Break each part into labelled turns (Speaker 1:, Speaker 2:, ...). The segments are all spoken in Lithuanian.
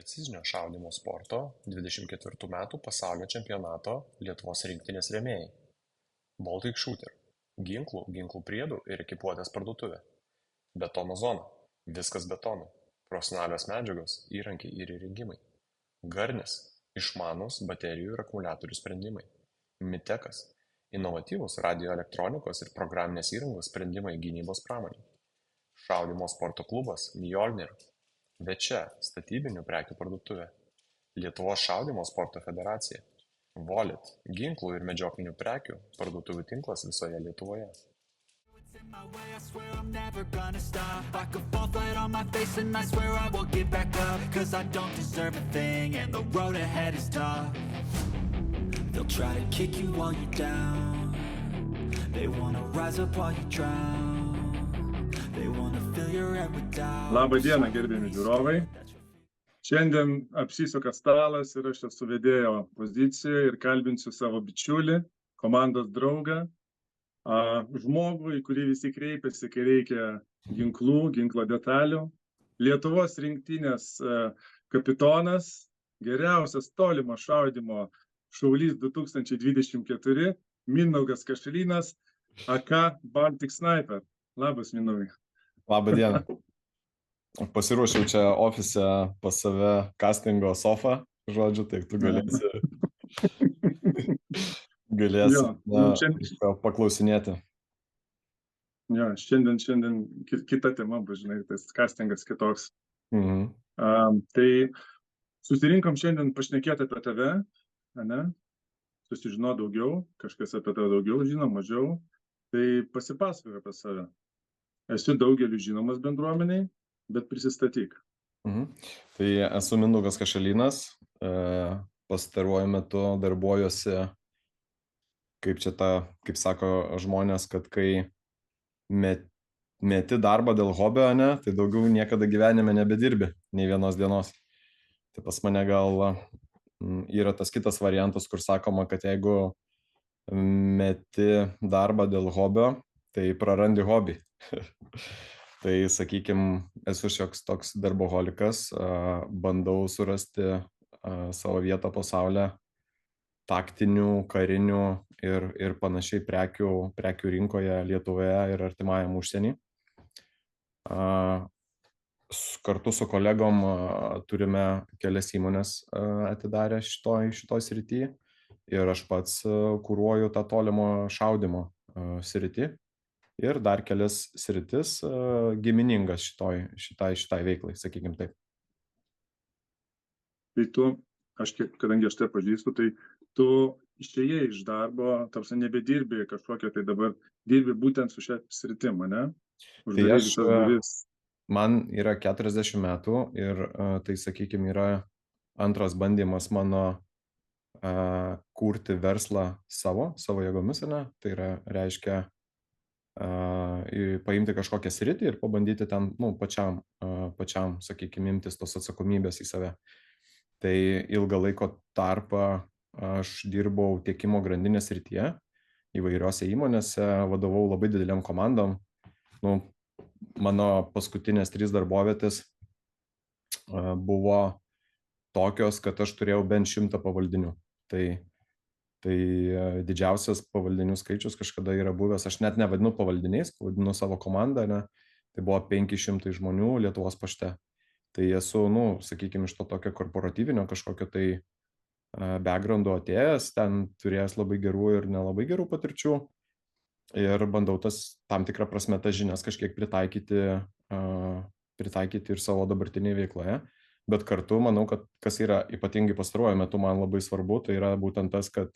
Speaker 1: precizinio šaudymo sporto 24 metų pasaulio čempionato Lietuvos rinktinės rėmėjai. Baltic Shooter – ginklų priedų ir ekipuotės parduotuvė. Betono zona – viskas betonu, profesionalios medžiagos, įrankiai ir įrengimai. Garnis – išmanūs baterijų ir akumuliatorių sprendimai. Mitekas – inovatyvūs radioelektronikos ir programinės įrangos sprendimai gynybos pramonei. Šaudymo sporto klubas Mjolnir. Večia – statybinių prekių parduotuvė. Lietuvos šaudymo sporto federacija. Volit – ginklų ir medžioklinių prekių parduotuvių tinklas visoje Lietuvoje.
Speaker 2: In my way, I swear I'm never gonna stop. I could fall flat on my face and I swear I will get back up. Cause I don't deserve a thing and the road ahead is tough. They'll try to kick you while you're down. They wanna rise up while you drown. They wanna fill your head with doubt.
Speaker 3: Labą dieną, gerbiami žiūrovai. Šiandien apsisuka stalas ir aš esu vedėjo pozicijoje ir kalbinsiu savo bičiulį, komandos draugą, žmogų, į kurį visi kreipiasi, kai reikia ginklo detalių. Lietuvos rinktinės kapitonas, geriausias tolimo šaudymo šaulys 2024, Mindaugas Kašalynas, AK Baltic Sniper. Labas, Mindaugai.
Speaker 4: Labą dieną. Pasiruošiau čia ofise pas save castingo sofą, žodžiu, tai tu galėsi paklausinėti.
Speaker 3: Jo, šiandien kita tema, žinai, tas castingas kitoks. Tai susirinkom šiandien pašnekėti apie tave, ne? Susižino daugiau, kažkas apie tave daugiau žino, mažiau. Tai pasipasakok apie save. Esi daugeliu žinomas bendruomeniai, bet prisistatyk.
Speaker 4: Tai esu Mindaugas Kašalynas, pastaruoju metu darbuojuosi, kaip sako žmonės, kad kai meti darbą dėl hobio, ne, tai daugiau niekada gyvenime nebedirbi, nei vienos dienos. Tai pas mane gal yra tas kitas variantas, kur sakoma, kad jeigu meti darbą dėl hobio, tai prarandi hobį. Tai, sakykime, esu šioks toks darboholikas, bandau surasti savo vietą pasaulyje taktinių, karinių ir panašiai prekių rinkoje Lietuvoje ir artimajam užsienį. Kartu su kolegom turime kelias įmonės atidarę šitoj srity ir aš pats kuruoju tą tolimo šaudymo srity ir dar kelias sritis giminingas šitai veiklai, sakykime taip.
Speaker 3: Tai tu, kadangi aš te pažįstu, tai tu išėjai iš darbo, tarsi nebedirbi kažkokią, tai dabar dirbi būtent su šią sritim, ne?
Speaker 4: Tai man yra 40 metų ir tai, sakykime, yra antras bandymas mano kurti verslą savo jėgomis, ne? Tai reiškia paimti kažkokią sritį ir pabandyti ten, pačiam, sakykime, imtis tos atsakomybės į save. Tai ilgą laiko tarpą aš dirbau tiekimo grandinės srityje, įvairiose įmonėse, vadovau labai dideliam komandom. Mano paskutinės 3 darbovietės buvo tokios, kad aš turėjau bent 100 pavaldinių. Tai didžiausias pavaldinių skaičius kažkada yra buvęs, aš net nevadinu pavaldiniais, pavadinu savo komandą, ne? Tai buvo 500 žmonių Lietuvos pašte. Tai esu, sakykime, iš to tokio korporatyvinio kažkokio tai backgroundo atėjęs, ten turėjęs labai gerų ir nelabai gerų patirčių ir bandau tam tikrą prasme tas žinias kažkiek pritaikyti ir savo dabartinėje veikloje. Bet kartu manau, kad kas yra ypatingai pastaruoju metu man labai svarbu, tai yra būtent tas, kad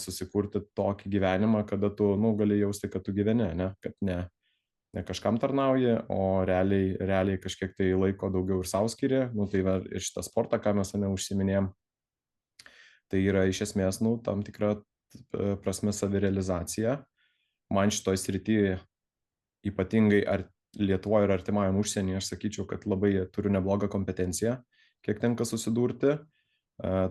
Speaker 4: susikurti tokį gyvenimą, kada tu gali jausti, kad tu gyveni, ne? Kad ne kažkam tarnauji, o realiai kažkiek tai laiko daugiau ir savo skiri. Tai ir šitą sportą, ką mes užsiminėjom, tai yra iš esmės tam tikra prasme savirealizacija. Man šitoj srityje ypatingai Lietuvoje ir artimajam užsienyje, aš sakyčiau, kad labai turiu neblogą kompetenciją, kiek tenka susidurti.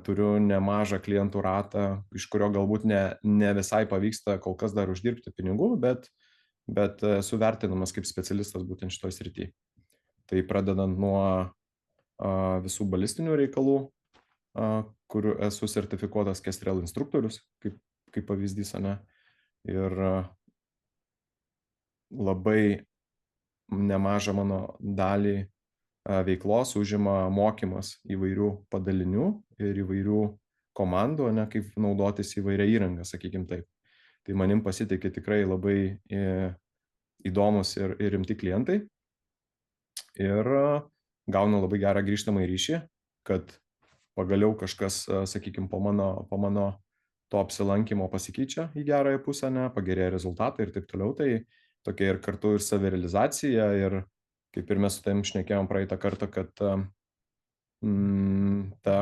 Speaker 4: Turiu nemažą klientų ratą, iš kurio galbūt ne visai pavyksta kol kas dar uždirbti pinigų, bet esu vertinamas kaip specialistas būtent šitoj srity. Tai pradedant nuo visų balistinių reikalų, kur esu sertifikuotas Kestrel instruktorius, kaip pavyzdys, ane. Ir labai nemažą mano dalį veiklos užima mokymas įvairių padalinių ir įvairių komandų, ane, kaip naudotis įvairia įranga, sakykim taip. Tai manim pasitikė tikrai labai įdomus ir rimti klientai. Ir gaunu labai gerą grįžtamą ryšį, kad pagaliau kažkas, sakykim, po mano to apsilankymo pasikeičia į gerąją pusę, ne, pagerėja rezultatai ir taip toliau. Tai tokia ir kartu ir savirealizacija, ir kaip ir mes su tavim šnekėjom praeitą kartą, kad ta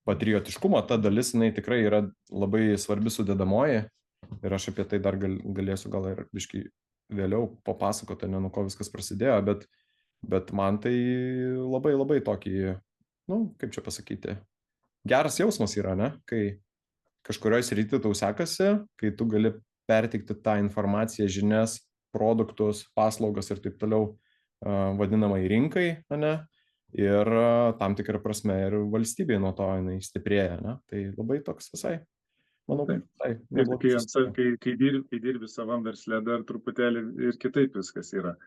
Speaker 4: patriotiškumo, ta dalis, jinai tikrai yra labai svarbi sudedamoji. Ir aš apie tai dar galėsiu gal ir biškį vėliau papasakoti, ne nuo ko viskas prasidėjo, bet man tai labai labai tokį, kaip čia pasakyti, geras jausmas yra, ne? Kai kažkurioje srityje tau sekasi, kai tu gali perteikti tą informaciją, žinias, produktus, paslaugas ir taip toliau vadinamai rinkai, ne? Ir tam tikrą prasme ir valstybėje nuo to jinai stiprėja, ne? Tai labai toks visai, manau,
Speaker 3: kai dirbi savam versle, dar truputėlį ir kitaip viskas yra.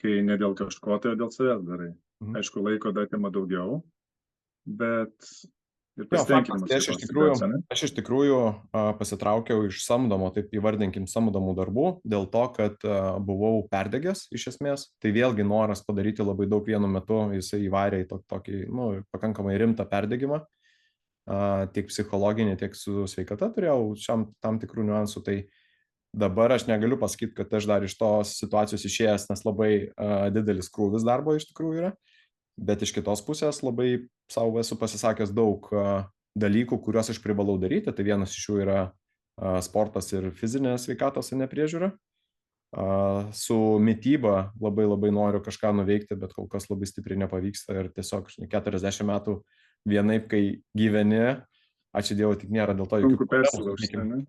Speaker 3: Kai ne dėl kažko, tai dėl savęs darai. Aišku, laiko atima daugiau, bet ir pasitenkinimas.
Speaker 4: Aš iš tikrųjų pasitraukiau iš samdomo, taip įvardinkim, samdomų darbų, dėl to, kad buvau perdegęs iš esmės. Tai vėlgi noras padaryti labai daug vienu metu, jisai įvarė į tokį, pakankamai rimtą perdegimą. Tiek psichologinį, tiek su sveikata turėjau tam tikrų niuansų. Tai dabar aš negaliu pasakyti, kad aš dar iš tos situacijos išėjęs, nes labai didelis krūvis darbo iš tikrųjų yra. Bet iš kitos pusės labai savo esu pasisakęs daug dalykų, kuriuos aš privalau daryti. Tai vienas iš jų yra sportas ir fizinė sveikatos nepriežiūra. Su mityba labai labai noriu kažką nuveikti, bet kol kas labai stipriai nepavyksta ir tiesiog 40 metų vienaip, kai gyveni, ačiū Dievui, tik nėra dėl to jokių problemų.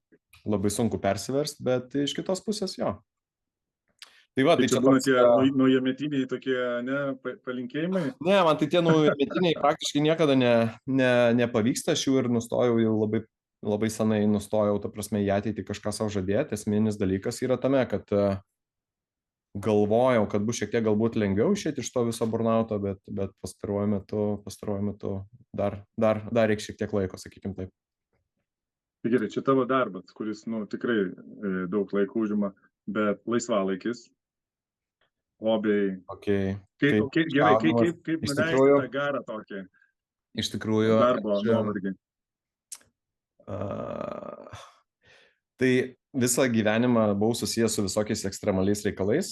Speaker 4: Labai sunku persiversti, bet iš kitos pusės jo. Tai va,
Speaker 3: tai čia būna tie naujametiniai tokie, palinkėjimai?
Speaker 4: Ne, man tai tie naujametiniai praktiškai niekada nepavyksta, aš jų ir nustojau jau labai senai nustojau, ta prasme, į ateitį kažką savo žadėti. Esminis dalykas yra tame, kad galvojau, kad bus šiek tiek galbūt lengviau išėti iš to viso burnauto, bet pastaruoju metu dar reikia šiek tiek laiko, sakykim taip.
Speaker 3: Tai gerai, čia tavo darbas, kuris tikrai daug laiko užima, bet laisvalaikis, hobiai.
Speaker 4: Okay.
Speaker 3: Kaip nuleisti tą garą tokį?
Speaker 4: Iš tikrųjų.
Speaker 3: Darbo nuovargį.
Speaker 4: Tai visą gyvenimą buvau susijęs su visokiais ekstremaliais reikalais.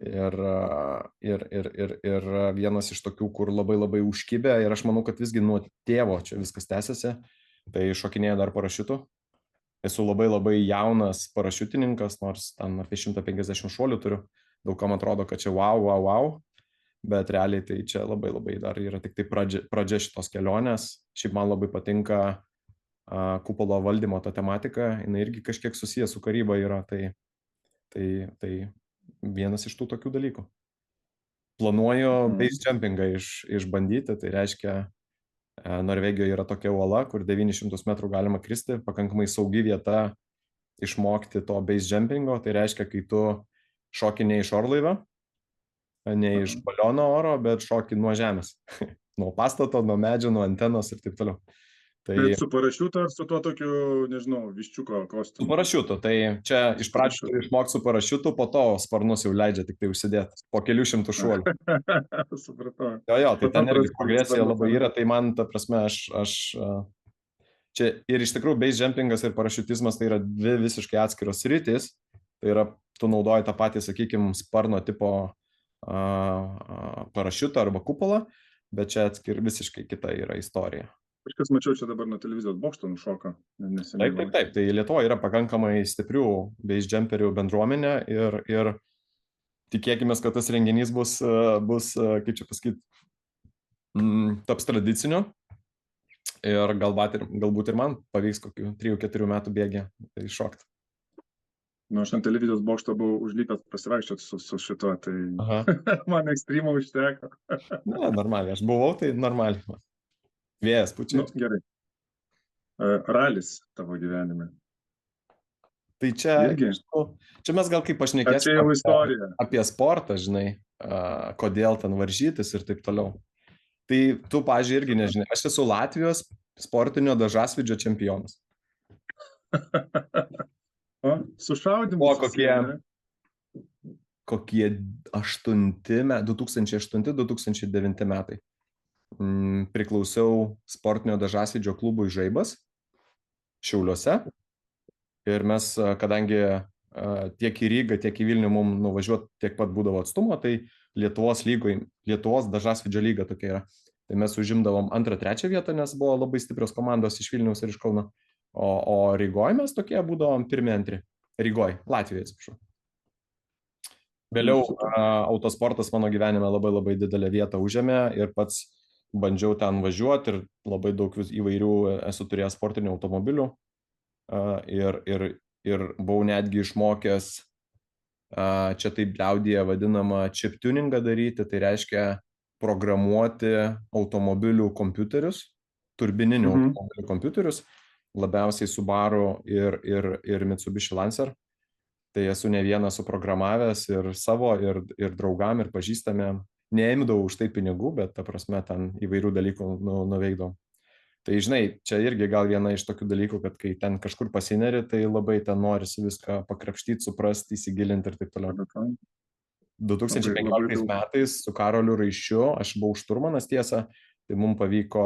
Speaker 4: Ir vienas iš tokių, kur labai labai užkibę, ir aš manau, kad visgi nuo tėvo čia viskas tęsiasi, tai šokinėja dar parašiutų. Esu labai labai jaunas parašiutininkas, nors ten apie 150 šuolių turiu. Daugam atrodo, kad čia wow, bet realiai tai čia labai labai dar yra tik tai pradžia šitos kelionės. Šiaip man labai patinka kupolo valdymo ta tematika, jinai irgi kažkiek susijęs su karyba yra, tai vienas iš tų tokių dalykų. Planuoju base jumpingą išbandyti, tai reiškia, Norvegijoje yra tokia uola, kur 900 metrų galima kristi, pakankamai saugi vieta išmokti to base jumpingo, tai reiškia, kai tu šoki ne iš orlaivio, ne iš baliono oro, bet šoki nuo žemės, nuo pastato, nuo medžio, nuo antenos ir taip toliau.
Speaker 3: Bet su parašiutu ar su tuo tokiu, nežinau, viščiuko kostiumu?
Speaker 4: Su parašiutu, tai čia iš pradžių išmokti su parašiutu, po to sparnus jau leidžia tik tai užsidėti, po kelių šimtų šuolių.
Speaker 3: Supratau.
Speaker 4: Jo, tai ten irgi progresija labai yra, tai man, ta prasme, aš čia ir iš tikrųjų base jumpingas ir parašiutizmas tai yra dvi visiškai atskiros sritys, tai yra, tu naudoji tą patį, sakykime, sparno tipo parašiutą arba kupolą, bet čia visiškai kita yra istorija.
Speaker 3: Kažkas mačiau čia dabar nuo televizijos bokšto nušoka.
Speaker 4: Taip. Tai Lietuvoje yra pakankamai stiprių base jumperių bendruomenė ir tikėkime, kad tas renginys bus, kaip čia pasakyti, taps tradiciniu ir galbūt ir man pavyks kokių 3-4 metų bėgį iššokti.
Speaker 3: Nu, aš ant televizijos bokšto buvau užlipęs pasivaikščioti su šituo, tai
Speaker 4: Aha.
Speaker 3: man ekstremo užteko.
Speaker 4: Ne, normaliai. Aš buvau, tai normaliai. Vėjas pučia.
Speaker 3: Nu, gerai. Ralis tavo gyvenime.
Speaker 4: Tai čia,
Speaker 3: Irgi?
Speaker 4: čia mes gal kaip
Speaker 3: Ar čia
Speaker 4: pašnekėsime
Speaker 3: jau istorija?
Speaker 4: apie sportą, žinai, kodėl ten varžytis ir taip toliau. Tai tu, pažiūrėjau, irgi nežinai. Aš esu Latvijos sportinio dažasvydžio čempionas.
Speaker 3: O, sušaudimus.
Speaker 4: O kokie 2008-2009 metai. Priklausiau sportinio dažasvydžio klubui Žaibas Šiauliuose. Ir mes, kadangi tiek į Rygą, tiek į Vilnių mums nuvažiuoti tiek pat būdavo atstumo, tai Lietuvos dažasvydžio lyga tokia yra. Tai mes užimdavom 2-3 vietą, nes buvo labai stiprios komandos iš Vilniaus ir iš Kauno. O Rygoje mes tokie būdavom 1-2. Rygoje, Latvijoje, atsiprašau. Vėliau autosportas mano gyvenime labai labai didelę vietą užėmė ir pats bandžiau ten važiuoti ir labai daug įvairių esu turėjęs sportinių automobilių ir buvau netgi išmokęs čia taip liaudyje vadinama chip tuningą daryti, tai reiškia programuoti automobilių kompiuterius, turbininių automobilių kompiuterius, labiausiai Subaru ir Mitsubishi Lancer. Tai esu ne vieną suprogramavęs ir savo, ir draugam, ir pažįstamėm. Neimdavau už tai pinigų, bet ta prasme ten įvairių dalykų nuveikdavau. Tai žinai, čia irgi gal viena iš tokių dalykų, kad kai ten kažkur pasineri, tai labai ten norisi viską pakrapštyti, suprasti, įsigilinti ir taip toliau. 2015 metais su Karoliu Raiščiu, aš buvau šturmanas tiesa, tai mums pavyko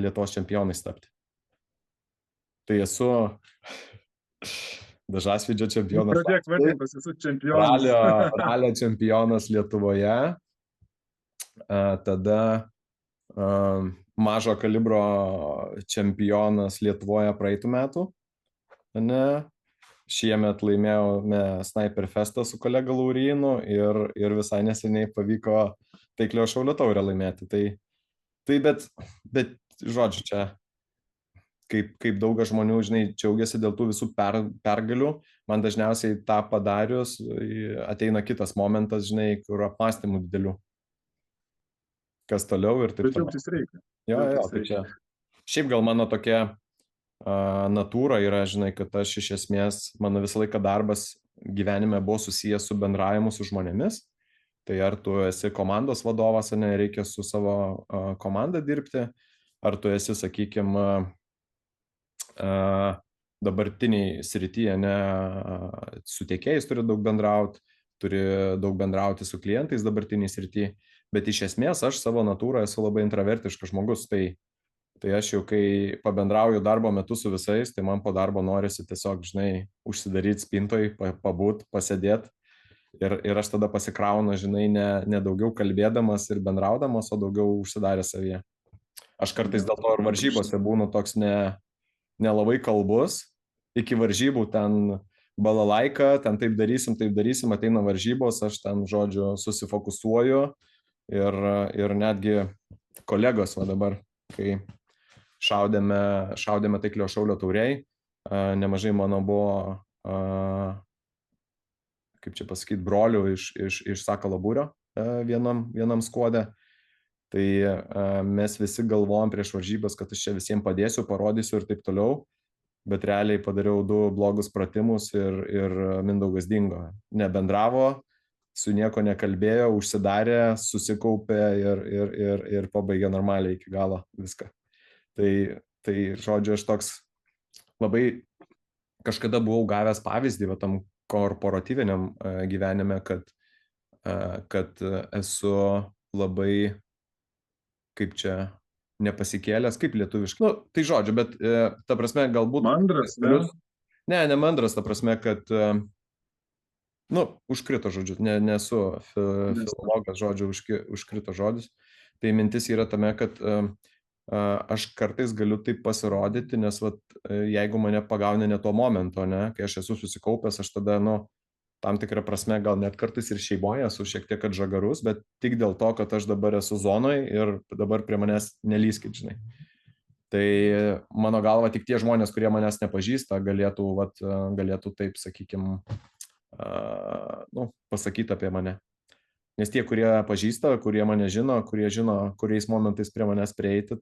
Speaker 4: Lietuvos čempionais tapti. Tai esu dažasvydžio čempionas.
Speaker 3: Pradėk vadintas, esu čempionas.
Speaker 4: Ralio čempionas Lietuvoje. Tada mažo kalibro čempionas Lietuvoje praeitų metų. Šiemet laimėjome Sniper Festą su kolega Laurynu ir visai neseniai pavyko Taikliojo Šaulio taurę laimėti. Tai bet žodžiu, čia kaip daugas žmonių, žinai, džiaugiasi dėl tų visų pergalių. Man dažniausiai tą padarius ateina kitas momentas, žinai, kur apmąstymų didelių. Kas toliau ir taip toliau.
Speaker 3: Bet džiaugtis reikia.
Speaker 4: Jo, tai čia. Šiaip gal mano tokia natūra yra, žinai, kad aš iš esmės, mano visą laiką darbas gyvenime buvo susijęs su bendravimu su žmonėmis. Tai ar tu esi komandos vadovas, ar ne, reikia su savo komanda dirbti, ar tu esi, sakykime, dabartiniai srityje, ne, su tiekėjais turi daug bendrauti su klientais dabartiniai srityje, bet iš esmės aš savo natūrą esu labai intravertiškas žmogus, tai aš jau kai pabendrauju darbo metu su visais, tai man po darbo norisi tiesiog, žinai, užsidaryti spintoj, pabūt, pasėdėti ir aš tada pasikraunu, žinai, ne daugiau kalbėdamas ir bendraudamas, o daugiau užsidaręs savyje. Aš kartais dėl to ir varžybose būnu toks nelabai kalbus, iki varžybų ten balalaika, ten taip darysim, ateina varžybos, aš ten, žodžiu, susifokusuoju ir netgi kolegos va dabar, kai šaudėme Taikliojo Šaulio tauriai, nemažai mano buvo, kaip čia pasakyti, brolių iš Sakalo būrio vienam skuode. Tai mes visi galvojom prieš varžybas, kad aš čia visiems padėsiu, parodysiu ir taip toliau, bet realiai padariau 2 blogus pratimus ir Mindaugas dingo. Nebendravo, su nieko nekalbėjo, užsidarė, susikaupė ir pabaigė normaliai iki galo viską. Tai žodžiu, aš toks labai kažkada buvau gavęs pavyzdį tam korporatyviniam gyvenime, kad esu labai, kaip čia, nepasikėlęs, kaip lietuviškai. Nu, tai žodžiu, bet ta prasme galbūt...
Speaker 3: Mandras, ne?
Speaker 4: Ne mandras, ta prasme, kad, užkrito žodžiu, nesu filologas, žodžiu, užkrito žodis. Tai mintis yra tame, kad aš kartais galiu taip pasirodyti, nes jeigu mane pagauna ne tuo momento, ne, kai aš esu susikaupęs, aš tada, tam tikrą prasme gal net kartais ir šeimoje esu šiek tiek atžagarus, bet tik dėl to, kad aš dabar esu zonoje ir dabar prie manęs nelyskit, žinai. Tai mano galva tik tie žmonės, kurie manęs nepažįsta, galėtų taip, sakykime, pasakyti apie mane. Nes tie, kurie pažįsta, kurie mane žino, kurie žino, kuriais momentais prie manęs prieiti,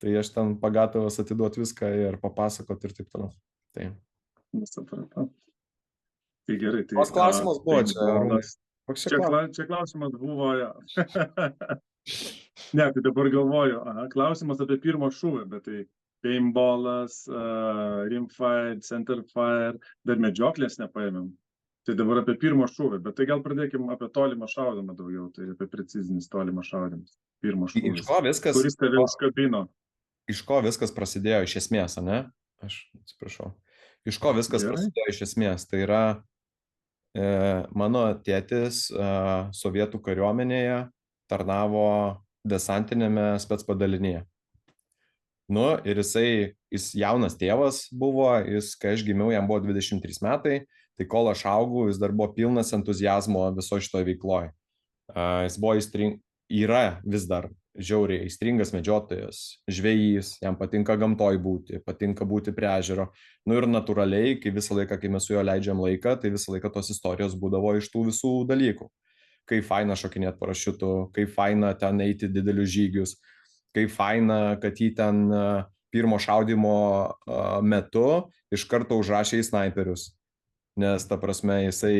Speaker 4: tai aš ten pagatavas atiduoti viską ir papasakoti ir taip toliau. Tai.
Speaker 3: Supratau. Tai gerai. Tai,
Speaker 4: Koks klausimas buvo čia?
Speaker 3: Čia klausimas buvo, ja. Ne, tai dabar galvoju, klausimas apie pirmą šūvį, bet tai paintballas, rimfire, centerfire, dar medžioklės nepaėmėm. Tai dabar apie pirmą šūvį, bet tai gal pradėkim apie tolimą šaudimą daugiau, tai apie precizinis tolimą šaudimas. Pirmas šūvis. Kuris tave užkabino?
Speaker 4: Iš ko viskas prasidėjo iš esmės, ne? Aš atsiprašau. Iš ko viskas prasidėjo iš esmės? Tai yra mano tėtis sovietų kariuomenėje tarnavo desantinėme specpadalinėje. Nu, ir jis jaunas tėvas buvo, kai aš gimiau, jam buvo 23 metai, tai kol aš augau, jis dar buvo pilnas entuzijazmo viso šitoje veikloje. Jis yra vis dar žiauriai aistringas medžiotojas, žvejys, jam patinka gamtoj būti, patinka būti prie ežero. Nu ir natūraliai, kai visą laiką, kai mes su juo leidžiam laiką, tai visą laiką tos istorijos būdavo iš tų visų dalykų. Kaip faina šokinėti parašiutu, kaip faina ten eiti didelius žygius, kaip faina, kad jį ten pirmo šaudimo metu iš karto užrašė į snaiperius. Nes, ta prasme, jisai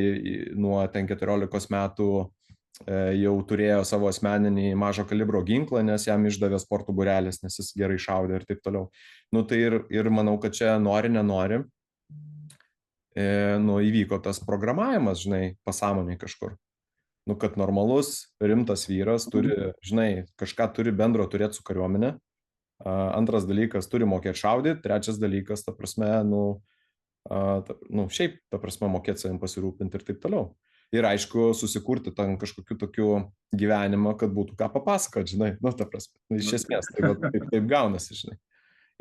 Speaker 4: nuo 14 metų jau turėjo savo asmeninį mažo kalibro ginklą, nes jam išdavė sporto būrelis, nes jis gerai šaudė ir taip toliau. Nu, tai ir manau, kad čia nori, įvyko tas programavimas, žinai, pasąmonėj kažkur. Nu, kad normalus, rimtas vyras turi, žinai, kažką turi bendro turėti su kariuomenė. Antras dalykas, turi mokėti šaudyti. Trečias dalykas, ta prasme, šiaip, ta prasme, mokėti savim pasirūpinti ir taip toliau. Ir aišku, susikurti ten kažkokiu tokiu gyvenimą, kad būtų ką papasakoti, žinai, nu, ta prasme, iš esmės, taip gaunasi, žinai.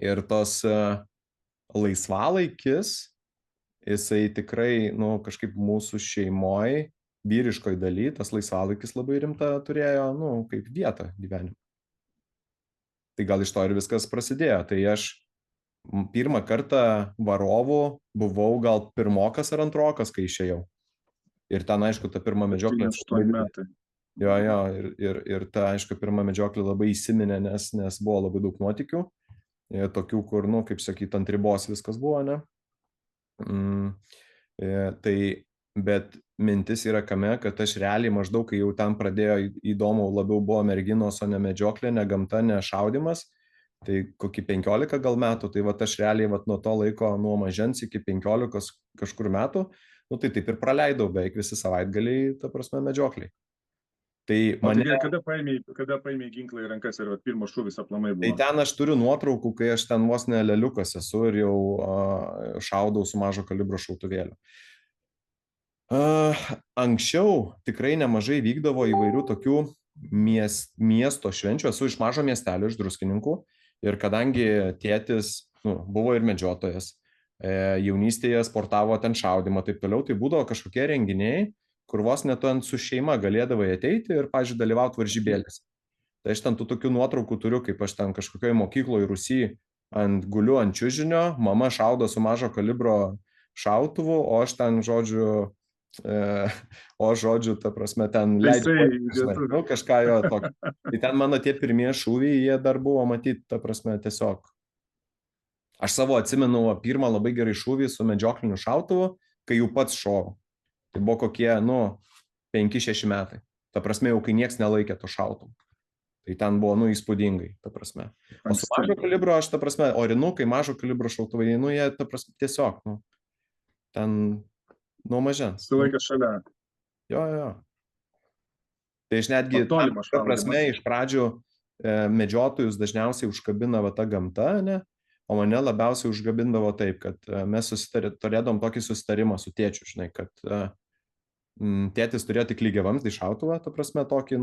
Speaker 4: Ir tos laisvalaikis, jisai tikrai, kažkaip mūsų šeimoje, vyriškoj daly, tas laisvalaikis labai rimta turėjo, kaip vietą gyvenime. Tai gal iš to ir viskas prasidėjo. Tai aš pirmą kartą varovų buvau gal pirmokas ar antrokas, kai išėjau. Ir ten, aišku, ta pirma medžioklė. Jo, ir ta, aišku, pirma medžioklė labai įsiminė, nes buvo labai daug nuotykių. Tokių, kur, kaip sakyt, ant ribos viskas buvo, ne? Bet mintis yra kame, kad aš realiai maždaug, kai jau ten pradėjo įdomu, labiau buvo merginos, o ne medžioklė, ne gamta, ne šaudimas, tai kokį 15 gal metų, tai aš realiai nuo to laiko, nuo mažens iki 15 kažkur metų, tai taip ir praleidau beveik visi savaitgaliai, ta prasme, medžiokliai. Tai
Speaker 3: kada paėmė ginklą į rankas ir pirmas šūvis aplamai buvo?
Speaker 4: Tai ten aš turiu nuotraukų, kai aš ten vos ne leliukas esu ir jau šaudau su mažo kalibro šautuvėliu. Anksčiau tikrai nemažai vykdavo įvairių tokių miesto švenčių. Esu iš mažo miestelio, iš Druskininkų. Ir kadangi tėtis buvo ir medžiotojas, jaunystėje sportavo ten šaudimą, taip toliau, tai būdavo kažkokie renginiai, kur vos net su šeima galėdavai ateiti ir, pavyzdžiui, dalyvauti varžybėlės. Tai aš ten tų tokių nuotraukų turiu, kaip aš ten kažkokioje mokykloje Rusy guliu ant čiužinio, mama šaudo su mažo kalibro šautuvu, o aš ten, žodžiu, ta prasme, ten leidžiu kažką jo tokio. Tai ten mano tie pirmieji šūviai, jie dar buvo matyti, ta prasme, tiesiog. Aš savo atsimenu pirmą labai gerai šūvį su medžiokliniu šautuvu, kai jau pats šovau. Tai buvo kokie, 5-6 metai. Ta prasme, jau kai nieks nelaikė to šautuvų. Tai ten buvo, įspūdingai, ta prasme. O su mažo kalibro, aš, ta prasme, orinukai, mažo kalibro šautuvai, jie, ta prasme, tiesiog, ten nuo mažens.
Speaker 3: Su laikas šalia.
Speaker 4: Jo. Tai aš netgi, ta prasme, iš pradžių medžiotojus dažniausiai užkabina ta gamta, ne? O mane labiausiai užkabindavo taip, kad mes turėdom tokį susitarimą su tėčiu, žinai, kad tėtis turėjo tik lygiavamzdį šautuvą, ta prasme, tokį,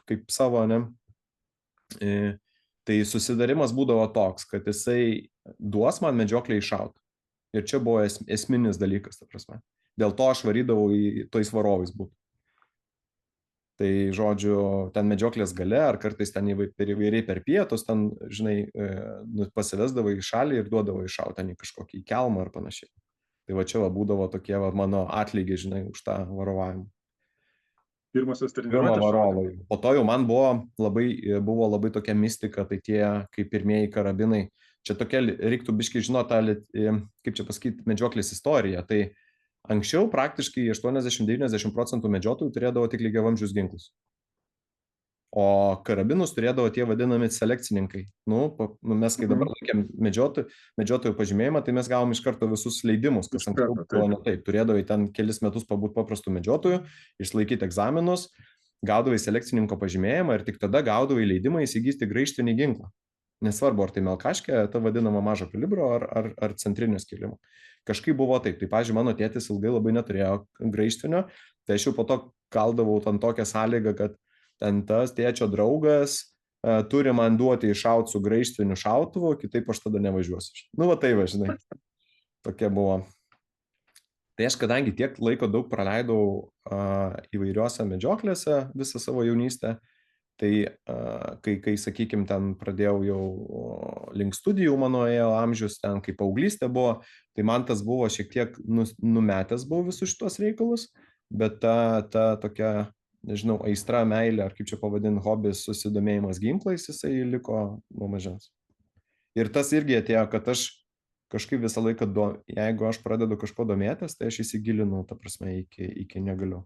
Speaker 4: kaip savo, ne? Tai susidarimas būdavo toks, kad jisai duos man medžioklę iššauti. Ir čia buvo esminis dalykas, ta prasme. Dėl to aš varydavau į tais varovais būtų. Tai, žodžiu, ten medžioklės gale, ar kartais ten įvairiai per pietus, ten, žinai, pasivesdavo į šalį ir duodavo iššauti ten į kažkokį kelmą ar panašiai. Tai va čia va būdavo tokie va mano atlygiai, žinai, už tą varovavimą.
Speaker 3: Pirmosios
Speaker 4: Pirmą
Speaker 3: treniruotės
Speaker 4: varovą.
Speaker 3: šaudė.
Speaker 4: Po to jau man buvo labai tokia mistika, tai tie kaip pirmieji karabinai. Čia tokia, reiktų biškai žinoti tą, kaip čia pasakyti, medžioklės istoriją. Tai anksčiau praktiškai 80-90% medžiotojų turėdavo tik lygiavamzdžius ginklus. O karabinus turėdavo tie vadinami selekcininkai. Mes kai dabar laikėm medžiotojų pažymėjimą, tai mes gavom iš karto visus leidimus, kas anksčiau buvo ne taip. Turėdavai ten kelis metus pabūti paprastų medžiotojų, išlaikyti egzaminus, gaudavai selekcininko pažymėjimą ir tik tada gaudavai leidimą įsigysti graižtinį ginklą. Nesvarbu, ar tai melkaškė, ta vadinama mažo kalibro, ar centrinio skilimo. Kažkaip buvo taip. Tai, pavyzdžiui, mano tėtis ilgai labai neturėjo graižtinio, tai aš jau po to kaldavau ten tokią sąlygą, kad ten tas tėčio draugas turi man duoti iššauti su graižtviniu šautuvu, kitaip aš tada nevažiuosiu. Va tai va, žinai. Tokia buvo. Tai aš, kadangi tiek laiko daug praleidau įvairiuose medžioklėse visą savo jaunystę, tai kai sakykime, ten pradėjau jau link studijų mano ėjo amžius, ten kaip paauglystė buvo, tai man tas buvo šiek tiek numetęs buvau visus šitos reikalus, bet ta tokia, nežinau, aistra, meilė, ar kaip čia pavadinti, hobis, susidomėjimas ginklais, jisai liko nuo mažens. Ir tas irgi atėjo, kad aš kažkaip visą laiką, jeigu aš pradedu kažko domėtis, tai aš įsigilinu, ta prasme, iki negaliu.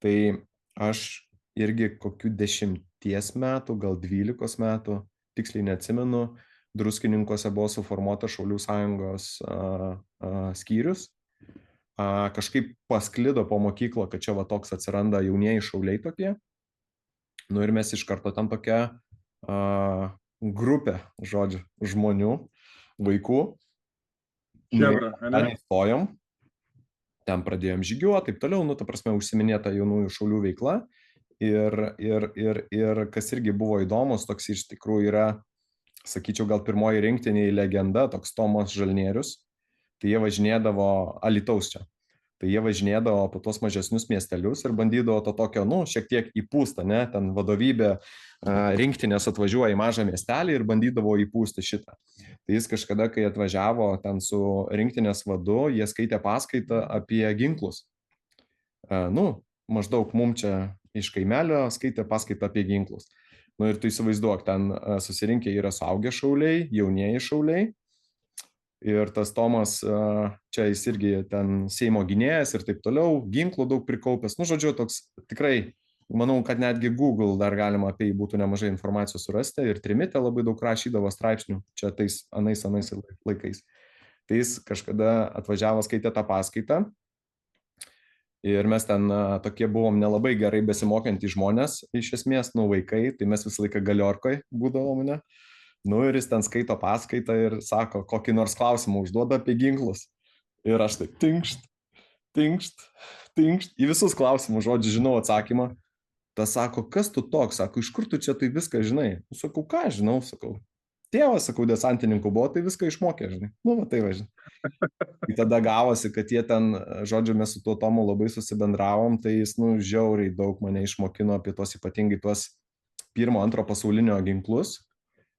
Speaker 4: Tai aš irgi kokių 10 metų, gal 12 metų, tiksliai neatsimenu, Druskininkuose buvo suformuota Šaulių sąjungos skyrius. Kažkaip pasklido po mokyklą, kad čia va toks atsiranda jaunieji šauliai tokie. Ir mes iš karto ten tokia grupė, žodžiu, žmonių, vaikų. Ten įstojom, ten pradėjom žygiuoti, taip toliau, ta prasme, užsiminėta jaunųjų šaulių veikla. Ir kas irgi buvo įdomus, toks iš tikrųjų yra, sakyčiau, gal pirmoji rinktiniai legenda, toks Tomas Žalnierius. Tai jie važinėdavo Alytaus čia. Tai jie važinėdavo po tos mažesnius miestelius ir bandydavo to tokio, šiek tiek įpūstą, ne, ten vadovybė rinktinės atvažiuoja į mažą miestelį ir bandydavo įpūsti šitą. Tai jis kažkada, kai atvažiavo ten su rinktinės vadu, jie skaitė paskaitą apie ginklus. Maždaug mum čia iš kaimelio skaitė paskaitą apie ginklus. Ir tu įsivaizduok, ten susirinkę yra suaugę šauliai, jaunieji šauliai. Ir tas Tomas, čia jis irgi ten Seimo gynėjas ir taip toliau, ginklų daug prikaupęs. Žodžiu, toks tikrai, manau, kad netgi Google dar galima apie jį būtų nemažai informacijos surasti. Ir Trimitė labai daug rašydavo straipsnių, čia tais anais laikais. Tai jis kažkada atvažiavo, skaitė tą paskaitą. Ir mes ten tokie buvom nelabai gerai besimokantys žmonės, iš esmės, vaikai, tai mes visą laiką galiorkoj būdavom, ne? Ir jis ten skaito paskaitą ir sako, kokį nors klausimą užduoda apie ginklus. Ir aš taip tinkšt, į visus klausimus, žodžiu, žinau atsakymą. Tas sako, kas tu toks, sako, iš kur tu čia tai viską žinai? Sakau, ką žinau, sakau. Tėvas, sakau, desantininkų buvo, tai viską išmokė, žinai. Tai važiuoju. Tai tada gavosi, kad jie ten, žodžiu, mes su tuo Tomu labai susibendravom, tai jis, žiauriai daug mane išmokino apie tos ypatingai tuos pirmo, antro pasaulinio ginklus.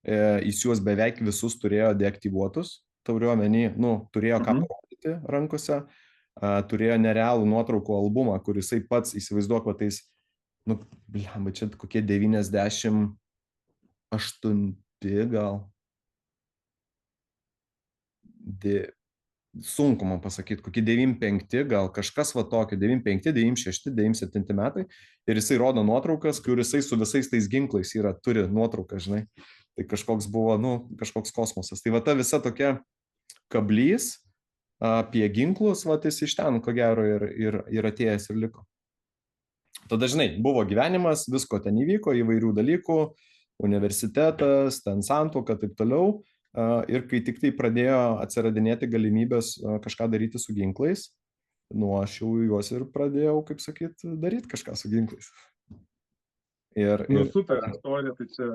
Speaker 4: Jis juos beveik visus turėjo deaktyvuotus, tauriuomenį, turėjo ką parodyti rankose, turėjo nerealų nuotraukų albumą, kur jisai pats įsivaizduok, tais, čia kokie 98 gal, sunku man pasakyti, kokie 95 gal, kažkas va tokio, 95, 96, 97 metai, ir jisai rodo nuotraukas, kur jisai su visais tais ginklais turi nuotrauką, žinai. Tai kažkoks buvo, kažkoks kosmosas. Tai va ta visa tokia kablys apie ginklus, va jis iš ten, ko gero, ir atėjęs ir liko. Tada, žinai, buvo gyvenimas, visko ten įvyko, įvairių dalykų, universitetas, ten santuoka, taip toliau. Ir kai tik tai pradėjo atsiradinėti galimybės kažką daryti su ginklais, aš jau juos ir pradėjau, kaip sakyt, daryti kažką su ginklais.
Speaker 3: Super istorija, tai čia.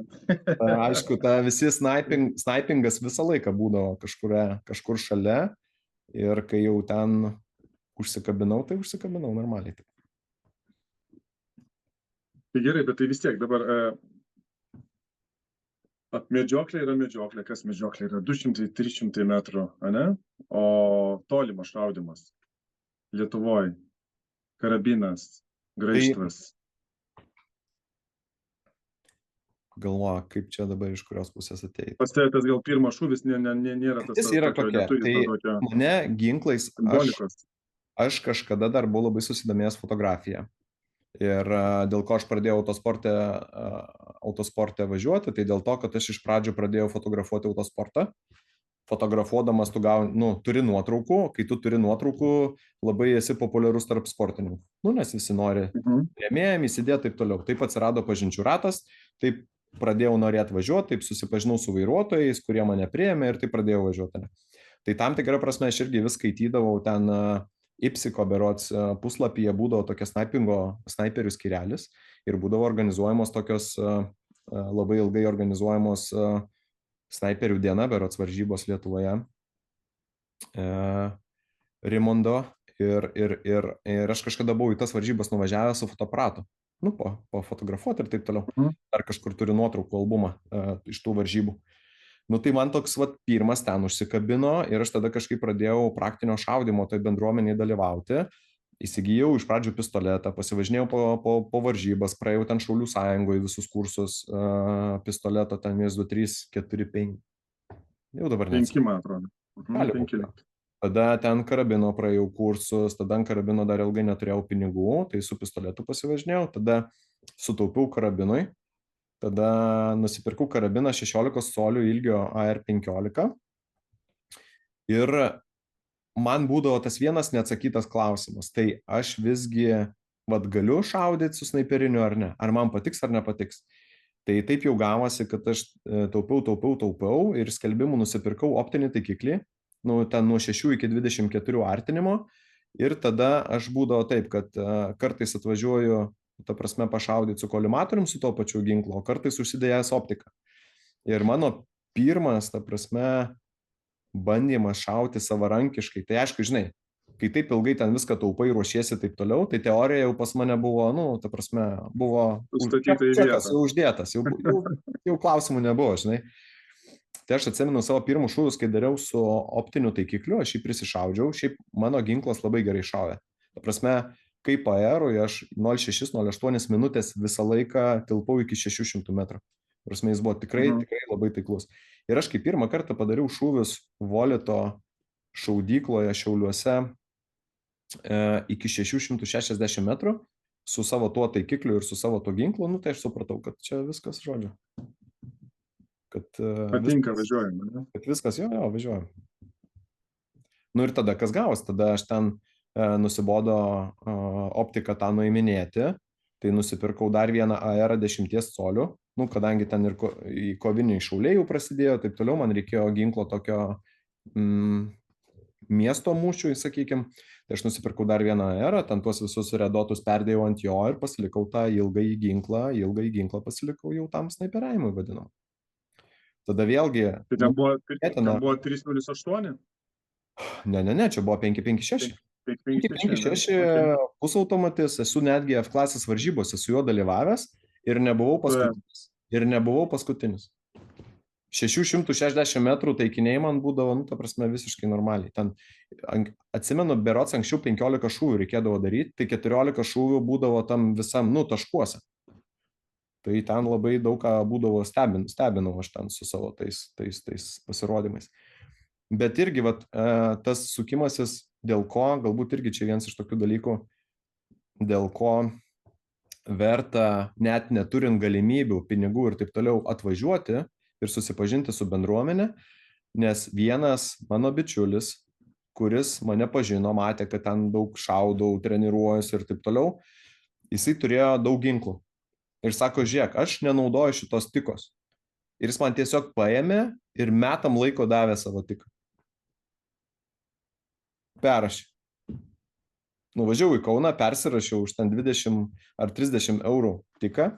Speaker 4: Aišku, visi snipingas visą laiką būdavo kažkur šalia ir kai jau ten užsikabinau, tai užsikabinau normaliai.
Speaker 3: Tai gerai, bet tai vis tiek dabar medžioklė yra medžioklė. Kas medžioklė yra? 200-300 metrų, ane? O tolimas šaudimas. Lietuvoje. Karabinas, graižtvas.
Speaker 4: Galvoju, kaip čia dabar iš kurios pusės atėjai.
Speaker 3: Pas tave tas gal pirmas šūvis nėra tas
Speaker 4: Jis yra
Speaker 3: tokio
Speaker 4: kokia.
Speaker 3: lietuviško
Speaker 4: Tai
Speaker 3: tokio
Speaker 4: mane ginklais,
Speaker 3: simbolikos.
Speaker 4: aš kažkada dar buvau labai susidomėjęs fotografiją. Ir dėl ko aš pradėjau autosporte važiuoti, tai dėl to, kad aš iš pradžių pradėjau fotografuoti autosportą. Fotografuodamas tu turi nuotraukų, kai tu turi nuotraukų, labai esi populiarus tarp sportininkų. Nes visi nori rėmėjami, įsidėti taip toliau. Taip atsirado pažinčių ratas, taip pradėjau norėti važiuoti, taip susipažinau su vairuotojais, kurie mane priėmė ir taip pradėjau važiuoti. Tai tam tikrą prasme aš irgi vis skaitydavau ten Ipsiko berods puslapyje būdavo tokia snaiperių skyrelis ir būdavo organizuojamos tokios labai ilgai organizuojamos snaiperių diena, berods varžybos Lietuvoje, Rimondo, ir aš kažkada buvau į tas varžybas nuvažiavęs su fotoaparatu, pafotografuoti ir taip toliau. Dar kažkur turiu nuotraukų albumą iš tų varžybų. Tai man toks pirmas ten užsikabino ir aš tada kažkaip pradėjau praktinio šaudimo toj bendruomeniai dalyvauti. Įsigijau iš pradžių pistoletą, pasivažinėjau po varžybas, praėjau ten Šaulių sąjungoje visus kursus pistoleto, ten 1, 2, 3, 4, 5. Jau dabar neatsimenu.
Speaker 3: 5, man atrodo. 5.
Speaker 4: Tada ten karabino praėjau kursus, tada ant karabino dar ilgai neturėjau pinigų, tai su pistoletu pasivažinėjau, tada sutaupiau karabinui, tada nusipirkau karabiną 16 colių ilgio AR-15 ir man būdavo tas vienas neatsakytas klausimas, tai aš visgi galiu šaudyti su snaiperiniu ar ne, ar man patiks ar nepatiks. Tai taip jau gavosi, kad aš taupiau ir skelbimų nusipirkau optinį taikiklį, ten nuo 6 iki 24 artinimo ir tada aš būdavo taip, kad kartais atvažiuoju, ta prasme, pašaudyti su kolimatorium su to pačiu ginklu, o kartais užsidėjęs optiką. Ir mano pirmas, ta prasme, bandymas šauti savarankiškai, tai aišku, žinai, kai taip ilgai ten viską taupai, ruošiesi taip toliau, tai teorija jau pas mane buvo, ta prasme, buvo uždėtas, jau klausimų nebuvo, žinai. Tai aš atsimenu savo pirmus šūvius, kai dariau su optiniu taikikliu, aš jį prisišaudžiau, šiaip mano ginklas labai gerai šaudė. Ta prasme, kaip aerui, aš 0,6-0,8 minutės visą laiką tilpau iki 600 metrų. Prasme, jis buvo tikrai labai taiklus. Ir aš kaip pirmą kartą padariau šūvius Volito šaudykloje Šiauliuose iki 660 metrų su savo tuo taikikliu ir su savo tuo ginklu, tai aš supratau, kad čia viskas, žodžiu.
Speaker 3: Patinka važiuojam, ne?
Speaker 4: Kad viskas, jo, važiuojam. Ir tada kas gavos, tada aš ten nusibodo optiką tą nuiminėti, tai nusipirkau dar vieną AR 10 colių, kadangi ten ir koviniai šauliai jau prasidėjo, taip toliau man reikėjo ginklo tokio miesto mūšiui, sakykim, tai aš nusipirkau dar vieną AR, ten tuos visus redotus perdėjau ant jo ir pasilikau tą ilgąjį ginklą pasilikau jau tam snaiperiavimui vadinam. Tada vėlgi...
Speaker 3: Tai ten buvo 308?
Speaker 4: Ne, čia buvo 556. 556 pusautomatis, esu netgi F klasės varžybose su juo dalyvavęs ir nebuvau paskutinis. 660 metrų taikiniai man būdavo, ta prasme, visiškai normaliai. Ten, atsimenu, berods anksčiau 15 šūvių reikėdavo daryti, tai 14 šūvių būdavo tam visam, taškuose. Tai ten labai daug ką būdavo stebinau aš ten su savo tais pasirodymais. Bet irgi tas sukimasis, dėl ko, galbūt irgi čia vienas iš tokių dalykų, dėl ko verta net neturint galimybių, pinigų ir taip toliau atvažiuoti ir susipažinti su bendruomenė, nes vienas mano bičiulis, kuris mane pažino, matė, kad ten daug šaudau, treniruojuosi ir taip toliau, jisai turėjo daug ginklų. Ir sako, žiūrėk, aš nenaudoju šitos tikos. Ir jis man tiesiog paėmė ir metam laiko davė savo tiką. Perrašė. Nuvažiavau į Kauną, persirašiau už ten 20 ar 30 eurų tiką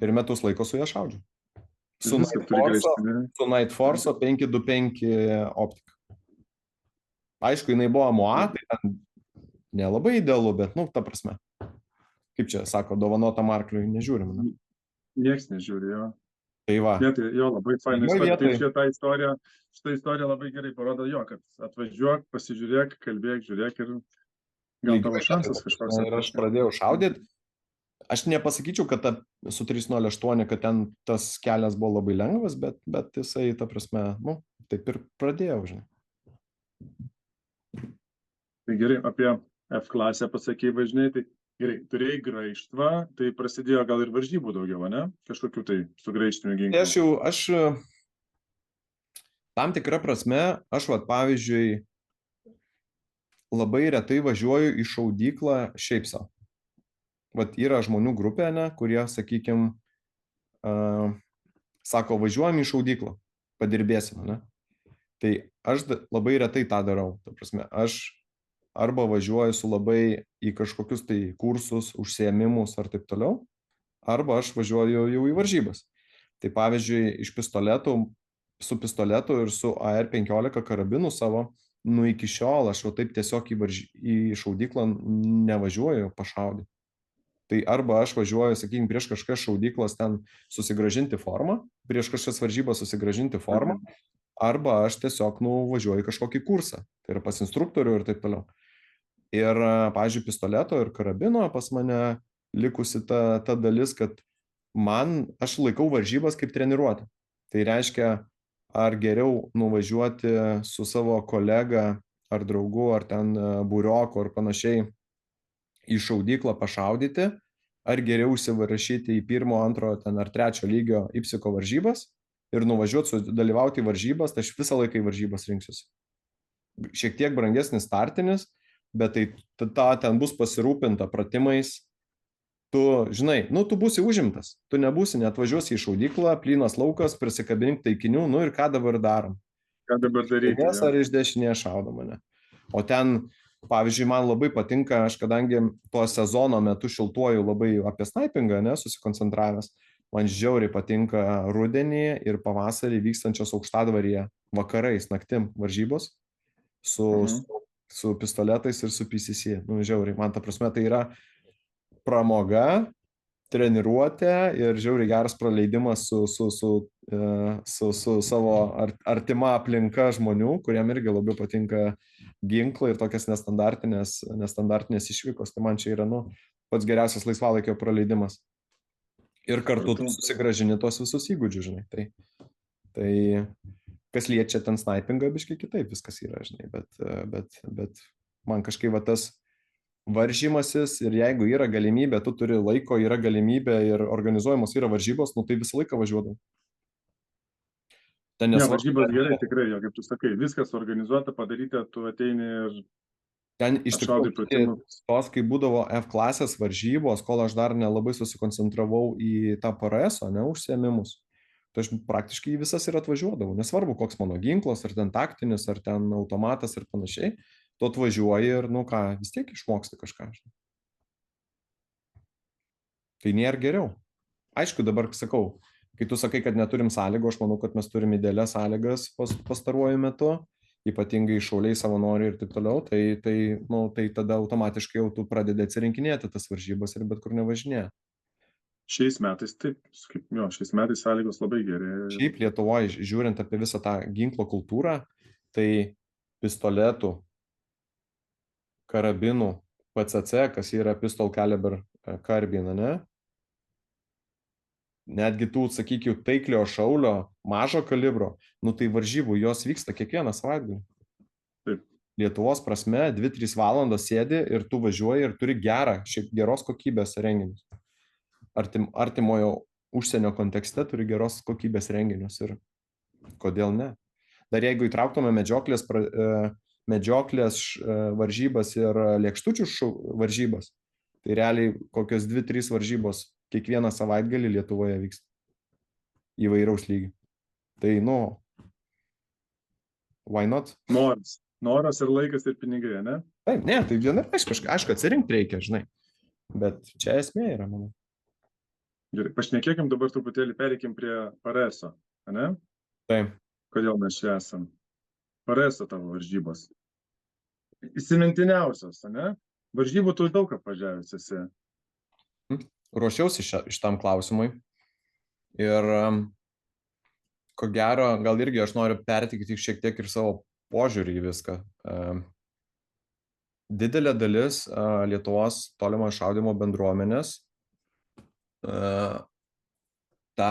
Speaker 4: ir metus laiko su ją šaudžiau. Su Night Force 525 optika. Aišku, jinai buvo MOA, tai ten nelabai idealu, bet, ta prasme. kaip čia sako, dovanotam arkliui nežiūrim. Ne?
Speaker 3: Nieks nežiūri, jo.
Speaker 4: Tai va.
Speaker 3: Ne, tai jo, labai faina
Speaker 4: Toj
Speaker 3: istorija.
Speaker 4: vietoj-
Speaker 3: Tai šitą istoriją labai gerai parodo jo, kad atvažiuok, pasižiūrėk, kalbėk, žiūrėk ir gal tavo šansas kažkoks.
Speaker 4: Ir aš pradėjau šaudyti. Aš nepasakyčiau, kad su 308, kad ten tas kelias buvo labai lengvas, bet jisai, ta prasme, nu, taip ir pradėjau, žinai.
Speaker 3: Tai gerai, apie F klasę pasakėjai važinai, tai gerai, turėjai graižtvą, tai prasidėjo gal ir varžybų daugiau, ne? Kažkokių tai su graižtiniu ginklu.
Speaker 4: Aš tam tikrą prasme, aš pavyzdžiui, labai retai važiuoju į šaudyklą šiaip savo. Yra žmonių grupė, ne, kurie, sakykime, sako, važiuojam į šaudyklą, padirbėsim, ne. Tai aš labai retai tą darau. Ta prasme, aš arba važiuoju su labai į kažkokius tai kursus, užsiėmimus ar taip toliau, arba aš važiuoju jau į varžybas. Tai pavyzdžiui, su pistoletu ir su AR-15 karabinu savo, iki šiol aš taip tiesiog į šaudyklą nevažiuoju pašaudyti. Tai arba aš važiuoju, sakykime, prieš kažkas šaudyklas ten susigražinti formą, prieš kažkas varžybą susigražinti formą, arba aš tiesiog važiuoju kažkokį kursą, tai yra pas instruktorių ir taip toliau. Ir, pavyzdžiui, pistoleto ir karabino pas mane likusi ta dalis, kad aš laikau varžybas kaip treniruotę. Tai reiškia, ar geriau nuvažiuoti su savo kolega ar draugu, ar ten būrioku ar panašiai į šaudyklą pašaudyti, ar geriau įsivarašyti į 1, 2 ar 3 lygio IPSIKO varžybas ir nuvažiuoti dalyvauti į varžybas, tai aš visą laiką į varžybas rinksiuosi. Šiek tiek brangesnis startinis, bet tai ten bus pasirūpinta pratimais. Tu, žinai, tu būsi užimtas, tu nebūsi, atvažiuosi į šaudyklą, plynas laukas, prisikabink taikinių, ir ką dabar darom?
Speaker 3: Ką dabar daryti?
Speaker 4: Ar iš dešinės šaudo mane. O ten, pavyzdžiui, man labai patinka, aš kadangi tuo sezono metu šiltuoju labai apie snaipingą, susikoncentravęs, man žiauriai patinka rudenį ir pavasarį vykstančios aukštadvaryje vakarais, naktim varžybos su pistoletais ir su PCC. Žiauriai, man ta prasme tai yra pramoga, treniruotė ir žiauriai geras praleidimas su savo artima aplinka žmonių, kuriem irgi labiau patinka ginklai ir tokias nestandartinės išvykos. Tai man čia yra pats geriausias laisvalaikio praleidimas. Ir kartu tu susigražini tos visus įgūdžius, žinai. Tai kas liečia ten snaipingą, biškai kitaip viskas yra, žinai. Bet man kažkaip tas varžymasis ir jeigu yra galimybė, tu turi laiko, yra galimybė ir organizuojamos yra varžybos, tai visą laiką važiuodavau.
Speaker 3: Ne, varžybos gerai, tikrai, kaip tu sakai, viskas organizuota, padaryta, tu ateini ir
Speaker 4: ten iš tikrųjų tos, kai būdavo F klasės varžybos, kol aš dar nelabai susikoncentravau į tą PRS-o, užsiėmimus, tai aš praktiškai visas ir atvažiuodavau, nesvarbu, koks mano ginklas, ar ten taktinis, ar ten automatas ir panašiai. Tu atvažiuoji ir, vis tiek išmoksti kažką. Tai nėra geriau. Aišku, dabar sakau, kai tu sakai, kad neturim sąlygų, aš manau, kad mes turim idealias sąlygas pastaruoju metu, ypatingai šauliai, savanoriai ir taip toliau, tai tada automatiškai jau tu pradedi atsirinkinėti tas varžybas ir bet kur nevažinėja.
Speaker 3: Šiais metais taip, šiais metais sąlygos labai gerėja.
Speaker 4: Šiaip Lietuvoje, žiūrint apie visą tą ginklo kultūrą, tai pistoletų, karabinų, PCC, kas yra Pistol Caliber Carbine, netgi tų, sakykiu, taiklio šaulio, mažo kalibro, tai varžybų jos vyksta kiekvieną savaitgalį. Lietuvos prasme, 2-3 valandos sėdi ir tu važiuoji ir turi geros kokybės renginius. Artimojo užsienio kontekste turi geros kokybės renginius ir kodėl ne. Dar jeigu įtrauktume medžioklės varžybas ir lėkštučių varžybas, tai realiai kokios 2-3 varžybos kiekvieną savaitgalį Lietuvoje vyksta įvairaus lygio. Tai, why not?
Speaker 3: Noras ir laikas ir pinigai, ne?
Speaker 4: Taip, ne, tai vienareiškiškai, aišku, atsirinkti reikia, žinai, bet čia esmė yra, manau.
Speaker 3: Gerai, pašnekėkim dabar truputėlį, pereikim prie PRS-o, ne?
Speaker 4: Taip.
Speaker 3: Kodėl mes čia esam? PRS-o tavo varžybos. Įsimintiniausios, ne? Varžybų tu daug apvažiavęs esi.
Speaker 4: Ruošiausi šitam klausimui ir ko gero, gal irgi aš noriu perteikti šiek tiek ir savo požiūrį į viską. Didelė dalis Lietuvos tolimo šaudimo bendruomenės tą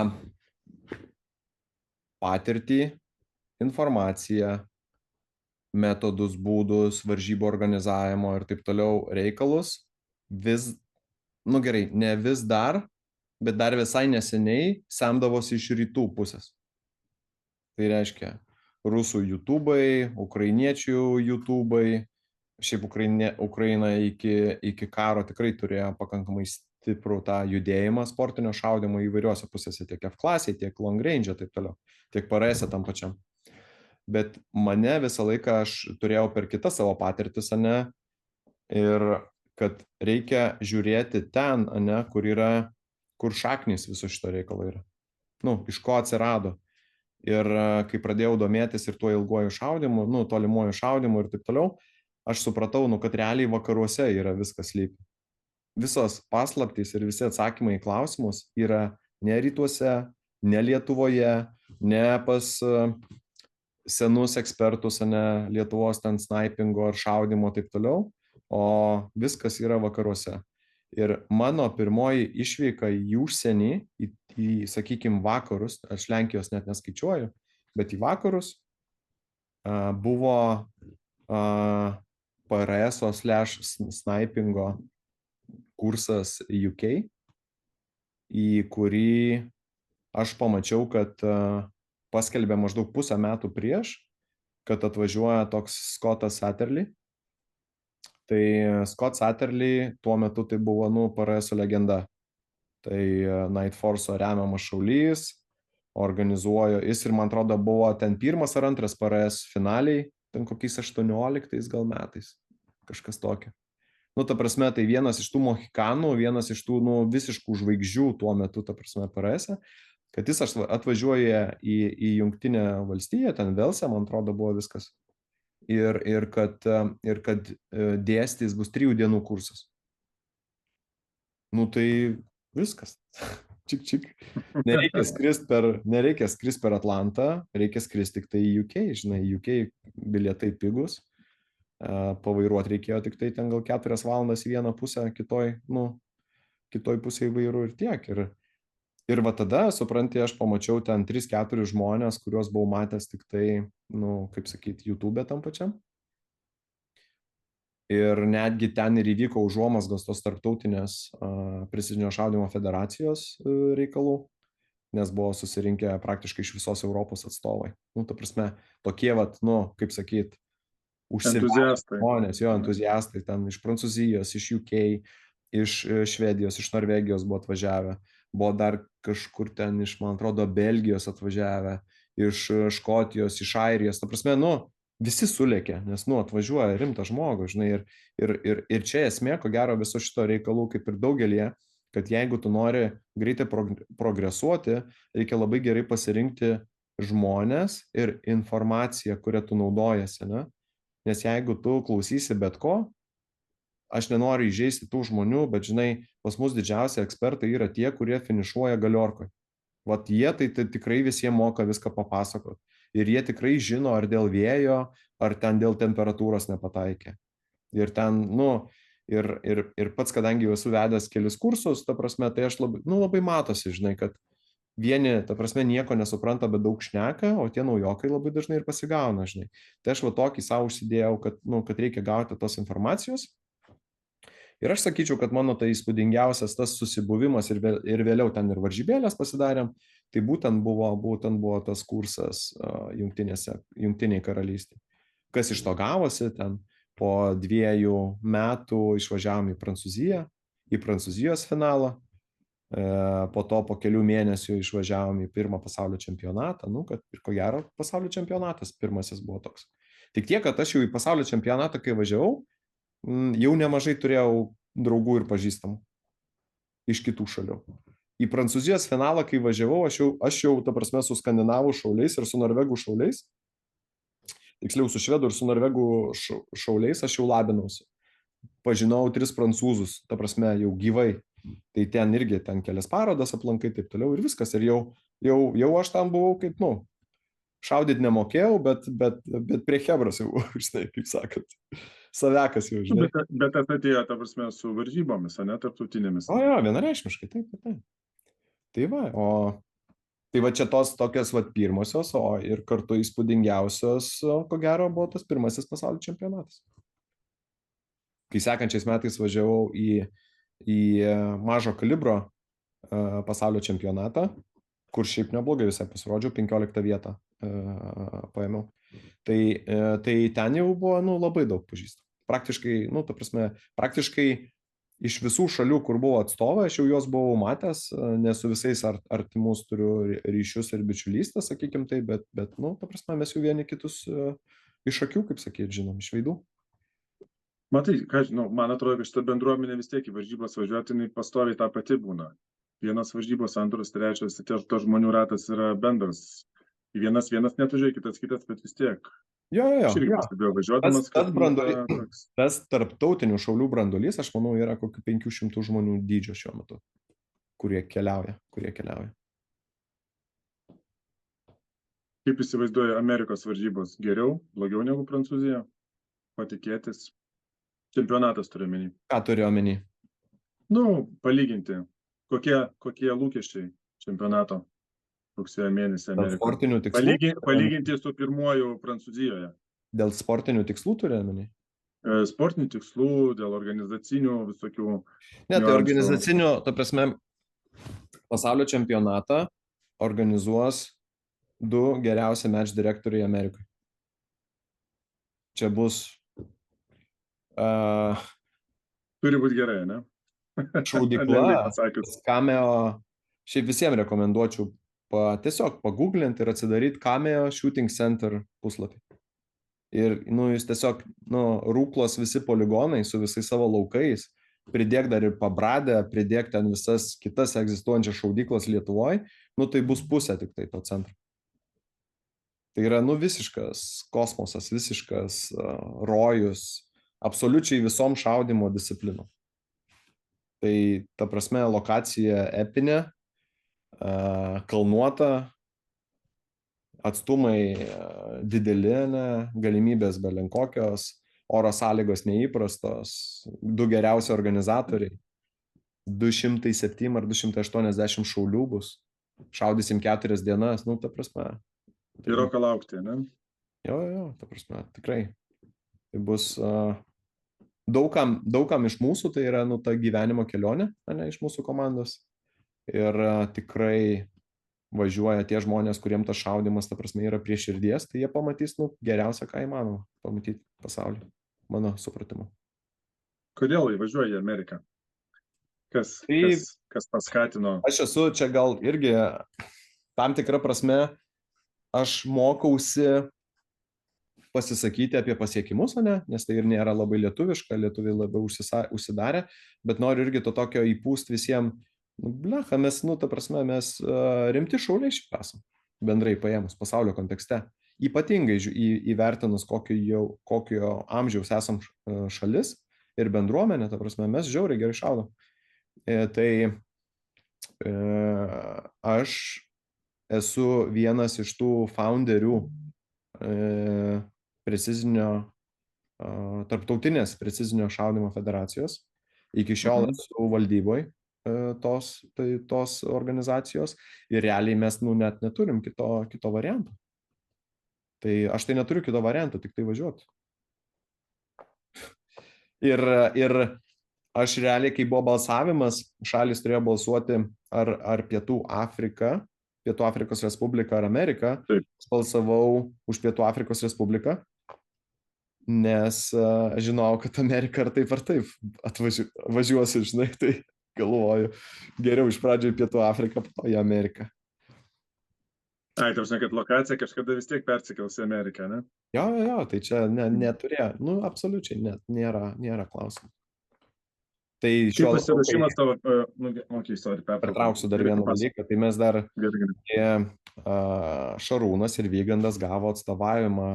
Speaker 4: patirtį, informaciją, metodus, būdus, varžybų organizavimo ir taip toliau reikalus gerai, ne vis dar, bet dar visai neseniai semdavosi iš rytų pusės. Tai reiškia rusų YouTube'ai, ukrainiečių YouTube'ai, šiaip Ukraina iki karo tikrai turėjo pakankamai stiprų tą judėjimą sportinio šaudimo įvairiuose pusėse, tiek F-klasėje, tiek long range, taip toliau, tiek PRS tam pačiam. Bet mane visą laiką aš turėjau per kitas savo patirtis, ir kad reikia žiūrėti ten, kur šaknys viso šito reikalo yra. Iš ko atsirado. Ir kai pradėjau domėtis ir tuo ilguoju šaudimu, tolimuoju šaudimu ir taip toliau, aš supratau, kad realiai vakaruose yra viskas slypi. Visos paslaptys ir visi atsakymai į klausimus yra ne rytuose, ne Lietuvoje, ne pas senus ekspertus, Lietuvos ten snaipingo ar šaudimo taip toliau, o viskas yra vakaruose. Ir mano pirmoji išvyka į užsienį, į sakykime, vakarus, aš Lenkijos net neskaičiuoju, bet į vakarus buvo PRS/snaipingo kursas UK, į kurį aš pamačiau, kad paskelbė maždaug pusę metų prieš, kad atvažiuoja toks Scottas Satterley. Tai Scott Satterley tuo metu tai buvo, PRS legenda. Tai Night Force'o remiamas šaulys, organizuojo, jis ir man atrodo buvo ten pirmas ar antras PRS finaliai, ten kokiais 18 gal metais, kažkas tokio. Ta prasme, tai vienas iš tų mohikanų, vienas iš tų visiškų žvaigždžių tuo metu, ta prasme, PRS, kad jis atvažiuoja į Jungtinę valstiją, ten Velse, man atrodo, buvo viskas. Ir kad dėstys bus 3 dienų kursas. Tai viskas. Čik. Nereikia skristi per Atlantą, reikia skristi tik tai į UK, UK bilietai pigus. Pavairuoti reikėjo tik tai ten gal 4 valandas į vieną pusę, kitoj pusėje vairų ir tiek. Ir va tada, supranti, aš pamačiau ten 3-4 žmonės, kuriuos buvau matęs tik tai, kaip sakyti, YouTube tam pačiam. Ir netgi ten ir įvyko užuomazgos tos tarptautinės precizinio šaudimo federacijos reikalų, nes buvo susirinkę praktiškai iš visos Europos atstovai. Ta prasme, tokie kaip sakyti,
Speaker 3: entuziastai.
Speaker 4: Žmonės, entuziastai, ten iš Prancūzijos, iš UK, iš Švedijos, iš Norvegijos buvo atvažiavę. Buvo dar kažkur ten iš, man atrodo, Belgijos atvažiavę, iš Škotijos, iš Airijos. Ta prasme, visi sulėkė, nes, atvažiuoja rimtas žmogus, ir čia esmė, ko gero, viso šito reikalų, kaip ir daugelie, kad jeigu tu nori greitai progresuoti, reikia labai gerai pasirinkti žmonės ir informaciją, kurią tu naudojasi, Nes jeigu tu klausysi bet ko, aš nenoriu įžeisti tų žmonių, bet pas mus didžiausi ekspertai yra tie, kurie finišuoja galiorkoje. Vat jie tai tikrai visiems moka viską papasakoti. Ir jie tikrai žino, ar dėl vėjo, ar ten dėl temperatūros nepataikė. Ir ten, ir pats, kadangi jau esu vedęs kelis kursus, ta prasme, tai aš labai matosi, kad vieni, ta prasme, nieko nesupranta, bet daug šneka, o tie naujokai labai dažnai ir pasigauna, Tai aš tokį savo užsidėjau, kad reikia gauti tos informacijos. Ir aš sakyčiau, kad mano tai įspūdingiausias tas susibuvimas ir vėliau ten ir varžybėlės pasidarėm, tai būtent buvo tas kursas Jungtinėje karalystėje. Kas iš to gavosi, ten po 2 metų išvažiavom į Prancūziją, į Prancūzijos finalą, po to po kelių mėnesių išvažiavom į pirmą pasaulio čempionatą, kad ir ko gero pasaulio čempionatas pirmasis buvo toks. Tik tiek, kad aš jau į pasaulio čempionatą, kai važiavau, jau nemažai turėjau draugų ir pažįstamų iš kitų šalių. Į Prancūzijos finalą, kai važiavau, aš jau, ta prasme, su skandinavų šauliais ir su norvegų šauliais, tiksliau su švedų ir su norvegų šauliais, aš jau labinausi. Pažinau 3 prancūzus, ta prasme, jau gyvai. Tai ten irgi ten kelias parodas aplankai, taip toliau ir viskas. Ir jau aš tam buvau kaip, šaudyti nemokėjau, bet prie chebros jau, žinai, kaip sakant, savekas jau, žinai.
Speaker 3: Bet tas atėjo, ta prasme, su varžybomis, ne, tarptautinėmis.
Speaker 4: Jo, vienareikšmiškai, taip. Tai va čia tos tokios pirmosios, o ir kartu įspūdingiausios, ko gero, buvo tas pirmasis pasaulio čempionatas. Kai sekančiais metais važiavau į mažo kalibro pasaulio čempionatą, kur šiaip neblogai visai pasirodžiau, 15 vietą paėmiau. Tai ten jau buvo labai daug pažįstamų. Praktiškai iš visų šalių, kur buvo atstovai, aš jau juos buvau matęs, nes su visais artimus turiu ryšius ir bičiulystę, sakykim tai, bet mes jau vieni kitus iš akių, kaip sakyti, žinom, iš veidų.
Speaker 3: Matai, man atrodo, kad šitą bendruomenę vis tiek į varžybas važiuoti, pastoviai tą pati būna. Vienas varžybos, antras, trečias, to žmonių ratas yra bendras. Vienas netužiai, kitas, bet vis tiek.
Speaker 4: Jo.
Speaker 3: Aš irgi pastebėjau važiuodamas,
Speaker 4: tas tarptautinių šaulių branduolys, aš manau, yra kokių 500 žmonių dydžio šiuo metu, kurie keliauja.
Speaker 3: Kaip įsivaizduoju, Amerikos varžybos geriau, blogiau negu Prancūzija? Patikėtis. Čempionatas turi omeny.
Speaker 4: Ką turi omeny?
Speaker 3: Palyginti. Kokie lūkesčiai čempionato rugsėjo mėnesį Amerikoje?
Speaker 4: Dėl sportinių tikslų?
Speaker 3: Palyginti su pirmuoju Prancūzijoje.
Speaker 4: Dėl sportinių tikslų turi omeny?
Speaker 3: Sportinių tikslų, dėl organizacinių visokių.
Speaker 4: Ne, tai organizacinių, ta prasme, pasaulio čempionatą organizuos 2 geriausi match direktoriai Amerikoje. Čia bus
Speaker 3: turi būti gerai, ne?
Speaker 4: Šaudykla, Cameo, šiaip visiems rekomenduočiau tiesiog paguglinti ir atsidaryti Cameo Shooting Center puslapį. Ir jūs tiesiog, rūklos visi poligonai su visais savo laukais, pridėk dar ir Pabradę, pridėk ten visas kitas egzistuojančias šaudyklas Lietuvoje, tai bus pusė tik tai to centro. Tai yra, visiškas kosmosas, visiškas rojus, absoliučiai visom šaudymo disciplinom. Tai, ta prasme, lokacija epinė, kalnuota, atstumai dideli, galimybės belenkokios, oro sąlygos neįprastos, 2 geriausi organizatoriai, 207 ar 280 šaulių bus, šaudysim 4 dienas, ta prasme.
Speaker 3: Yra ką laukti, ne?
Speaker 4: Jo, ta prasme, tikrai. Tai bus daugam iš mūsų, tai yra ta gyvenimo kelionė, iš mūsų komandos. Ir tikrai važiuoja tie žmonės, kuriems tas šaudimas, ta prasme, yra prie širdies, tai jie pamatys geriausia, ką įmanoma pamatyti pasaulyje, mano supratimu.
Speaker 3: Kodėl važiuoja į Ameriką? Kas paskatino?
Speaker 4: Aš esu čia gal irgi tam tikrą prasme, aš mokausi pasisakyti apie pasiekimus, nes tai ir nėra labai lietuviška, lietuviai labiau užsidarę, bet noriu irgi to tokio įpūsti visiems, blecha, mes, ta prasme, mes rimti šauliai šiaip esam, bendrai paėmus pasaulio kontekste. Ypatingai įvertinus, kokio amžiaus esam šalis ir bendruomenė, ta prasme, mes žiauriai gerai šaudom. Tai aš esu vienas iš tų founderių tarptautinės precizinio šaudymo federacijos. Iki šiol esu valdyboje tos organizacijos ir realiai mes net neturim kito varianto. Tai aš tai neturiu kito varianto, tik tai važiuoti. Ir aš realiai, kai buvo balsavimas, šalis turėjo balsuoti ar Pietų Afrikos Respubliką ar Ameriką, balsavau už Pietų Afrikos Respubliką, nes žinau, kad Amerika ar taip važiuosiu, žinai, tai galvoju, geriau iš pradžio į Pietų Afriką, po to į Ameriką.
Speaker 3: Ai, tau žinai, kad lokacija kažkada vis tiek persikels į Ameriką, ne?
Speaker 4: Jo, tai čia neturėjo, absoliučiai nėra klausimų. Tai
Speaker 3: kaip pasiruošimas tavo,
Speaker 4: pertrauksiu dar vieną dalyką, tai mes dar Šarūnas ir Vygandas gavo atstovavimą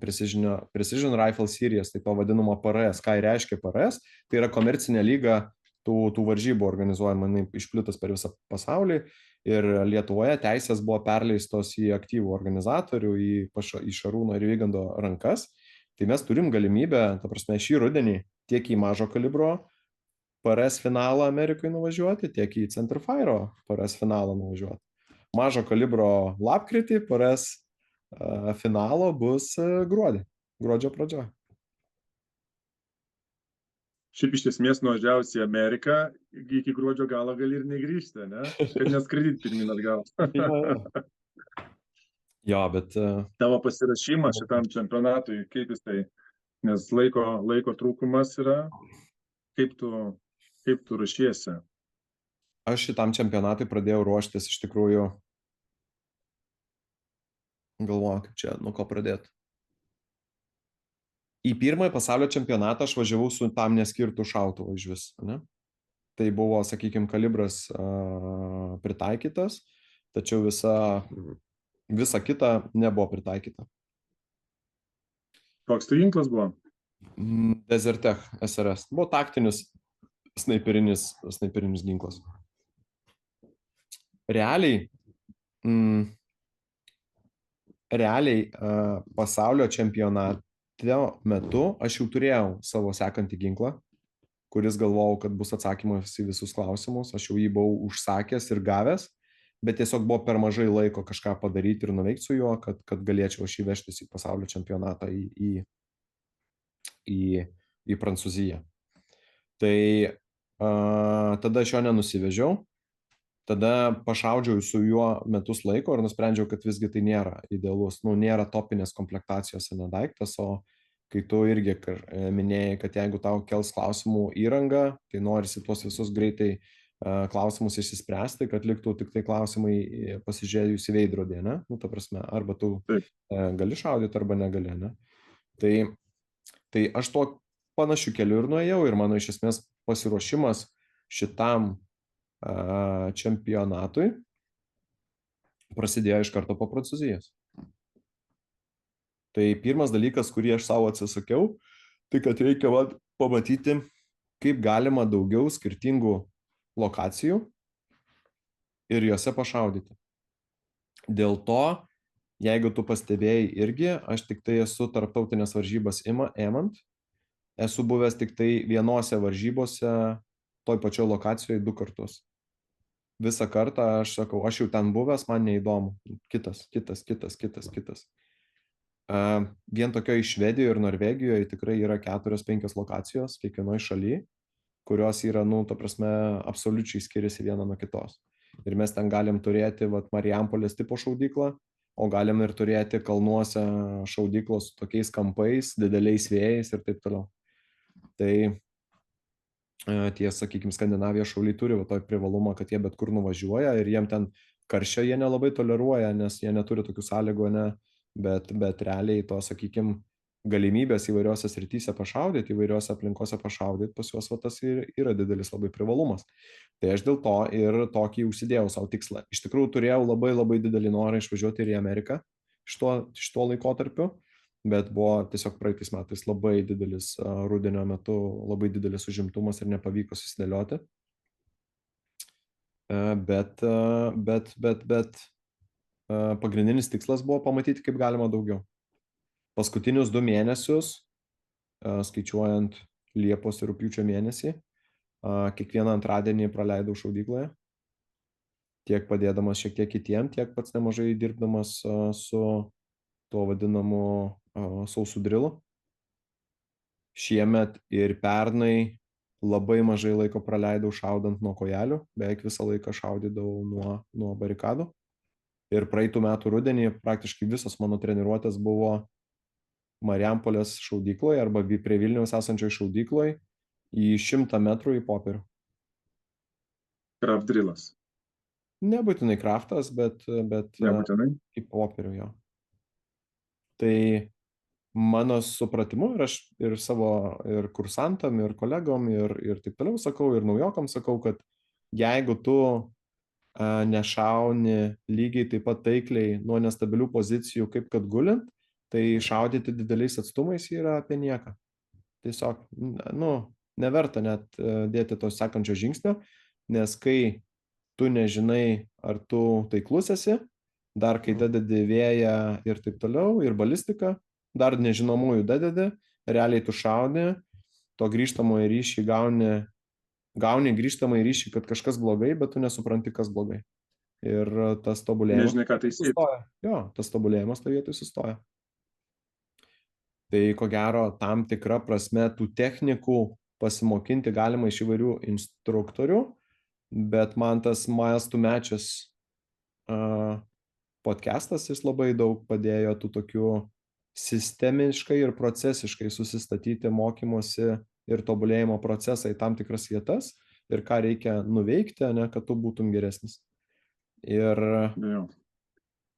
Speaker 4: Precision Rifle Series, tai to vadinamo PRS. Ką reiškia PRS? Tai yra komercinė lyga tų varžybų organizuojama, jinai išplitus per visą pasaulį ir Lietuvoje teisės buvo perleistos į aktyvų organizatorių, į Šarūno ir Vygando rankas. Tai mes turim galimybę, ta prasme, šį rudenį tiek į mažo kalibro PRS finalą Amerikoje nuvažiuoti, tiek į Centrfire PRS finalą nuvažiuoti. Mažo kalibro lapkritį PRS finalo bus gruodžio pradžioje.
Speaker 3: Šiaip iš esmės nuvažiavusi į Ameriką, iki gruodžio galo gali ir negrįžti, ne? Kad neskraidyti pirmin atgal.
Speaker 4: Jo, bet...
Speaker 3: Tavo pasirašymas šitam čempionatui, kaip jis tai, nes laiko trūkumas yra, kaip tu ruošiesi?
Speaker 4: Aš šitam čempionatui pradėjau ruoštis iš tikrųjų, galvoju, kaip čia, nuo ko pradėti. Į pirmąjį pasaulio čempionatą aš važiavau su tam neskirtų šautuvų iš vis, ne? Tai buvo, sakykime, kalibras pritaikytas, tačiau visa kita nebuvo pritaikyta.
Speaker 3: Koks tai ginklas buvo?
Speaker 4: Desertec SRS. Buvo taktinis snaiperinis ginklas. Realiai pasaulio čempionato metu aš jau turėjau savo sekantį ginklą, kuris galvojau, kad bus atsakymas į visus klausimus. Aš jau jį buvau užsakęs ir gavęs, bet tiesiog buvo per mažai laiko kažką padaryti ir nuveikti su juo, kad galėčiau aš įvežtis į pasaulio čempionatą į Prancūziją. Tai tada aš jo nenusivežiau, tada pašaudžiau su juo metus laiko ir nusprendžiau, kad visgi tai nėra idealus, nėra topinės komplektacijos daiktas, o kai tu irgi minėjai, kad jeigu tau kels klausimų įranga, tai norisi tuos visus greitai klausimus išsispręsti, kad liktų tik tai klausimai pasižiūrėjus į veidrodį, ne? Ta prasme, arba tu gali šaudyti, arba negali, ne? Tai aš to panašių kelių ir nuėjau ir mano iš esmės pasiruošimas šitam čempionatui prasidėjo iš karto po Prancūzijos. Tai pirmas dalykas, kurį aš savo atsisakiau, tai kad reikia pamatyti, kaip galima daugiau skirtingų lokacijų ir juose pašaudyti. Dėl to, jeigu tu pastebėjai irgi, aš tik tai esu tarptautinės varžybas EMANT, esu buvęs tik tai vienose varžybose toj pačioj lokacijoje 2 kartus. Visą kartą aš sakau, aš jau ten buvęs, man neįdomu. Kitas. Vien tokioje Švedijoje ir Norvegijoje tikrai yra 4-5 lokacijos kiekvienoje šalyje, kurios yra, ta prasme, absoliučiai skiriasi viena nuo kitos. Ir mes ten galim turėti Marijampolės tipo šaudyklą, o galim ir turėti kalnuose šaudyklos su tokiais kampais, dideliais vėjais ir taip toliau. Tai tie, sakykime, Skandinavijos šauliai turi toj privalumą, kad jie bet kur nuvažiuoja ir jiem ten karščio jie nelabai toleruoja, nes jie neturi tokių sąlygų, ne, bet realiai to, sakykime, galimybės įvairiose srityse pašaudyti, įvairiose aplinkose pašaudyti, pas juos tas yra didelis labai privalumas. Tai aš dėl to ir tokį užsidėjau savo tikslą. Iš tikrųjų turėjau labai didelį norą išvažiuoti ir į Ameriką iš to laikotarpiu, bet buvo tiesiog praeitais metais labai didelis rudenio metu, labai didelis užimtumas ir nepavyko susidėlioti. Bet pagrindinis tikslas buvo pamatyti, kaip galima daugiau. Paskutinius 2 mėnesius, skaičiuojant Liepos ir rugpjūčio mėnesį, kiekvieną antradienį praleidau šaudykloje, tiek padėdamas šiek tiek kitiem, tiek pats nemažai dirbdamas su tuo vadinamu sausų drilu. Šiemet ir pernai labai mažai laiko praleidau šaudant nuo kojelių, beveik visą laiką šaudydavau nuo barikadų. Ir praeitų metų rudenį praktiškai visos mano treniruotės buvo Marijampolės šaudykloje arba prie Vilniaus esančioj šaudykloje į 100 metrų į popierių.
Speaker 3: Craft drillas.
Speaker 4: Nebūtinai craftas, bet į popierių jo. Tai mano supratimu ir aš ir savo ir kursantam, ir kolegom, ir taip toliau sakau, ir naujokam sakau, kad jeigu tu nešauni lygiai taip pat taikliai nuo nestabilių pozicijų, kaip kad gulint, tai šaudyti dideliais atstumais yra apie nieką. Tiesiog, neverta net dėti to sekančio žingsnio, nes kai tu nežinai, ar tu taiklus esi, dar kai dadedi vėją ir taip toliau, ir balistiką, dar nežinomųjų dadedi, realiai tu šauni, to grįžtamojo ryšį gauni grįžtamą ryšį, kad kažkas blogai, bet tu nesupranti, kas blogai. Ir tas tobulėjimas
Speaker 3: Nežinai, ką taisyti.
Speaker 4: sustoja. Jo, tas tobulėjimas toje vietoje sustoja. Tai ko gero, tam tikra prasme tų technikų pasimokinti galima iš įvairių instruktorių, bet man tas Miles to Matches podcastas jis labai daug padėjo tų tokių sistemiškai ir procesiškai susistatyti mokymosi ir tobulėjimo procesą į tam tikras vietas ir ką reikia nuveikti, ne, kad tu būtum geresnis. Ir
Speaker 3: Jo.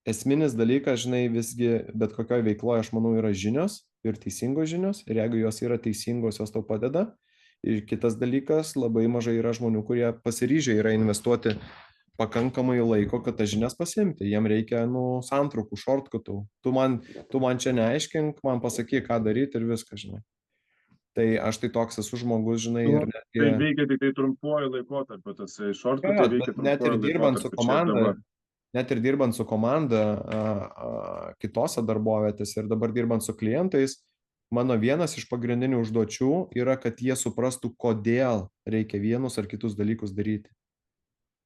Speaker 4: esminis dalykas, žinai, visgi bet kokioje veikloje, aš manau, yra žinios ir teisingos žinios, ir jeigu jos yra teisingos, jos tau padeda. Ir kitas dalykas, labai mažai yra žmonių, kurie pasiryžę yra investuoti pakankamai laiko, kad tas žinias pasiimti. Jiem reikia, santrukų, shortcutų. Tu man čia neaiškink, man pasakyk, ką daryti ir viską, žinai. Tai aš tai toks esu žmogus, žinai, ir netgi...
Speaker 3: Tai veikia tik tai trumpuoju laikotarpiu, tas shortcutai veikia trumpuoju laikotarpiu.
Speaker 4: Net ir dirbant su komanda kitose darbovietėse ir dabar dirbant su klientais, mano vienas iš pagrindinių užduočių yra, kad jie suprastų, kodėl reikia vienus ar kitus dalykus daryti.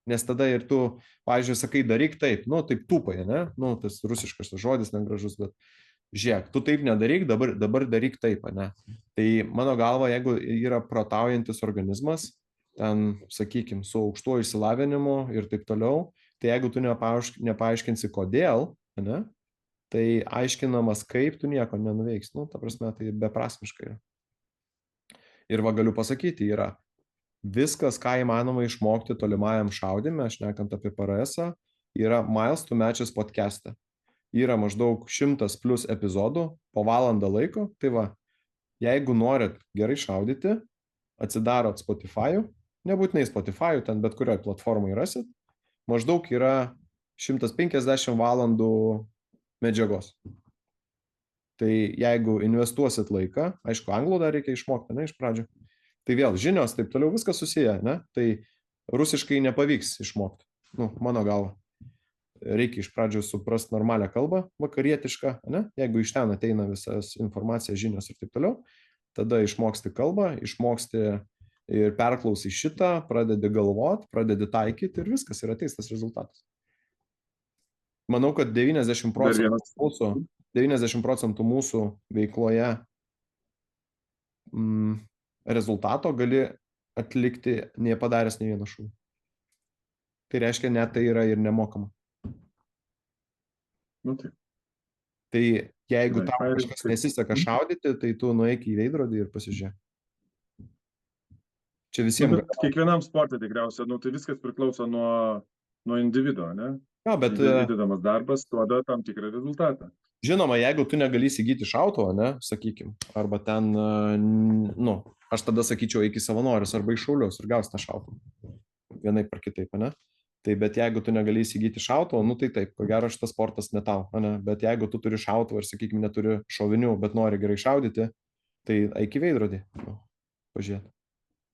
Speaker 4: Nes tada ir tu, pavyzdžiui, sakai, daryk taip, taip tūpai, ne? Tas rusiškas žodis negražus, bet žiūrėk, tu taip nedaryk, dabar daryk taip, ne? Tai mano galva, jeigu yra protaujantis organizmas, ten, sakykime, su aukštuoju išsilavinimu ir taip toliau, tai jeigu tu nepaaiškinsi kodėl, ne? Tai aiškinamas kaip, tu nieko nenuveiks. Ta prasme, tai beprasmiškai yra. Ir va galiu pasakyti, yra viskas, ką įmanoma išmokti tolimajam šaudime, aš nekant apie PRS-ą, yra Miles to Matches podcast'e. Yra maždaug 100 plus epizodų po valandą laiko. Tai va, jeigu norit gerai šaudyti, atsidarot Spotify'ų, nebūtinai Spotify'ų, ten bet kurioje platformoje rasit, maždaug yra 150 valandų medžiagos. Tai jeigu investuosit laiką, aišku, anglų dar reikia išmokti, ne, iš pradžių. Tai vėl žinios, taip toliau viskas susiję, ne? Tai rusiškai nepavyks išmokti, mano galva. Reikia iš pradžių suprasti normalią kalbą, vakarietišką, ne? Jeigu iš ten ateina visas informacija, žinios ir taip toliau, tada išmoksti kalbą, išmoksti ir perklausai šitą, pradedi galvot, pradedi taikyti ir viskas, ir ateis tas rezultatas. Manau, kad 90% mūsų veikloje rezultato gali atlikti nepadaręs nei vieną šūvį. Tai reiškia, net tai yra ir nemokama. Tai jeigu tau kažkas nesiseka šaudyti, tai tu nueik į veidrodį ir pasižiūrėk. Čia visiems...
Speaker 3: Kiekvienam sportui tikriausiai, tai viskas priklauso nuo individo, ne?
Speaker 4: Jo, bet...
Speaker 3: Įdedamas darbas duoda tam tikrą rezultatą.
Speaker 4: Žinoma, jeigu tu negali įsigyti šautuvo, ne, sakykim, arba ten, aš tada sakyčiau, eik į savanorius arba į šaulius ir gaus tą šautuvą. Vienaip ar kitaip, ne? Tai bet jeigu tu negali įsigyti šautuvo, tai taip, ko gero šitas sportas ne tau, ne? Bet jeigu tu turi šautuvą ir, sakykim, neturi šovinių, bet nori gerai šaudyti, tai eik į veidrodį, pažiūrėti.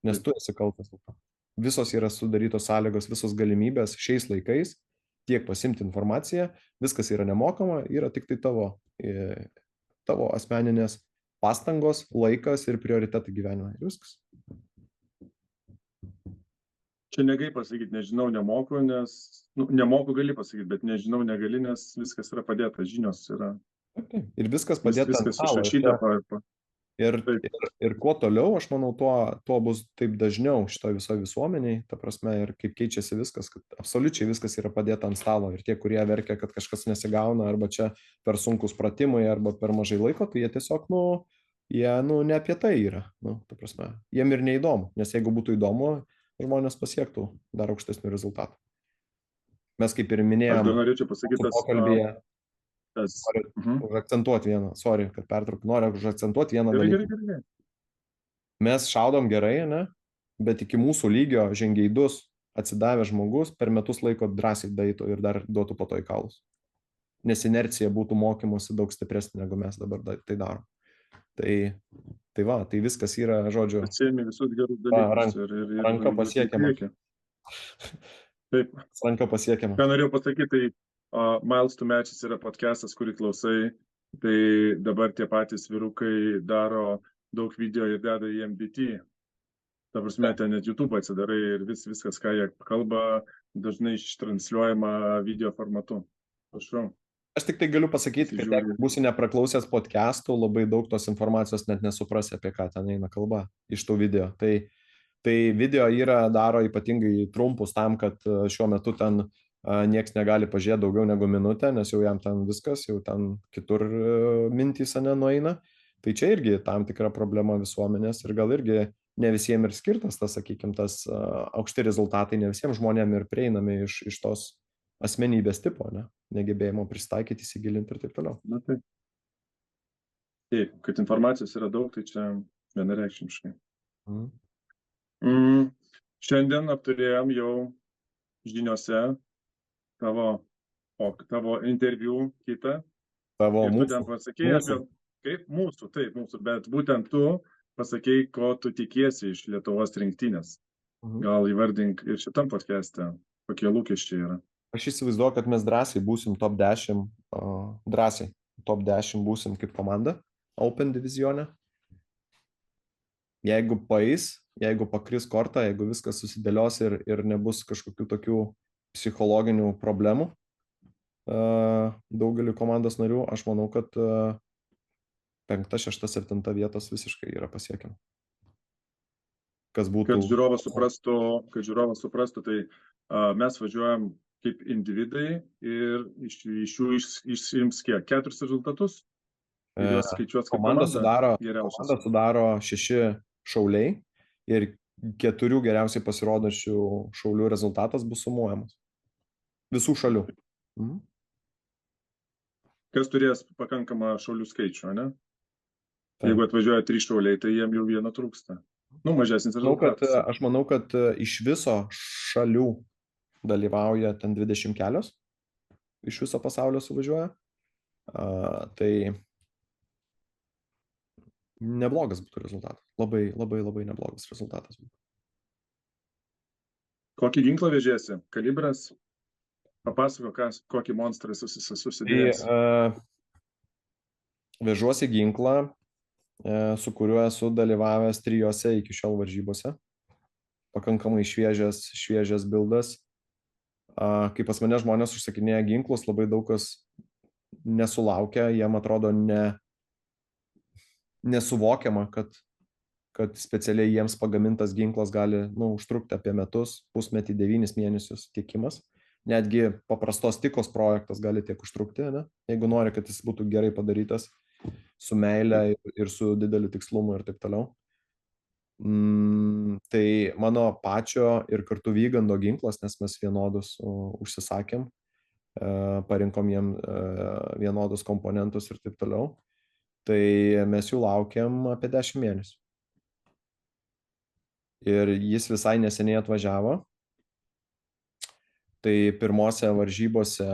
Speaker 4: Nes tu esi kaltas. Visos yra sudarytos sąlygos, visos galimybės šiais laikais tiek pasimti informaciją, viskas yra nemokama, yra tik tai tavo asmeninės pastangos, laikas ir prioritetai gyvenime. Viskas.
Speaker 3: Čia negali pasakyti, nežinau, nemoku, nes... nemoku gali pasakyti, bet nežinau, negali, nes viskas yra padėta, žinios yra...
Speaker 4: Ir viskas padėta ant stalo. Ir kuo toliau, aš manau, tuo bus taip dažniau šitoje visoje visuomeniai, ta prasme, ir kaip keičiasi viskas, kad absoliučiai viskas yra padėta ant stalo. Ir tie, kurie verkia, kad kažkas nesigauna, arba čia per sunkus pratimai, arba per mažai laiko, tai jie tiesiog, ne apie tai yra. Ta prasme, jiem ir neįdomu, nes jeigu būtų įdomu, žmonės pasiektų dar aukštesnių rezultatų. Mes kaip ir minėjom, pokalbėje, noriu užakcentuoti vieną dalyką. Mes šaudom gerai, ne? Bet iki mūsų lygio žingeidus atsidavę žmogus per metus laiko drąsiai daeitų ir dar duotų po to į kaulus. Nes inercija būtų mokymosi daug stipresnė, negu mes dabar tai darom. Tai va, tai viskas yra, žodžiu,
Speaker 3: Atsiėmė visus gerus dalykus
Speaker 4: ranka
Speaker 3: ir
Speaker 4: pasiekiama.
Speaker 3: priekį. Taip.
Speaker 4: Ranka pasiekiama.
Speaker 3: Ką norėjau pasakyti, tai Miles to Matches yra podcastas, kurį klausai, tai dabar tie patys vyrukai daro daug video ir deda į MBT. Ta prasme, ten net YouTube atsidarai ir viskas, ką jie kalba, dažnai ištransliuojama video formatu. Prašau.
Speaker 4: Aš tik tai galiu pasakyti, kad jeigu būsi nepraklausęs podcastų, labai daug tos informacijos net nesuprasi, apie ką ten eina kalba iš tų video. Tai video daro ypatingai trumpus tam, kad šiuo metu ten nieks negali pažiūrėti daugiau negu minutę, nes jau jam ten viskas, jau ten kitur mintys nueina. Tai čia irgi tam tikra problema visuomenės ir gal irgi ne visiems ir skirtas tas, sakykime, tas aukšti rezultatai, ne visiems žmonėms ir prieinami iš tos asmenybės tipo, negebėjimo pristaikyti, įsigilinti ir taip toliau.
Speaker 3: Na taip. Taip, kad informacijos yra daug, tai čia vienareikšmiškai. Šiandien apturėjom jau žiniose tavo interviu kitą.
Speaker 4: Tavo
Speaker 3: ir
Speaker 4: mūsų.
Speaker 3: Tu ten pasakėjai, kaip mūsų, bet būtent tu pasakėjai, ko tu tikiesi iš Lietuvos rinktinės. Gal įvardink ir šitam podcast'e, kokie lūkesčiai yra.
Speaker 4: Aš įsivaizduoju, kad mes drąsiai būsim top 10, top 10 būsim kaip komanda Open divizione. Jeigu pakris kortą, jeigu viskas susidėlios ir nebus kažkokių tokių psichologinių problemų daugeliu komandos narių, aš manau, kad 5, 6, 7 vietos visiškai yra pasiekiama. Kas būtų...
Speaker 3: Kad žiūrovas suprastų, tai mes važiuojam kaip individai ir iš jų išsiims kiek? 4 rezultatus? Ir juos skaičiuos kaip komanda
Speaker 4: sudaro 6 šauliai ir 4 geriausiai pasirodančių šaulių rezultatas bus sumuojamas. Visų šalių.
Speaker 3: Kas turės pakankamą šaulių skaičių, ne? Jeigu atvažiuoja 3 šauliai, tai jiem jau vieno trūksta. Mažesnis rezultatas.
Speaker 4: Aš manau, kad iš viso šalių dalyvauja ten 20 kelios, iš viso pasaulio suvažiuoja. Tai neblogas būtų rezultatas. Labai, labai, labai neblogas rezultatas būtų.
Speaker 3: Kokį ginklą vežėsi? Kalibras? Papasako, kokį monstrą susidėjęs.
Speaker 4: Vežuosi ginklą, su kuriuo esu dalyvavęs 3 iki šiol varžybose. Pakankamai šviežias bildas. Kai pas mane žmonės užsakinėja ginklus, labai daug kas nesulaukia, jiem atrodo nesuvokiama, kad specialiai jiems pagamintas ginklas gali užtrukti apie metus, pusmetį, 9 mėnesius tiekimas. Netgi paprastos tikos projektas gali tiek užtrukti, jeigu nori, kad jis būtų gerai padarytas, su meile ir su dideliu tikslumu ir taip toliau. Tai mano pačio ir kartu Vygando ginklas, nes mes vienodus užsisakėm, parinkom jiem vienodus komponentus ir taip toliau, tai mes jų laukiam apie 10 mėnesių. Ir jis visai neseniai atvažiavo, tai pirmose varžybose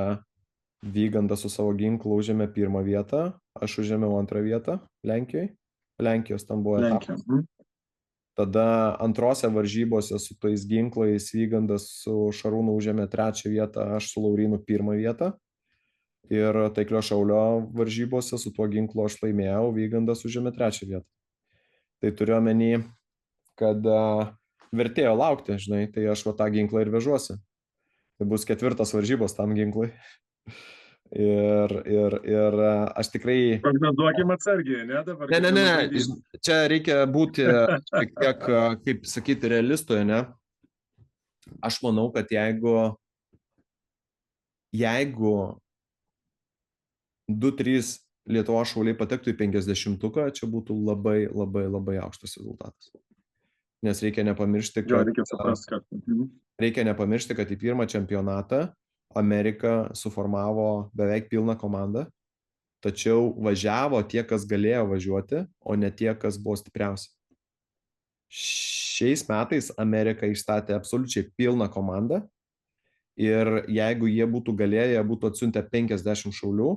Speaker 4: Vygandas su savo ginklu užėmė 1 vietą, aš užėmiau 2 vietą Lenkijos tam buvo etapas. Tada antrose varžybose su tais ginklais Vygandas su Šarūnu užėmė 3 vietą, aš su Laurynu 1 vietą. Ir taiklio šaulio varžybose su tuo ginklu aš laimėjau, Vygandas užėmė 3 vietą. Tai turiu omeny, kad vertėjo laukti, žinai, tai aš tą ginklą ir vežuosi. Tai bus 4 varžybos tam ginklui. Ir aš tikrai...
Speaker 3: Prognozuokim atsargiai, ne dabar?
Speaker 4: Ne. Čia reikia būti šiek tiek, kaip sakyti, realistoje, ne? Aš manau, kad jeigu 2-3 Lietuvos šauliai patektų į 50-tuką, čia būtų labai, labai, labai aukštas rezultatas. Nes reikia nepamiršti, kad į pirmą čempionatą Amerika suformavo beveik pilną komandą, tačiau važiavo tie, kas galėjo važiuoti, o ne tie, kas buvo stipriausi. Šiais metais Amerika išstatė absoliučiai pilną komandą ir jeigu jie būtų galėję, būtų atsiuntę 50 šaulių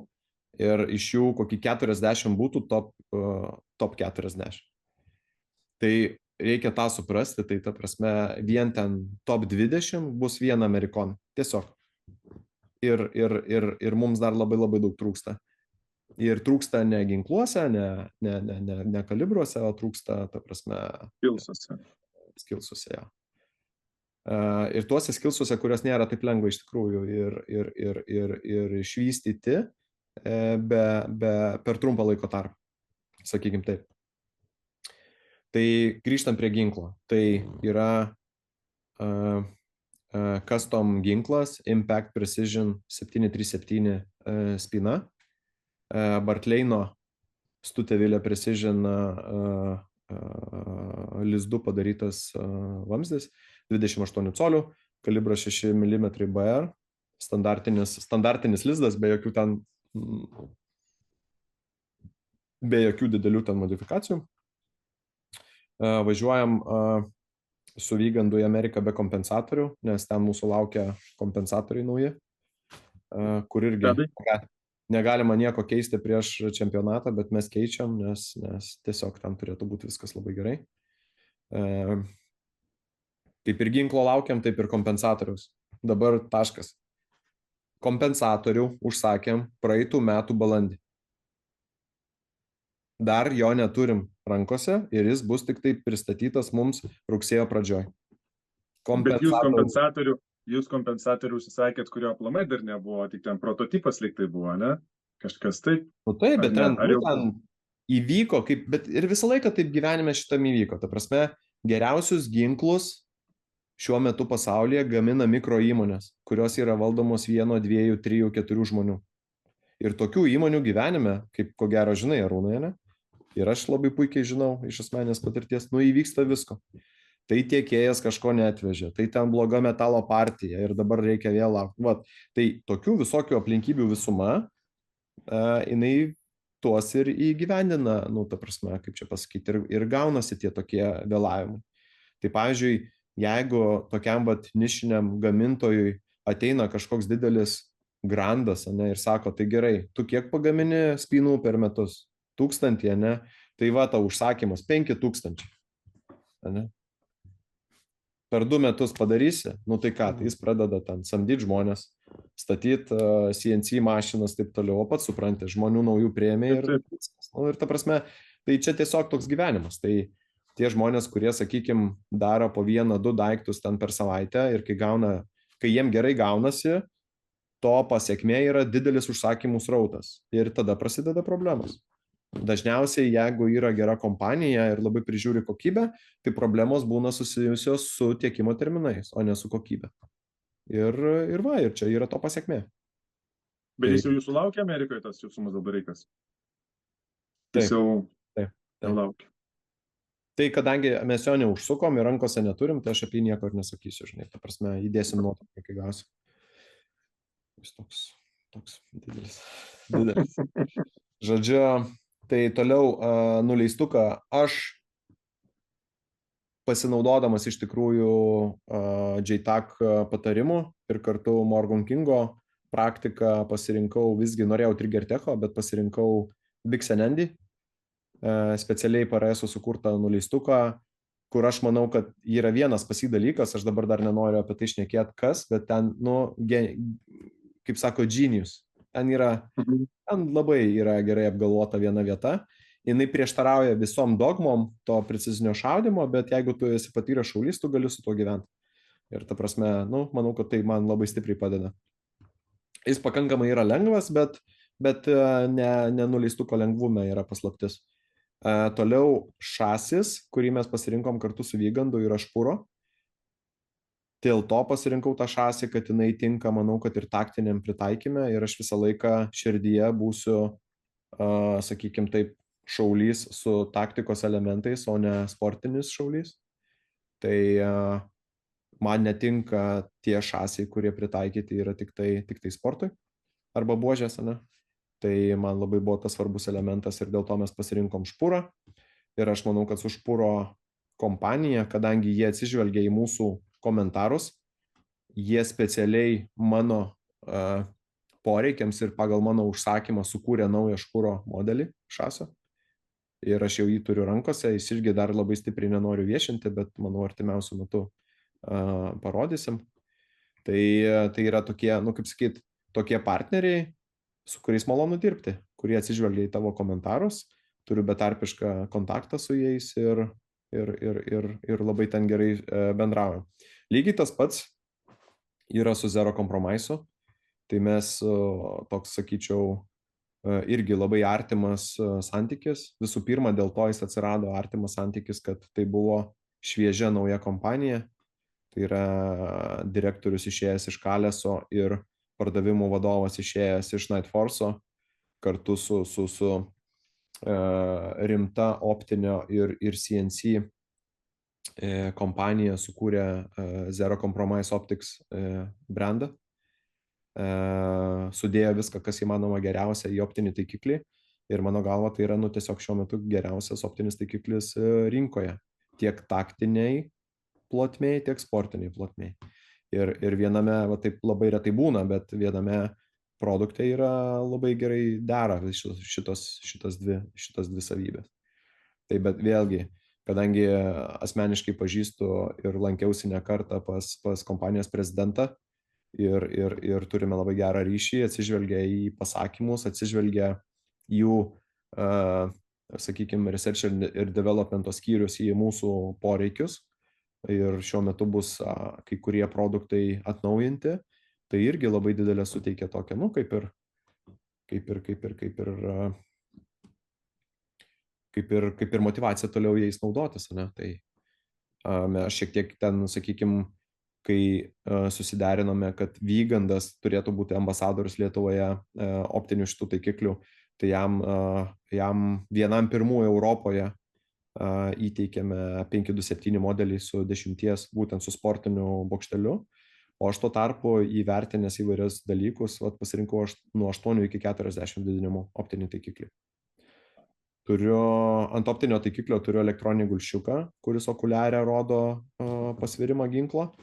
Speaker 4: ir iš jų kokį 40 būtų top 40. Tai reikia tą suprasti, tai ta prasme vien ten top 20 bus vien amerikonai. Tiesiog. Ir mums dar labai labai daug trūksta. Ir trūksta ne ginkluose, ne kalibruose, o trūksta, ta prasme, skillsuose. Ja. Ir tuose skillsuose, kurios nėra taip lengva iš tikrųjų ir išvystyti per trumpą laiko tarpą, sakykim taip. Tai grįžtant prie ginklo, tai yra custom ginklas Impact Precision 737 spyna, Bartleino Stutevilė Precision lizdu padarytas vamzdis, 28 colių, kalibras 6 mm BR, standartinis lizdas, be jokių didelių ten modifikacijų. Važiuojam su Vygandu į Ameriką be kompensatorių, nes ten mūsų laukia kompensatoriai nauji, kur irgi negalima nieko keisti prieš čempionatą, bet mes keičiam, nes tiesiog ten turėtų būti viskas labai gerai. Kaip ir ginklo laukiam, taip ir kompensatoriaus. Dabar taškas. Kompensatorių užsakėm praeitų metų balandį. Dar jo neturim rankose ir jis bus tik tai pristatytas mums rugsėjo pradžioj.
Speaker 3: Bet jūs kompensatorių užsisakėt, kurio aplamai dar nebuvo, tik ten prototipas lyg tai buvo, ne? Kažkas taip?
Speaker 4: Nu taip, bet ten įvyko, bet ir visą laiką taip gyvenime šitam įvyko. Ta prasme, geriausius ginklus šiuo metu pasaulyje gamina mikro įmonės, kurios yra valdomos 1, 2, 3, 4 žmonių. Ir tokių įmonių gyvenime, kaip ko gero žinai, Arūnai, ne? Ir aš labai puikiai žinau iš asmeninės patirties, įvyksta visko. Tai tiekėjas kažko neatvežė, tai ten bloga metalo partija ir dabar reikia vėl laukti. Tai tokių visokių aplinkybių visuma, jinai tuos ir įgyvendina, ta prasme, kaip čia pasakyti, ir gaunasi tie tokie vėlavimai. Tai pavyzdžiui, jeigu tokiam nišiniam gamintojui ateina kažkoks didelis grandas, ne, ir sako, tai gerai, tu kiek pagamini spynų per metus? 1000, ne? Tai tau užsakymas 5000. Ne? Per 2 metus padarysi, tai ką, tai jis pradeda ten samdyti žmonės, statyti CNC mašinas, taip toliau, o pats supranti, žmonių naujų priėmė ir ta prasme, tai čia tiesiog toks gyvenimas. Tai tie žmonės, kurie, sakykime, daro po 1-2 daiktus ten per savaitę ir kai jiem gerai gaunasi, to pasiekmė yra didelis užsakymų srautas ir tada prasideda problemos. Dažniausiai, jeigu yra gera kompanija ir labai prižiūri kokybę, tai problemos būna susijusios su tiekimo terminais, o ne su kokybė. Ir čia yra to pasiekmė.
Speaker 3: Bet jis jau jūsų laukia Amerikoje, tas jūsų dabar reikas? Jis jau laukia.
Speaker 4: Tai kadangi mes jo neužsukom ir rankose neturim, tai aš apie jį nieko ir nesakysiu, žinai. Ta prasme, įdėsim nuotrauką, kai gausiu. Jis toks didelis. Žodžiu, tai toliau nuleistuką aš pasinaudodamas iš tikrųjų JTAC patarimų ir kartu Morgan Kingo praktiką pasirinkau, visgi norėjau Triggertecho, bet pasirinkau Bixenendi, specialiai PRS sukurtą nuleistuką, kur aš manau, kad yra vienas dalykas, aš dabar dar nenoriu apie tai šnekėti kas, bet ten, kaip sako, genius. Ten labai yra gerai apgalvota viena vieta. Jinai prieštarauja visom dogmom to precizinio šaudymo, bet jeigu tu esi patyręs šaulys, tu gali su tuo gyventi. Ir ta prasme, manau, kad tai man labai stipriai padeda. Jis pakankamai yra lengvas, bet ne nuleistuko lengvume yra paslaptis. Toliau šasis, kurį mes pasirinkom kartu su Vygandu, yra Špuro. Dėl to pasirinkau tą šasį, kad jinai tinka, manau, kad ir taktiniam pritaikymė ir aš visą laiką širdyje būsiu, sakykime taip, šaulys su taktikos elementais, o ne sportinis šaulys. Tai man netinka tie šasiai, kurie pritaikyti yra tik tai sportui arba buožės, ne? Tai man labai buvo tas svarbus elementas ir dėl to mes pasirinkom Špurą. Ir aš manau, kad su Špuro kompanija, kadangi jie atsižvelgia į mūsų komentarus, jie specialiai mano poreikiams ir pagal mano užsakymą sukūrė naują škūro modelį šasio. Ir aš jau jį turiu rankose, jis irgi dar labai stipriai nenoriu viešinti, bet manau artimiausiu metu parodysim. Tai yra tokie, kaip sakyt, tokie partneriai, su kuriais malonu dirbti, kurie atsižvelgia į tavo komentarus, turiu betarpišką kontaktą su jais ir labai ten gerai bendraujam. Lygiai tas pats yra su Zero Compromise'u, tai mes toks, sakyčiau, irgi labai artimas santykis. Visų pirma, dėl to jis atsirado artimas santykis, kad tai buvo šviežia nauja kompanija. Tai yra direktorius išėjęs iš Kaleso ir pardavimų vadovas išėjęs iš Nightforce'o kartu su rimta optinio ir CNC kompanija sukūrė Zero Compromise Optics brandą. Sudėjo viską, kas įmanoma geriausia į optinį taikiklį ir mano galva tai yra tiesiog šiuo metu geriausias optinis taikiklis rinkoje, tiek taktiniai plotmėj, tiek sportiniai plotmėj. Ir viename, taip labai retai būna, bet viename produkte yra labai gerai dera šitas dvi savybės. Tai bet vėlgi, kadangi asmeniškai pažįstu ir lankiausi ne kartą pas kompanijos prezidentą, ir turime labai gerą ryšį, atsižvelgia į pasakymus, atsižvelgia jų, sakykime, research ir developmento skyrius į mūsų poreikius. Ir šiuo metu bus kai kurie produktai atnaujinti, tai irgi labai didelė suteikia tokią, kaip ir motyvacija toliau jais naudotis, ne? Tai mes šiek tiek ten, sakykime, kai susiderinome, kad Vygandas turėtų būti ambasadorius Lietuvoje optinių šitų taikiklių, tai jam vienam pirmųjų Europoje įteikėme 527 modelį su 10 būtent su sportiniu bokšteliu, o aš tuo tarpu įvertinęs įvairias dalykus, pasirinkau nuo 8 iki 40 didinimo optinį taikiklį. Ant optinio taikiklio turiu elektroninį gulščiuką, kuris okuliarę rodo pasvirimą ginklo.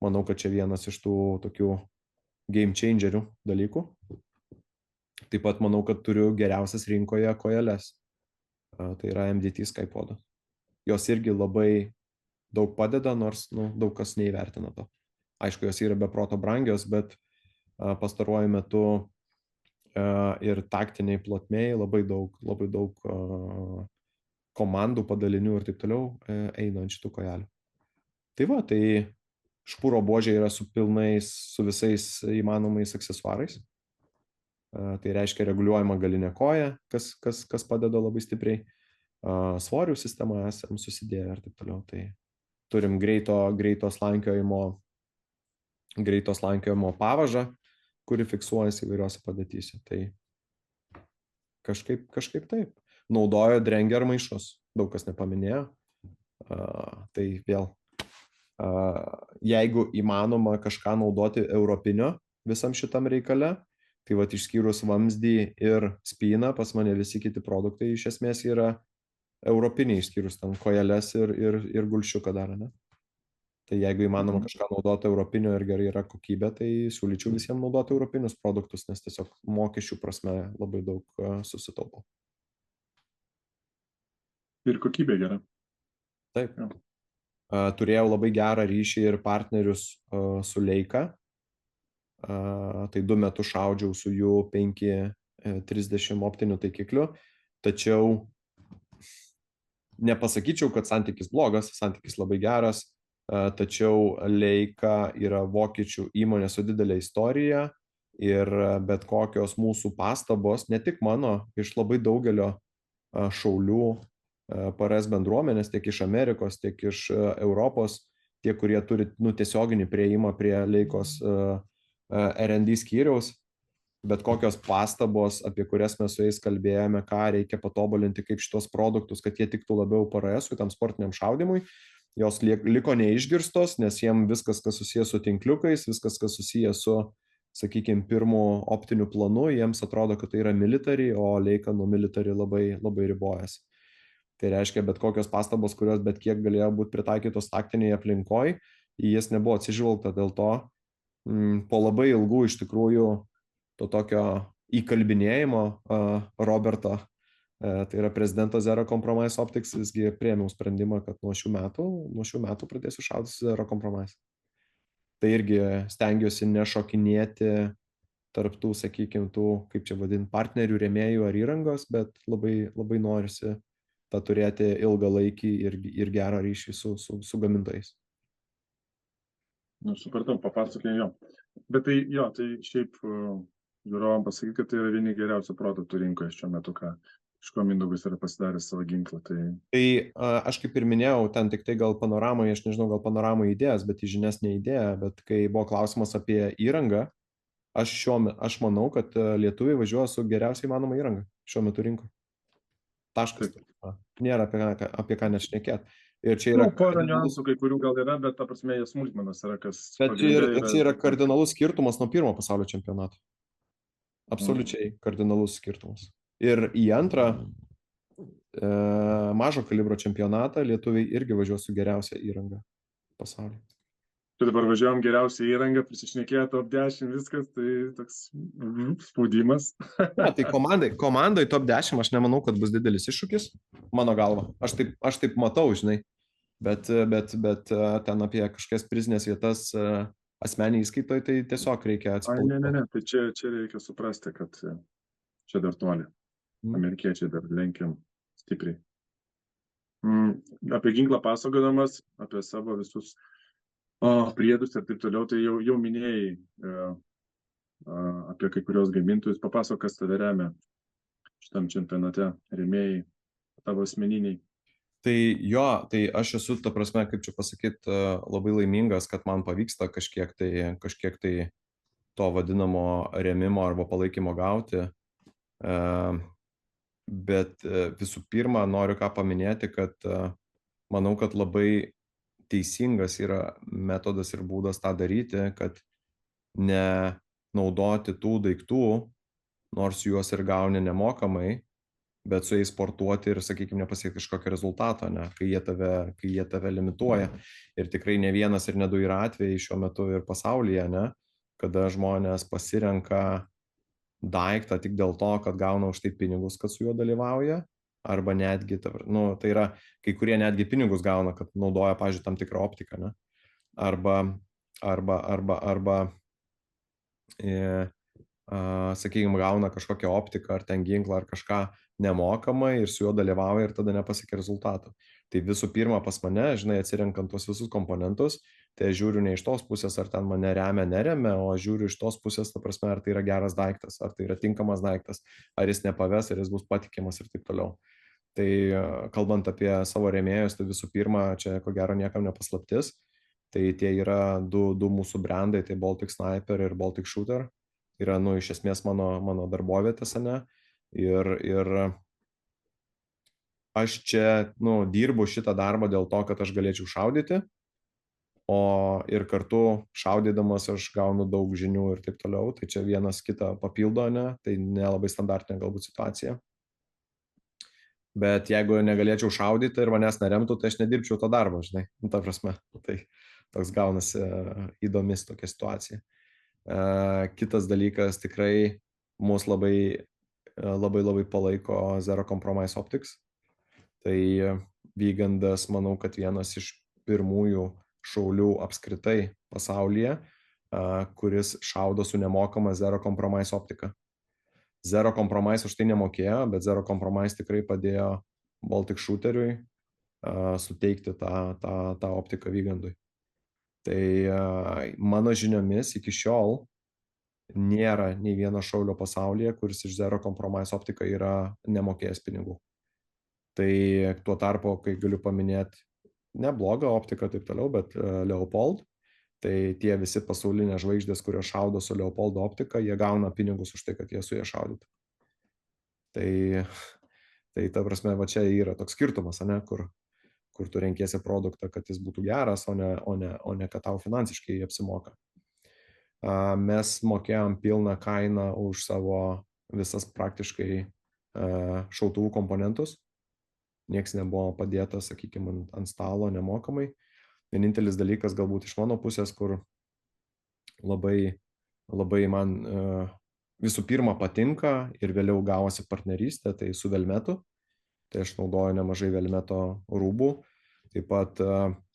Speaker 4: Manau, kad čia vienas iš tų tokių game changerių dalykų. Taip pat manau, kad turiu geriausias rinkoje kojeles. Tai yra MDT Skypodo. Jos irgi labai daug padeda, nors daug kas neįvertina to. Aišku, jos yra be proto brangios, bet pastaruoju metu ir taktiniai plotmėjai labai daug komandų, padalinių ir taip toliau eina ant šitų kojelių. Tai va, tai špūro buožė yra su visais įmanomais aksesuarais. Tai reiškia reguliuojama galinė koja, kas padeda labai stipriai. Svorių sistemą esam susidėję ir taip toliau. Tai turim greito slankiojimo pavažą, kuri fiksuojasi įvairiose padėtyse. Tai kažkaip taip. Naudojo Drenger maišus, daug kas nepaminėjo. Tai vėl, jeigu įmanoma kažką naudoti europinio visam šitam reikale, tai išskyrus vamzdį ir spyną, pas mane visi kiti produktai iš esmės yra europiniai, išskyrus ten kojeles ir gulščiuką dar, ne? Tai jeigu įmanoma kažką naudoti europinio ir gerai yra kokybė, tai siūlyčiau visiems naudoti europinius produktus, nes tiesiog mokesčių prasme labai daug susitaupo.
Speaker 3: Ir kokybė gera.
Speaker 4: Taip. Turėjau labai gerą ryšį ir partnerius su Leica. Tai 2 metus šaudžiau su jų 530 optinių taikiklių, tačiau nepasakyčiau, kad santykis blogas, santykis labai geras, tačiau Leica yra vokiečių įmonė su didelė istorija ir bet kokios mūsų pastabos, ne tik mano, iš labai daugelio šaulių PRS bendruomenės, tiek iš Amerikos, tiek iš Europos, tie, kurie turi tiesioginį prieimą prie Leicos R&D skyriaus, bet kokios pastabos, apie kurias mes su jais kalbėjome, ką reikia patobulinti, kaip šitos produktus, kad jie tiktų labiau PRS-ui, tam sportiniam šaudimui, jos liko neišgirstos, nes jiem viskas, kas susijęs su tinkliukais, viskas, kas susijęs su, sakykime, pirmu optiniu planu, jiems atrodo, kad tai yra military, o Leica nuo military labai, labai ribojasi. Tai reiškia, bet kokios pastabos, kurios bet kiek galėjo būti pritaikytos taktiniai aplinkoj, į jas nebuvo atsižvelgta, dėl to po labai ilgų iš tikrųjų to tokio įkalbinėjimo Roberto, tai yra prezidento Zero Compromise Optics, visgi priėmiau sprendimą, kad nuo šių metų pradėsiu šaudyti Zero Compromise. Tai irgi stengiuosi nešokinėti tarp tų, sakykime, tų, kaip čia vadinti, partnerių, rėmėjų ar įrangos, bet labai norisi tą turėti ilgalaikį ir gerą ryšį su gamintojais.
Speaker 3: Supratau, papasakė jo. Bet tai jo, tai šiaip žiūrovam pasakyti, kad tai yra vieni geriausių produktų rinkoje šiuo metu, iš ko Mindaugas yra pasidaręs savo ginklą.
Speaker 4: Tai aš kaip ir minėjau, ten tik tai gal panoramai, aš nežinau, gal panoramai idėjas, bet į žinias neįdėja, bet kai buvo klausimas apie įrangą, aš manau, kad lietuviai važiuoja su geriausiai įmanoma įranga šiuo metu rinkoje. Taškas. Nėra apie ką nešnekėti. Ir čia yra...
Speaker 3: Porą niuansų, kai kurių gal yra, bet ta prasme, jie smulkmenos yra, kas...
Speaker 4: Bet čia yra kardinalus skirtumas nuo pirmo pasaulio čempionato. Absoliučiai kardinalus skirtumas. Ir į antrą mažo kalibro čempionatą lietuviai irgi važiuos su geriausia įranga pasaulyje.
Speaker 3: Tai dabar važiuojam geriausią įrangą, prisišnekėję top 10 viskas, tai toks spaudimas.
Speaker 4: Ja, tai komandai top 10 aš nemanau, kad bus didelis iššūkis, mano galva. Aš taip matau, žinai, bet ten apie kažkokias prizinės vietas asmeniai įskaitoj, tai tiesiog reikia atsipūti.
Speaker 3: Ne, tai čia reikia suprasti, kad čia dar toli. Amerikiečiai dar lenkiam stipriai. Apie ginklą pasakodamas, apie savo visus priedus ir taip toliau, tai jau minėjai apie kai kurios gamintojus. Papasakok, kas tave remia šitam čempionate, rėmėjai, tavo asmeniniai.
Speaker 4: Tai jo, tai aš esu, ta prasme, kaip čia pasakyti, labai laimingas, kad man pavyksta kažkiek tai to vadinamo rėmimo arba palaikymo gauti. Bet visų pirma, noriu ką paminėti, kad manau, kad labai teisingas yra metodas ir būdas tą daryti, kad ne naudoti tų daiktų, nors juos ir gauni nemokamai, bet su jais sportuoti ir, sakykime, nepasiekti kažkokio rezultato, ne, kai jie tave limituoja. Ir tikrai ne vienas ir ne du yra atvejai šiuo metu ir pasaulyje, ne, kada žmonės pasirenka daiktą tik dėl to, kad gauna už tai pinigus, kad su juo dalyvauja, arba netgi, tai yra, kai kurie netgi pinigus gauna, kad naudoja, pavyzdžiui, tam tikrą optiką, ne? Arba sakykime, gauna kažkokią optiką ar ten ginklą ar kažką nemokamai ir su juo dalyvauja ir tada nepasiekia rezultatų. Tai visų pirma pas mane, žinai, atsirenkant tuos visus komponentus, tai aš žiūriu ne iš tos pusės, ar ten mane remia, o aš žiūriu iš tos pusės, ta prasme, ar tai yra geras daiktas, ar tai yra tinkamas daiktas, ar jis nepaves, ar jis bus patikimas ir taip toliau. Tai kalbant apie savo rėmėjus, tai visų pirma, čia ko gero niekam nepaslaptis, tai tie yra du mūsų brandai, tai Baltic Sniper ir Baltic Shooter, yra, iš esmės mano darbovietės, ne, ir aš čia, dirbu šitą darbą dėl to, kad aš galėčiau šaudyti, ir kartu šaudydamas aš gaunu daug žinių ir taip toliau, tai čia vienas kitą papildo, ne, tai nelabai standartinė galbūt situacija. Bet jeigu negalėčiau šaudyti ir manęs neremtų, tai aš nedirbčiau to darbo, žinai, ta prasme, tai toks gaunasi įdomis tokia situacija. Kitas dalykas, tikrai mus labai palaiko Zero Compromise Optics. Tai Vygandas, manau, kad vienas iš pirmųjų šaulių apskritai pasaulyje, kuris šaudo su nemokama Zero Compromise optika. Zero Compromise už tai nemokėjo, bet Zero Compromise tikrai padėjo Baltic Shooteriui suteikti tą optiką Vygandui. Tai mano žiniomis iki šiol nėra nei vieno šaulio pasaulyje, kuris iš Zero Compromise optika yra nemokėjęs pinigų. Tai tuo tarpu, kai galiu paminėti neblogą optiką taip toliau, bet Leopold, tai tie visi pasaulinės žvaigždės, kurios šaudo su Leopoldo optika, jie gauna pinigus už tai, kad jie su jie šaudytų. Tai ta prasme, va čia yra toks skirtumas, ne, kur tu renkiesi produktą, kad jis būtų geras, o ne kad tau finansiškai apsimoka. Mes mokėjom pilną kainą už savo visas praktiškai šautuvų komponentus. Nieks nebuvo padėta, sakykime, ant stalo nemokamai. Vienintelis dalykas galbūt iš mano pusės, kur labai man visų pirma patinka ir vėliau gavosi partnerystė, tai su Velmetu. Tai aš naudoju nemažai Velmeto rūbų. Taip pat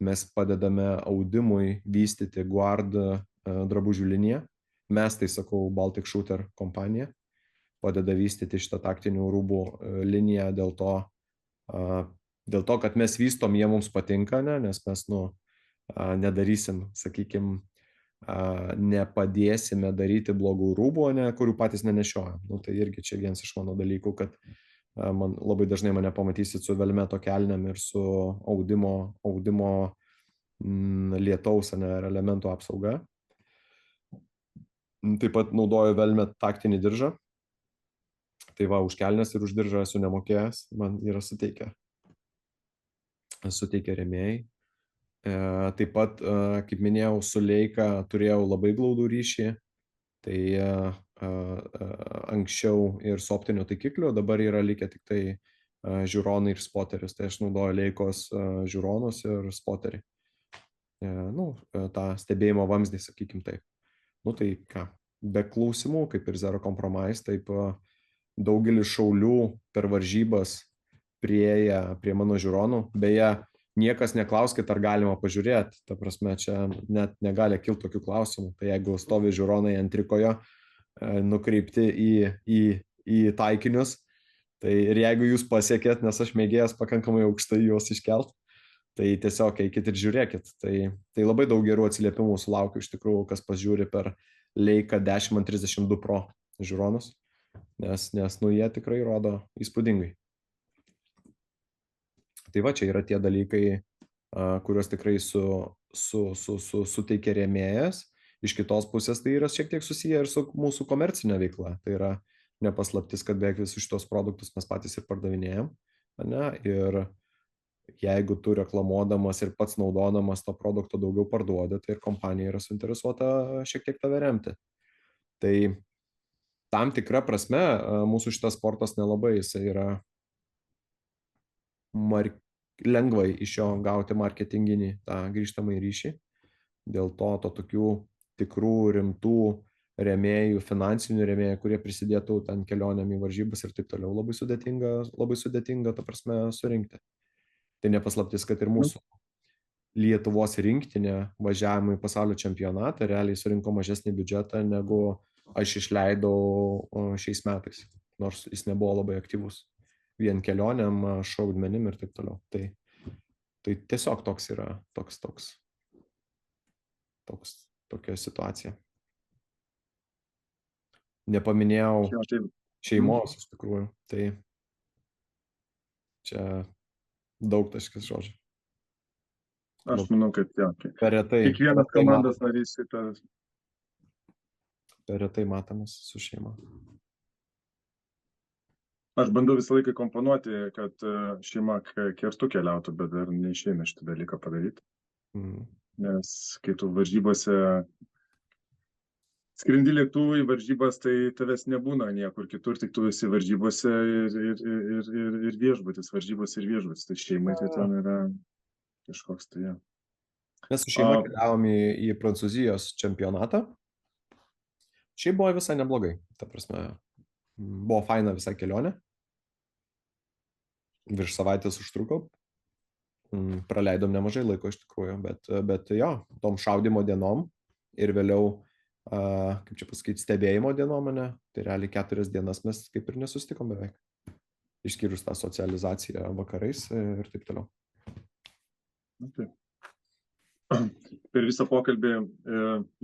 Speaker 4: mes padedame audimui vystyti Guard drabužių liniją. Mes, tai sakau, Baltic Shooter kompanija, padeda vystyti šitą taktinių rūbų liniją dėl to, kad mes vystom, jie mums patinka, ne? Nes mes nedarysim, sakykime, nepadėsime daryti blogų rūbų, ne, kurių patys nenešiojam. Tai irgi čia vienas iš mano dalykų, kad man labai dažnai mane pamatysit su Velmeto kelniam ir su audimo lietaus ar elementų apsauga. Taip pat naudoju Velmet taktinį diržą. Tai va, už kelnes ir už diržą esu nemokėjęs, man yra suteikę rėmėjai. Taip pat, kaip minėjau, su Leica turėjau labai glaudų ryšį, tai anksčiau ir su optiniu taikikliu, dabar yra likę tik tai žiūronai ir spoteris, tai aš naudoju Leicos žiūronus ir spoterį. tą stebėjimo vamzdį, sakykim taip. Tai ką, be klausimų, kaip ir Zero Compromise, taip daugelis šaulių per varžybas prieėję prie mano žiūronų. Beje, niekas neklauskit, ar galima pažiūrėti. Ta prasme, čia net negali kilti tokių klausimų. Tai jeigu stovi žiūronai ant trikojo, nukreipti į taikinius, tai ir jeigu jūs pasiekėt, nes aš mėgėjęs pakankamai aukštai juos iškelt, tai tiesiog eikit ir žiūrėkit. Tai labai daug gerų atsiliepimų sulaukiu iš tikrųjų, kas pasižiūri per Leica 10-32 Pro žiūronus, nes jie tikrai rodo įspūdingai. Tai va, čia yra tie dalykai, kuriuos tikrai suteikia rėmėjas. Iš kitos pusės tai yra šiek tiek susiję ir su mūsų komercinė veikla. Tai yra nepaslaptis, kad beveik visus šitos produktus mes patys ir pardavinėjom. Ir jeigu tu reklamuodamas ir pats naudodamas to produkto daugiau parduodi, tai ir kompanija yra suinteresuota šiek tiek tave remti. Tai tam tikra prasme mūsų šitas sportas nelabai, jisai yra lengvai iš jo gauti marketinginį tą grįžtamąjį ryšį. Dėl to tokių tikrų rimtų rėmėjų, finansinių rėmėjų, kurie prisidėtų ten kelionėm į varžybas ir taip toliau, labai sudėtinga, ta prasme, surinkti. Tai nepaslaptis, kad ir mūsų Lietuvos rinktinė važiavimui į pasaulio čempionatą realiai surinko mažesnį biudžetą, negu aš išleidau šiais metais, nors jis nebuvo labai aktyvus. Vien kelionėm, šaudmenim ir taip toliau. Tai tiesiog toks yra, tokia situacija. Nepaminėjau šeimos, iš tikrųjų, tai čia daug taškis žodžių.
Speaker 3: Aš manau, kad
Speaker 4: per retai.
Speaker 3: Kiekvienas komandos narys šitas.
Speaker 4: Per retai matomas su šeima.
Speaker 3: Aš bandau visą laiką komponuoti, kad šeima kertu keliautų, bet dar neišeina šitą dalyką padaryti. Nes kai tu varžybose skrendi lėktuvu į varžybas, tai tavęs nebūna niekur kitur, tik tu esi varžybose ir viešbutis, varžybos ir viešbutis. Tai šeimai tai ten yra kažkoks tai.
Speaker 4: Mes su šeima keliavom į Prancūzijos čempionatą. Šiaip buvo visai neblogai. Ta prasme, buvo faina visai kelionė. Virš savaitės užtruko. Praleidom nemažai laiko iš tikrųjų, bet jo, tom šaudimo dienom ir vėliau, kaip čia pasakyti, stebėjimo dienom, tai realiai 4 dienas mes kaip ir nesustikom beveik. Išskyrus tą socializaciją vakarais ir taip toliau.
Speaker 3: Per visą pokalbį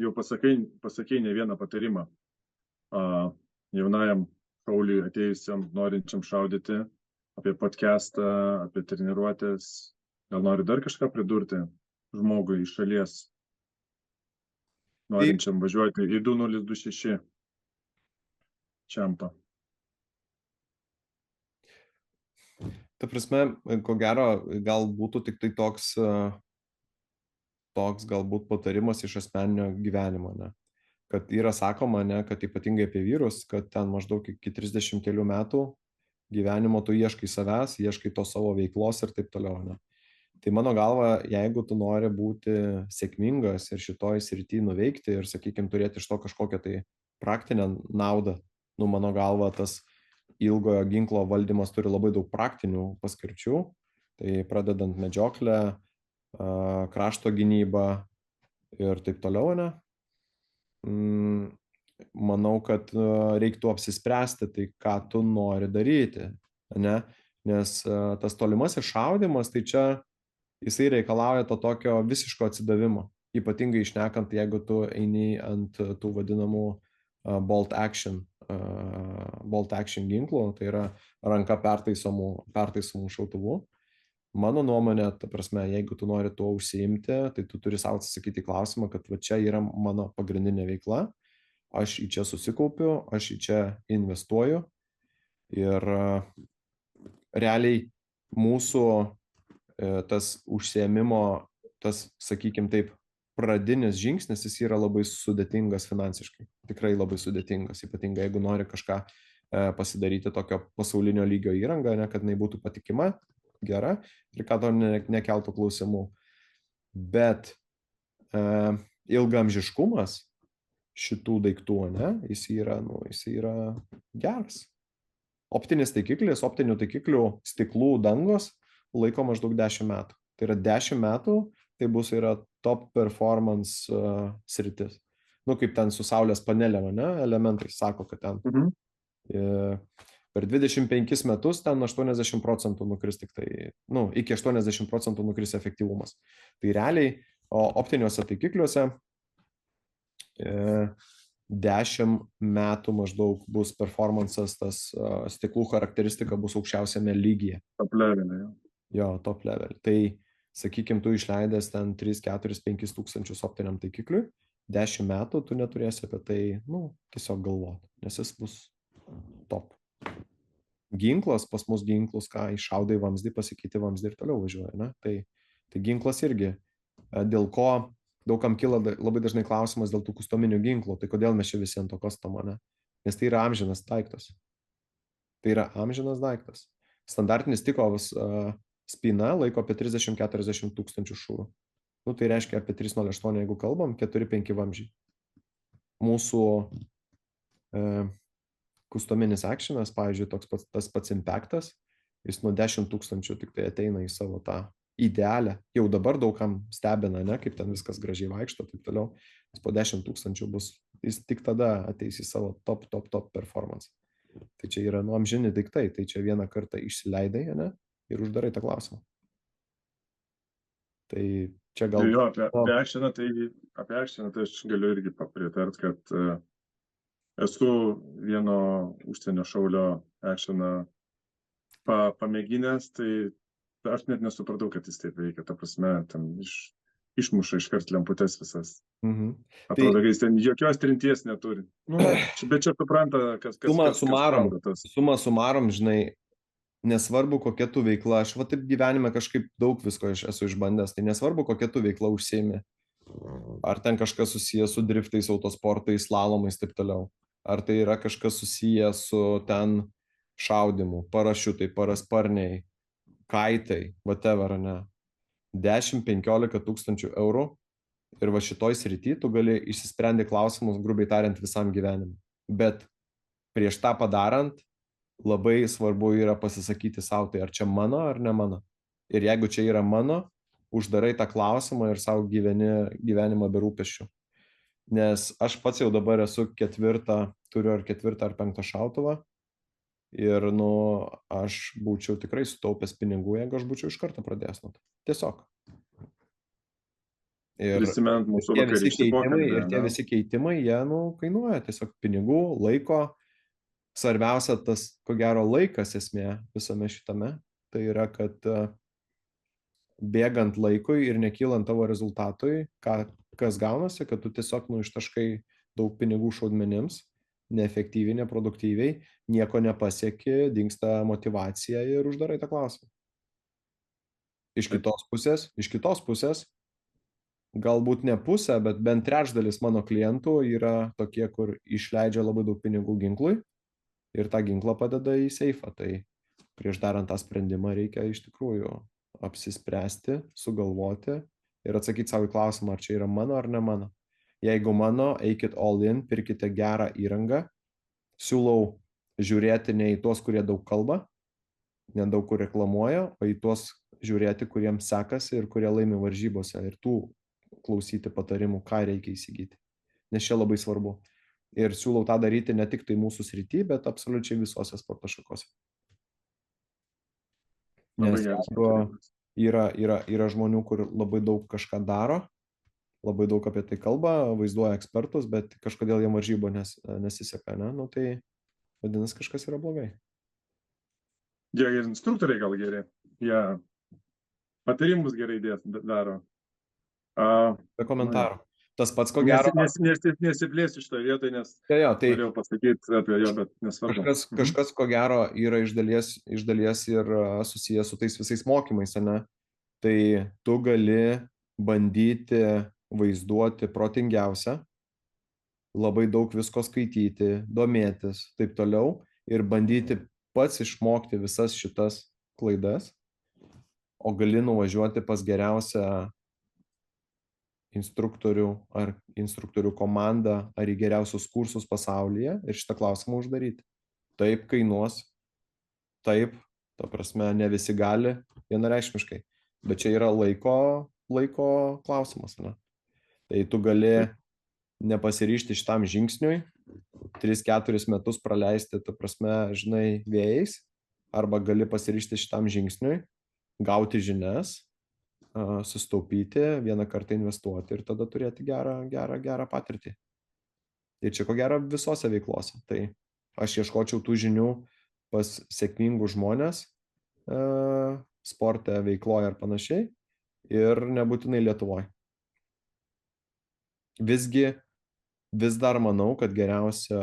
Speaker 3: jau pasakei ne vieną patarimą jaunajam šauliui atėjusiam, norinčiam šaudyti, apie podcastą, apie treniruotės. Gal nori dar kažką pridurti žmogui iš šalies, norinčiam važiuoti į 2026 čempą?
Speaker 4: Ta prasme, ko gero, gal būtų tik tai toks galbūt patarimas iš asmeninio gyvenimo, kad yra sakoma, kad ypatingai apie vyrus, kad ten maždaug iki 30 kelių metų gyvenimo tu ieškai savęs, ieškai to savo veiklos ir taip toliau. Tai mano galva, jeigu tu nori būti sėkmingas ir šitoj srity nuveikti ir, sakykime, turėti iš to kažkokią tai praktinę naudą. Nu, mano galva, tas ilgojo ginklo valdymas turi labai daug praktinių paskirčių. Tai pradedant medžioklę, krašto gynybą ir taip toliau, ne? Manau, kad reiktų apsispręsti, tai ką tu nori daryti, ne? Nes tas tolimasis šaudymas, tai čia jisai reikalauja to tokio visiško atsidavimo. Ypatingai išnekant, jeigu tu eini ant tų vadinamų bolt action ginklų, tai yra ranka pertaisomų šautuvų. Mano nuomonė, ta prasme, jeigu tu nori tuo užsiimti, tai tu turi savo atsakyti klausimą, kad va čia yra mano pagrindinė veikla, aš į čia susikaupiu, aš į čia investuoju ir realiai mūsų tas užsiėmimo, tas, sakykim taip, pradinis žingsnis, jis yra labai sudėtingas finansiškai. Tikrai labai sudėtingas, ypatingai jeigu nori kažką pasidaryti tokio pasaulinio lygio įrangą, ne, kad jinai būtų patikima, gera ir kad to nekeltų klausimų. Bet ilgaamžiškumas šitų daiktų, ne, jis yra geras. Optinis taikiklis, optinių taikiklių stiklų dangos laiko maždaug 10 metų. Tai yra 10 metų, tai bus yra top performance sritis. Nu, kaip ten su saulės panelėm, ne, elementai sako, kad ten per 25 metus ten 80% nukris tik tai, nu, iki 80% nukris efektyvumas. Tai realiai, optiniuose taikikliuose 10 metų maždaug bus performances, tas stiklų charakteristika bus aukščiausiame lygyje.
Speaker 3: Top levelį, jo.
Speaker 4: Jo, top level. Tai, sakykim, tu išleidęs ten 3, 4, 5 tūkstančius optiniam taikikliui, 10 metų tu neturėsi apie tai, nu, tiesiog galvoti, nes jis bus top. Ginklas, pas mus ginklus, ką iššaudai vamzdį, pasikeiti vamzdį ir toliau važiuoja, ne? Tai ginklas irgi, dėl ko daugam kyla labai dažnai klausimas dėl tų kustominių ginklų, tai kodėl mes čia visi ant to kustomo, ne? Nes tai yra amžinas daiktas. Tai yra amžinas daiktas. Standartinis Tikovas spyna laiko apie 30-40 tūkstančių šūvių. Nu, tai reiškia apie 308, jeigu kalbam, 4-5 vamzdžiai. Mūsų kustominis actionas, pavyzdžiui, tas pats Impactas, jis nuo 10 tūkstančių tik tai ateina į savo tą idealę. Jau dabar daugam stebina, ne, kaip ten viskas gražiai vaikšto, taip toliau. Nes po 10 tūkstančių bus, jis tik tada ateis į savo top performance. Tai čia yra amžini daiktai, tai čia vieną kartą išsileidai, ne, ir uždarai tą klausimą. Tai čia gal...
Speaker 3: Jo, apie actioną tai aš galiu irgi papritart, kad esu vieno užsienio šaulio actioną pamėginęs, tai aš net nesupratau, kad jis taip veikia. Ta prasme, ten išmuša iškart lemputes visas. Atrodo, kad jis ten jokios trinties neturi. Nu, bet čia supranta, kas
Speaker 4: Suma sumarom, žinai, nesvarbu, kokia tu veikla. Aš va taip gyvenime kažkaip daug visko esu išbandęs. Tai nesvarbu, kokia tu veikla užsiimi. Ar ten kažkas susijęs su driftais, autosportais, slalomais, taip toliau. Ar tai yra kažkas susijęs su ten šaudimu, parašiutai, parasparniai, kaitai, whatever, ne. 10-15 tūkstančių eurų ir va šitoj srity tu gali išsisprendti klausimus, grubiai tariant, visam gyvenimui. Bet prieš tą padarant, labai svarbu yra pasisakyti savo, tai ar čia mano ar ne mano. Ir jeigu čia yra mano, uždarai tą klausimą ir savo gyvenimą be rūpesčių. Nes aš pats jau dabar esu turiu ar 4 ar 5 šautuvą. Ir, nu, aš būčiau tikrai sutaupęs pinigų, jeigu aš būčiau iš karto pradėjęs nuo to. Tiesiog. Ir tie visi keitimai, jie, nu, kainuoja tiesiog pinigų, laiko. Svarbiausia tas, ko gero, laikas esmė visame šitame. Tai yra, kad bėgant laikui ir nekylant tavo rezultatui, kas gaunasi, kad tu tiesiog, nu, ištaškai daug pinigų šaudmenims, neefektyviai, neproduktyviai, nieko nepasieki, dingsta motyvacija ir uždarai tą klausimą. Iš kitos pusės, galbūt ne pusė, bet bent trečdalis mano klientų yra tokie, kur išleidžia labai daug pinigų ginklui ir tą ginklą padeda į seifą. Tai prieš darant tą sprendimą reikia iš tikrųjų apsispręsti, sugalvoti ir atsakyti savo į klausimą, ar čia yra mano ar ne mano. Jeigu mano, eikit all in, pirkite gerą įrangą. Siūlau žiūrėti ne į tuos, kurie daug kalba, nedaug kur reklamuoja, o į tuos žiūrėti, kuriems sekasi ir kurie laimi varžybose. Ir tų klausyti patarimų, ką reikia įsigyti. Nes čia labai svarbu. Ir siūlau tą daryti ne tik tai mūsų srity, bet absoliučiai visose sporto šakose. Nes yra žmonių, kur labai daug kažką daro, labai daug apie tai kalba, vaizduoja ekspertus, bet kažkodėl jie varžybo nesiseka, ne? Nu, tai vadinasi, kažkas yra blogai.
Speaker 3: Jie ir instruktoriai gal geri, jie patarimus gerai daro.
Speaker 4: Be komentarų. Tas pats, ko gero.
Speaker 3: Nesiplėsiu šitoje vietoje, nes
Speaker 4: tai
Speaker 3: norėjau pasakyti apie jo, bet nesvarbu.
Speaker 4: Kažkas, ko gero, yra iš dalies ir susijęs su tais visais mokymais, ne? Tai tu gali bandyti vaizduoti protingiausią, labai daug visko skaityti, domėtis, taip toliau, ir bandyti pats išmokti visas šitas klaidas, o gali nuvažiuoti pas geriausią instruktorių ar instruktorių komandą ar į geriausius kursus pasaulyje ir šitą klausimą uždaryti. Taip kainuos, taip, ta prasme, ne visi gali vienareikšmiškai, bet čia yra laiko klausimas, ne? Tai tu gali nepasiryžti šitam žingsniui, 3-4 metus praleisti, ta prasme, žinai, vėjais, arba gali pasiryžti šitam žingsniui, gauti žinias, sustaupyti, vieną kartą investuoti ir tada turėti gerą patirtį. Tai čia ko gero visose veiklose. Tai aš ieškočiau tų žinių pas sėkmingus žmonės, sporte, veikloje ar panašiai, ir nebūtinai Lietuvoje. Visgi vis dar manau, kad geriausi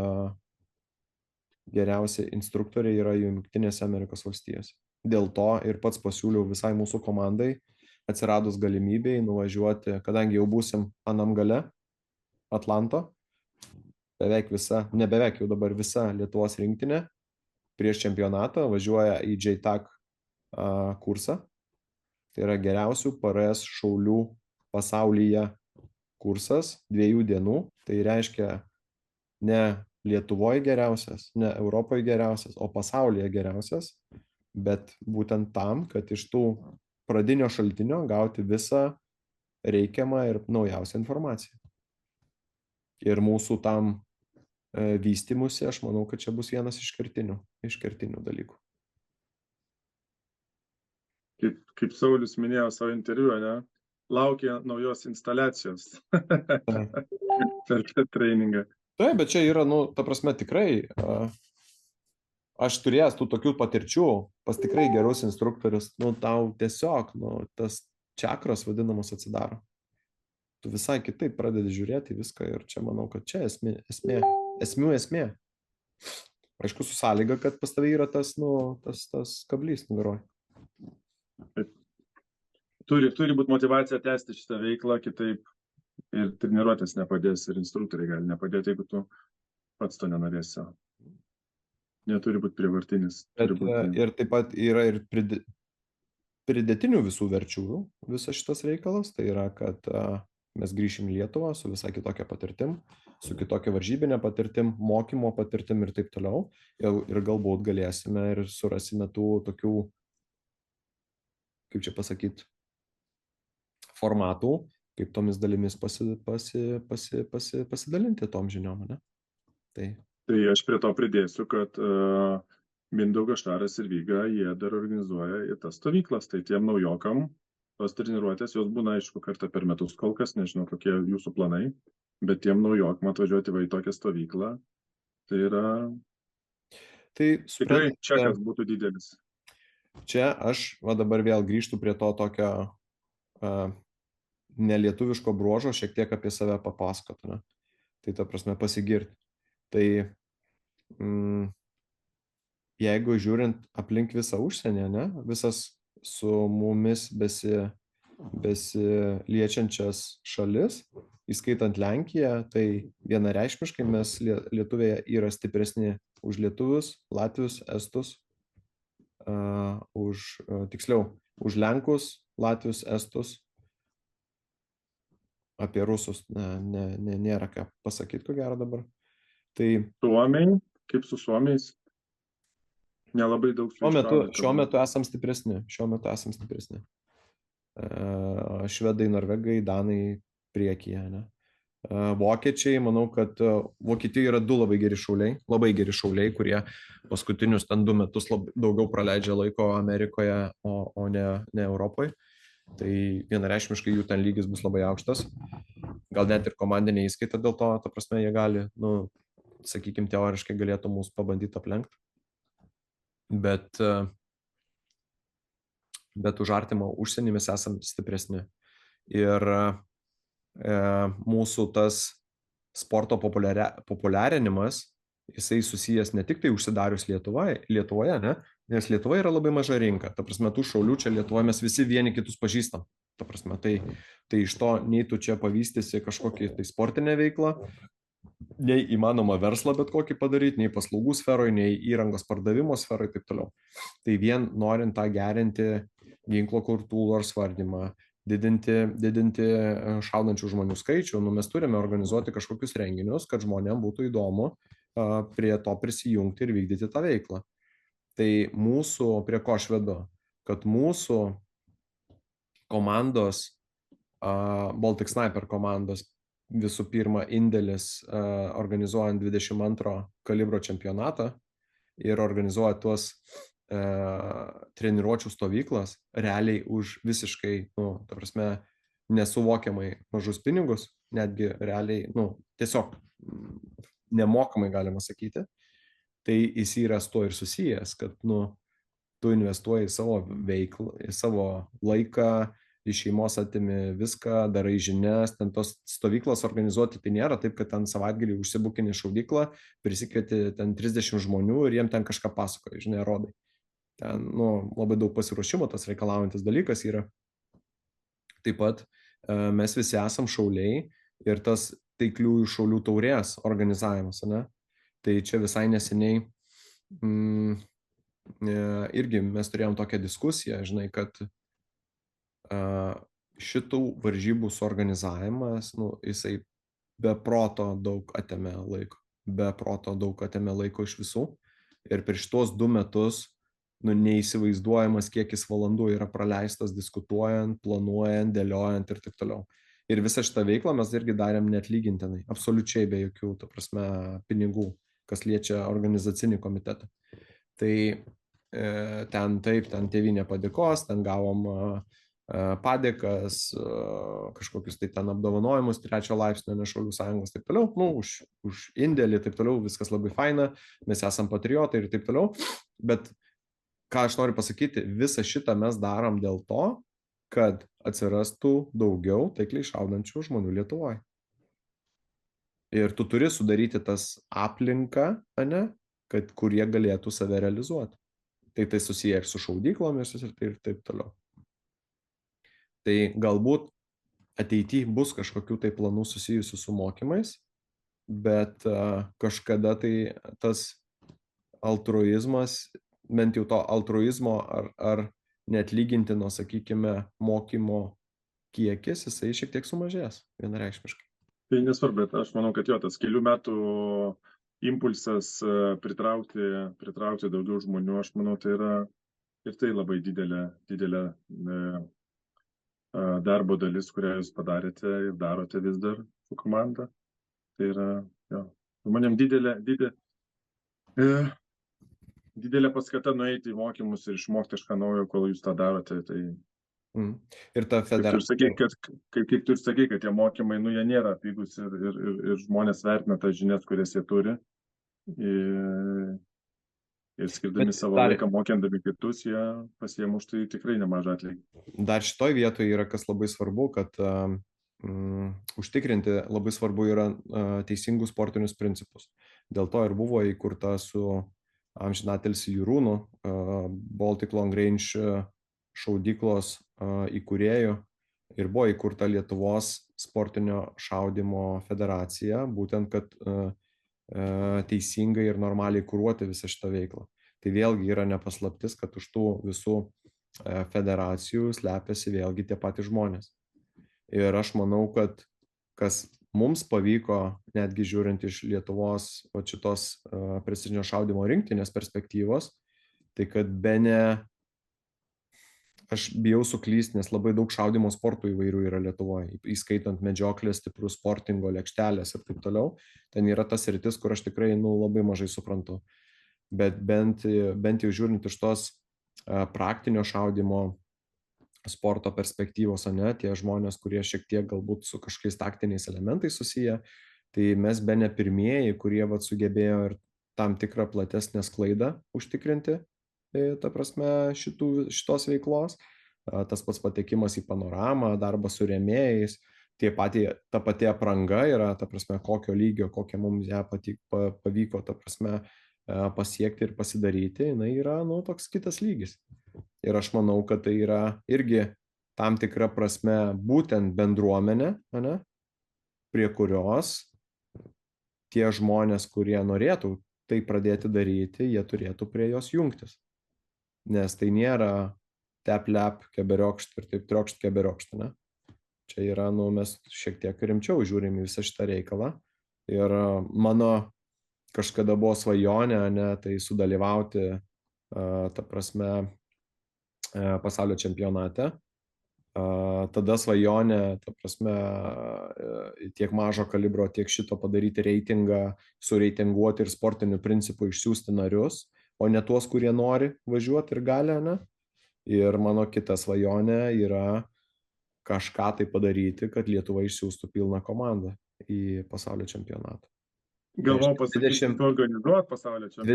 Speaker 4: instruktoriai yra Jungtinėse Amerikos valstijose. Dėl to ir pats pasiūliau visai mūsų komandai, atsiradus galimybei nuvažiuoti, kadangi jau būsim anam gale Atlanto, jau dabar visa Lietuvos rinktinė prieš čempionatą važiuoja į JTAC kursą. Tai yra geriausių PRS šaulių pasaulyje kursas 2 dienų. Tai reiškia ne Lietuvoje geriausias, ne Europoje geriausias, o pasaulyje geriausias, bet būtent tam, kad iš tų pradinio šaltinio gauti visą reikiamą ir naujausią informaciją. Ir mūsų tam vystymusi, aš manau, kad čia bus vienas iš kertinių dalykų.
Speaker 3: Kaip Saulius minėjo savo interviu, ne? Laukia naujos instaliacijos per treningą.
Speaker 4: Taip, bet čia yra, ta prasme, tikrai, aš turėjęs tų tokių patirčių pas tikrai gerus instruktorius, tau tiesiog, tas čakros vadinamos atsidaro. Tu visai kitaip pradedi žiūrėti viską ir čia manau, kad čia esmė. Aišku, su sąlyga, kad pas tavai yra tas kablys nugaroj.
Speaker 3: Turi būti motyvacija tęsti šitą veiklą, kitaip ir treniruotės nepadės, ir instruktoriai gali nepadėti, jeigu tu pats to nenorėsi. Neturi būti prievartinis.
Speaker 4: Ir taip pat yra ir pridėtinių visų verčių visas šitas reikalas, tai yra, kad mes grįšim į Lietuvą su visai kitokia patirtim, su kitokia varžybinė patirtim, mokymo patirtim ir taip toliau, ir galbūt galėsime ir surasime tų tokių, kaip čia pasakyti, formatų, kaip tomis dalimis pasidalinti tom žiniom, ne?
Speaker 3: Tai aš prie to pridėsiu, kad Mindaugas, Štaras ir Vyga, jie dar organizuoja į tas stovyklas, tai tiem naujokam tos treniruotės, jos būna, aišku, kartą per metus kol kas, nežinau, kokie jūsų planai, bet tiem naujokam atvažiuoti į tokią stovyklą, tai yra tikrai čekas būtų didelis.
Speaker 4: Čia aš dabar vėl grįžtu prie to tokio nelietuviško bruožo, šiek tiek apie save papasakoti, ne? Tai ta prasme pasigirti. Tai jeigu žiūrint aplink visą užsienį, ne, visas su mumis besiliečiančias šalis, įskaitant Lenkiją, tai vienareikšmiškai mes lietuviai yra stipresni už lietuvius, latvius, estus, už Lenkus, latvius, estus, apie rusus nėra ką pasakyti, ko gero dabar. Tai
Speaker 3: Suomiai, kaip su suomiais, nelabai daug su
Speaker 4: šiuo metu esam stipresni. Švedai, norvegai, danai priekyje, ne? Vokiečiai, manau, kad Vokietijoje yra du labai geri šauliai, kurie paskutinius 2 metus daugiau praleidžia laiko Amerikoje, o ne Europoje. Tai vienareikšmiškai jų ten lygis bus labai aukštas. Gal net ir komandinė įskaita dėl to, ta prasme, jie gali, sakykime, teoriškai galėtų mūsų pabandyti aplenkti. Bet už artimą užsienį mes esam stipresni. Ir mūsų tas sporto populiarinimas, jisai susijęs ne tik tai užsidarius Lietuvoje, ne? Nes Lietuva yra labai maža rinka. Ta prasme, tų šaulių čia Lietuvoje mes visi vieni kitus pažįstam. Ta prasme, tai iš to nei tu čia pavystysi kažkokį tai sportinę veiklą, nei įmanoma verslą bet kokį padaryti, nei paslaugų sferoje, nei įrangos pardavimo sferoje ir taip toliau. Tai vien norint tą gerinti ginklo kultūros valdymą, didinti šaudančių žmonių skaičių, mes turime organizuoti kažkokius renginius, kad žmonėms būtų įdomu prie to prisijungti ir vykdyti tą veiklą. Tai mūsų, prie ko aš vedu, kad mūsų komandos, Baltic Sniper komandos, visų pirma indėlis organizuojant 22 kalibro čempionatą ir organizuojant tuos treniruočių stovyklas realiai už visiškai, ta prasme, nesuvokiamai mažus pinigus, netgi realiai, tiesiog nemokamai galima sakyti, tai jis yra su to ir susijęs, kad, tu investuoji į savo veiklą, į savo laiką, iš šeimos atimi viską, darai žinias, ten tos stovyklos organizuoti, tai nėra taip, kad ten savaitgalį užsibukini šaudyklą, prisikvieti ten 30 žmonių ir jiem ten kažką pasakoja, žinai, rodai. Ten, labai daug pasiruošimo tas reikalaujantis dalykas yra. Taip pat mes visi esam šauliai ir tas taikliųjų šaulių taurės organizavimas, ne? Tai čia visai neseniai irgi mes turėjom tokią diskusiją, žinai, kad šitų varžybų suorganizavimas, jisai be proto daug atėmė laiko iš visų. Ir per šitos 2 metus neįsivaizduojamas kiekis valandų yra praleistas diskutuojant, planuojant, dėliojant ir taip toliau. Ir visą šitą veiklą mes irgi darėm neatlygintinai, absoliučiai be jokių, ta prasme, pinigų, kas liečia organizacinį komitetą. Tai ten tėvynė padėkos, ten gavom padėkas, kažkokius tai ten apdovanojimus 3 laipsnio Šaulių sąjungos, taip toliau, už indėlį, taip toliau, viskas labai faina, mes esam patriotai ir taip toliau, bet ką aš noriu pasakyti, visą šitą mes darom dėl to, kad atsirastų daugiau taikliai šaudančių žmonių Lietuvoje. Ir tu turi sudaryti tas aplinką, kad kurie galėtų save realizuoti. Tai susiję ir su šaudyklomis ir taip toliau. Tai galbūt ateityje bus kažkokių tai planų susijusių su mokymais, bet kažkada tai tas altruizmas, bent jau to altruizmo ar neatlygintino, sakykime, mokymo kiekis, jisai šiek tiek sumažės, vienareikšmiškai.
Speaker 3: Tai nesvarbu, bet aš manau, kad tas kelių metų impulsas pritraukti daugiau žmonių, aš manau, tai yra ir tai labai didelė darbo dalis, kurią jūs padarėte ir darote vis dar su komanda. Tai yra, žmonėm didelė paskata nueiti į mokymus ir išmokti kažką naujo, kol jūs tą darote. Tai...
Speaker 4: Ir ta federacija.
Speaker 3: Kaip tu ir sakai, kad tie mokymai, jie nėra pigus ir žmonės vertina tas žinias, kurias jie turi. Ir skirdami savo laiką mokindami kitus, jie pasiėmė už tai tikrai nemažą atlygį.
Speaker 4: Dar šitoj vietoje yra kas labai svarbu, kad užtikrinti labai svarbu yra teisingus sportinius principus. Dėl to ir buvo įkurta su amžinatilsį Jurūnu, Baltic Long Range šaudyklos įkūrėjų ir buvo įkurta Lietuvos sportinio šaudymo federacija, būtent, kad teisingai ir normaliai kuruoti visą šitą veiklą. Tai vėlgi yra nepaslaptis, kad už tų visų federacijų slepiasi vėlgi tie patys žmonės. Ir aš manau, kad kas mums pavyko, netgi žiūrint iš Lietuvos šitos precizinio šaudymo rinktinės perspektyvos, tai kad bene, aš bijau suklysti, nes labai daug šaudymo sportų įvairių yra Lietuvoje, įskaitant medžioklės, stiprų sportingo, lėkštelės ir taip toliau. Ten yra tas sritis, kur aš tikrai labai mažai suprantu. Bet bent jau žiūrint iš tos praktinio šaudymo sporto perspektyvos, tie žmonės, kurie šiek tiek galbūt su kažkokiais taktiniais elementais susiję, tai mes bene pirmieji, kurie sugebėjo ir tam tikrą platesnę sklaidą užtikrinti, ta prasme, šitos veiklos. Tas pats patekimas į panoramą, darbas su rėmėjais, ta pati apranga yra, ta prasme, kokio lygio, kokią mums ją pavyko, ta prasme, pasiekti ir pasidaryti, jinai yra, toks kitas lygis. Ir aš manau, kad tai yra irgi tam tikra prasme būtent bendruomenė, prie kurios tie žmonės, kurie norėtų tai pradėti daryti, jie turėtų prie jos jungtis. Nes tai nėra tep-lep, keberiokšt ir taip triokšt, keberiokšt, ne? Čia yra, mes šiek tiek rimčiau žiūrim į visą šitą reikalą. Ir mano kažkada buvo svajonė, tai sudalyvauti, ta prasme, pasaulio čempionate. Tada svajonė, ta prasme, tiek mažo kalibro, tiek šito padaryti reitingą, sureitinguoti ir sportiniu principu išsiųsti narius, o ne tuos, kurie nori važiuoti ir gali, ne? Ir mano kita svajonė yra kažką tai padaryti, kad Lietuva išsiųstų pilną komandą į pasaulio čempionatą.
Speaker 3: Galvojau pasakyti, organizuoti pasaulio čempionatą.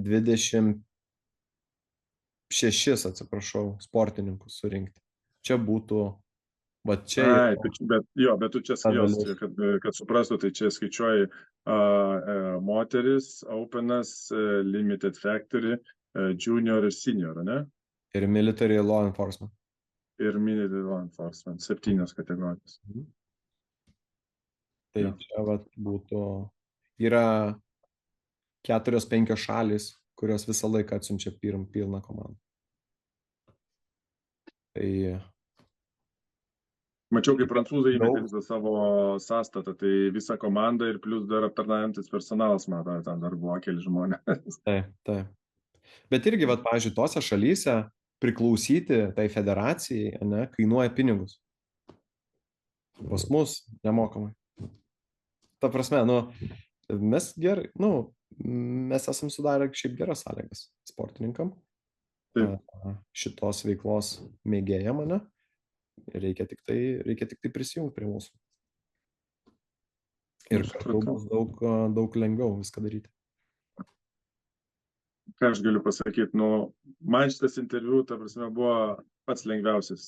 Speaker 4: 26, atsiprašau, sportininkus surinkti. Čia būtų, čia...
Speaker 3: Bet tu čia skaičiuoji, kad suprastų, tai čia skaičiuoji moteris, openas, limited factory, junior ir senior, ne?
Speaker 4: Ir military law enforcement.
Speaker 3: Ir military law enforcement, 7 kategorijos.
Speaker 4: Tai čia būtų, yra 4-5 šalis, kurios visą laiką atsiunčia pilną komandą. Tai...
Speaker 3: Mačiau, kaip prancūzai įmetė visą savo sąstatą, tai visą komandą ir plus dar aptarnaujantis personalas, matau, ten dar buvo keli žmonės.
Speaker 4: Taip. Bet irgi, pavyzdžiui, tose šalyse priklausyti tai federacijai, kainuoja pinigus. Pas mus nemokamai. Ta prasme, mes gerai, mes esam sudarę šiaip geras sąlygas sportininkam. Šitos veiklos mėgėjam, reikia tik tai prisijungti prie mūsų. Ir kartu bus daug lengviau viską daryti.
Speaker 3: Ką aš galiu pasakyti, man šitas interviu, ta prasme, buvo pats lengviausias.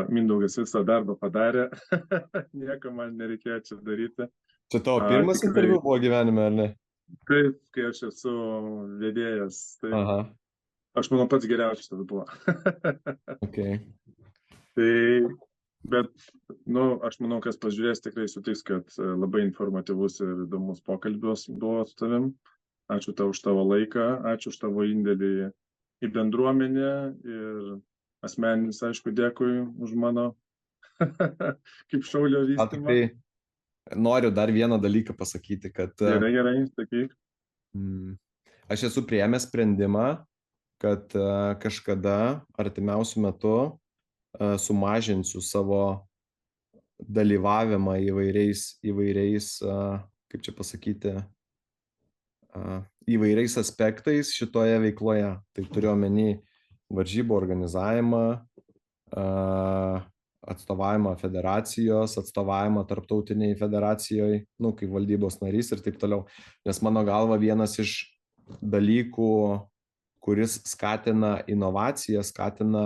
Speaker 3: Mindaugas visą darbą padarė, nieko man nereikėjo čia daryti.
Speaker 4: Čia tavo pirmas interviu buvo gyvenime, ar ne?
Speaker 3: Taip, kai aš esu vedėjas. Aš manau, pats geriausias tas buvo.
Speaker 4: Okay.
Speaker 3: Bet, aš manau, kas pažiūrės, tikrai sutiks, kad labai informatyvus ir įdomus pokalbis buvo su tavim. Ačiū tau už tavo laiką, ačiū už tavo indėlį į bendruomenę ir asmeninis, aišku, dėkui už mano kaip šaulio vystymą.
Speaker 4: Noriu dar vieną dalyką pasakyti, kad...
Speaker 3: Gerai, sakyk.
Speaker 4: Aš esu priėmęs sprendimą, kad kažkada artimiausiu metu sumažinsiu savo dalyvavimą įvairiais, kaip čia pasakyti, įvairiais aspektais šitoje veikloje. Tai turiu omeny varžybų organizavimą, atstovavimą federacijos, atstovavimą tarptautiniai federacijoje, kaip valdybos narys ir taip toliau. Nes mano galva vienas iš dalykų, kuris skatina inovaciją, skatina